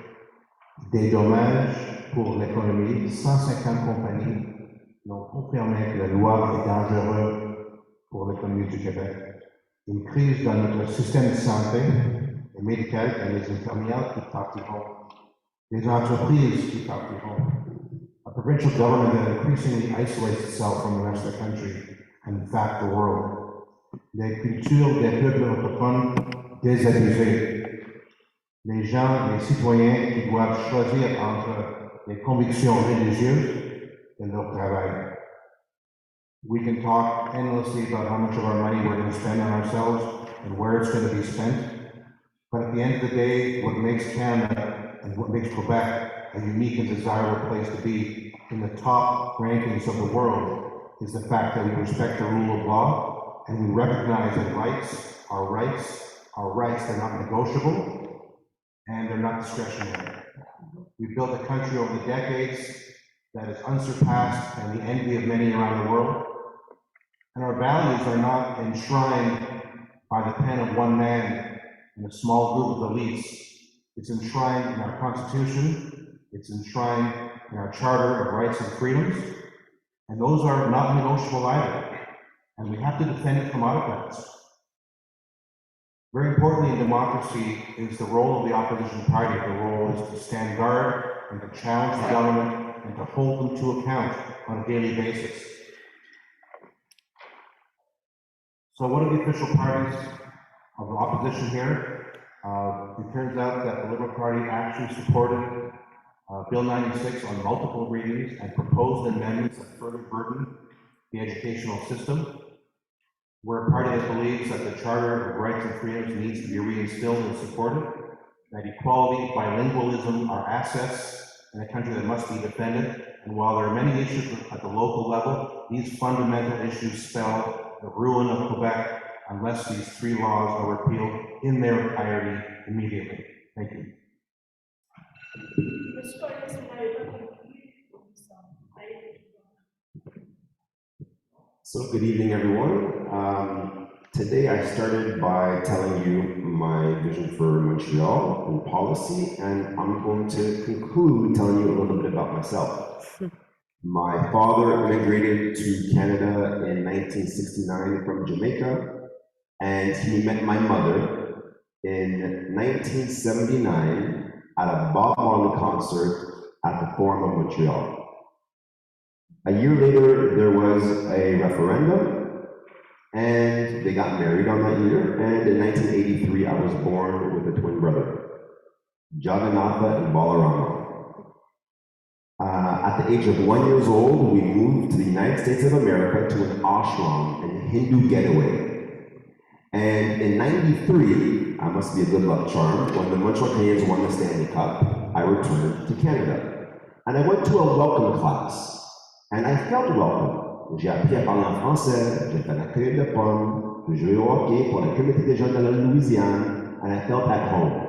des dommages pour l'économie, 150 compagnies l'ont confirmé que la loi est dangereuse pour l'économie du Québec. Une crise dans notre système de santé et médical et les infirmières qui partiront, les entreprises qui partiront, a provincial government that increasingly isolates itself from the rest of the country and in fact the world. Les cultures des peuples autochtones désabusées. Les gens, les citoyens qui doivent choisir entre les convictions religieuses et leur travail. We can talk endlessly about how much of our money we're going to spend on ourselves and where it's going to be spent. But at the end of the day, what makes Canada and what makes Quebec a unique and desirable place to be in the top rankings of the world is the fact that we respect the rule of law and we recognize that our rights, they're not negotiable and they're not discretionary. We built a country over the decades that is unsurpassed and the envy of many around the world. And our values are not enshrined by the pen of one man in a small group of elites. It's enshrined in our Constitution, it's enshrined in our Charter of Rights and Freedoms, and those are not negotiable either. And we have to defend it from autocrats. Very importantly in democracy is the role of the opposition party. The role is to stand guard and to challenge the government and to hold them to account on a daily basis. So what are the official parties of the opposition here? It turns out that the Liberal Party actually supported Bill 96 on multiple readings and proposed amendments that further burden the educational system. We're a party that believes that the Charter of Rights and Freedoms needs to be reinstilled and supported, that equality, bilingualism are assets in a country that must be defended. And while there are many issues at the local level, these fundamental issues spell the ruin of Quebec unless these three laws are repealed in their entirety immediately. Thank you. So good evening, everyone. Today I started by telling you my vision for Montreal and policy, and I'm going to conclude telling you a little bit about myself. My father immigrated to Canada in 1969 from Jamaica, and he met my mother in 1979 at a Bob Marley concert at the Forum of Montreal. A year later, there was a referendum, and they got married on that year, and in 1983, I was born with a twin brother, Jagannatha and Balarama. At the age of 1 year old, we moved to the United States of America to an ashram, a Hindu getaway. And in '93, I must be a good luck charm, when the Montreal Canadiens won the Stanley Cup, I returned to Canada. And I went to a welcome class, and I felt welcome. J'ai appris à parler en français, j'ai fait la cueille de pommes, j'ai joué au hockey pour le comité des jeunes de la Louisiane, and I felt at home.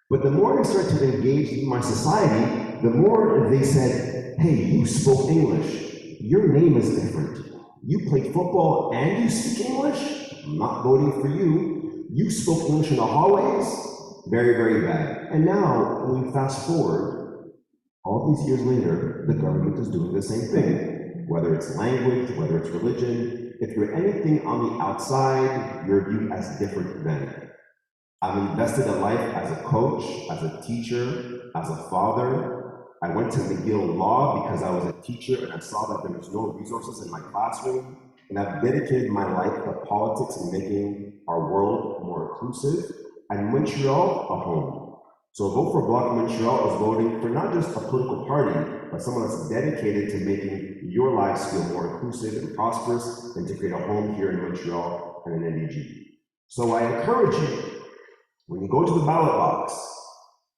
But the more I started to engage in my society, the more they said, hey, you spoke English. Your name is different. You played football and you speak English? I'm not voting for you. You spoke English in the hallways? Very, very bad. And now, when we fast forward, all these years later, the government is doing the same thing. Whether it's language, whether it's religion, if you're anything on the outside, you're viewed as different than. I've invested a life as a coach, as a teacher, as a father. I went to McGill Law because I was a teacher and I saw that there was no resources in my classroom. And I've dedicated my life to politics and making our world more inclusive. And Montreal, a home. So Vote for Bloc Montreal is voting for not just a political party, but someone that's dedicated to making your lives feel more inclusive and prosperous and to create a home here in Montreal and in NDG. So I encourage you, when you go to the ballot box,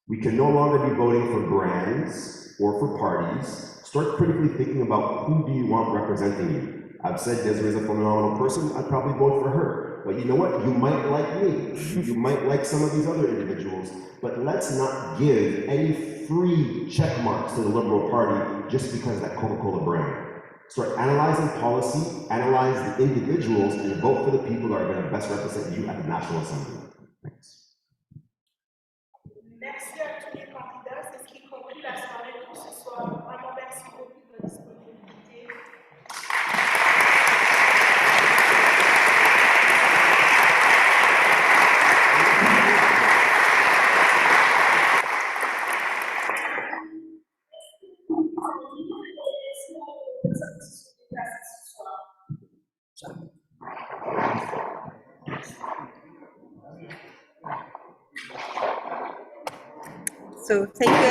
we can no longer be voting for brands or for parties. Start critically thinking about who do you want representing you. I've said Désirée is a phenomenal person, I'd probably vote for her. But you know what? You might like me. You might like some of these other individuals. But let's not give any free check marks to the Liberal Party just because of that Coca-Cola brand. Start analyzing policy, analyze the individuals, and vote for the people that are going to best represent you at the National Assembly. Thanks. Merci à tous les candidats. C'est ce qui conclut la soirée pour ce soir. Vraiment, merci beaucoup de votre disponibilité. So thank you.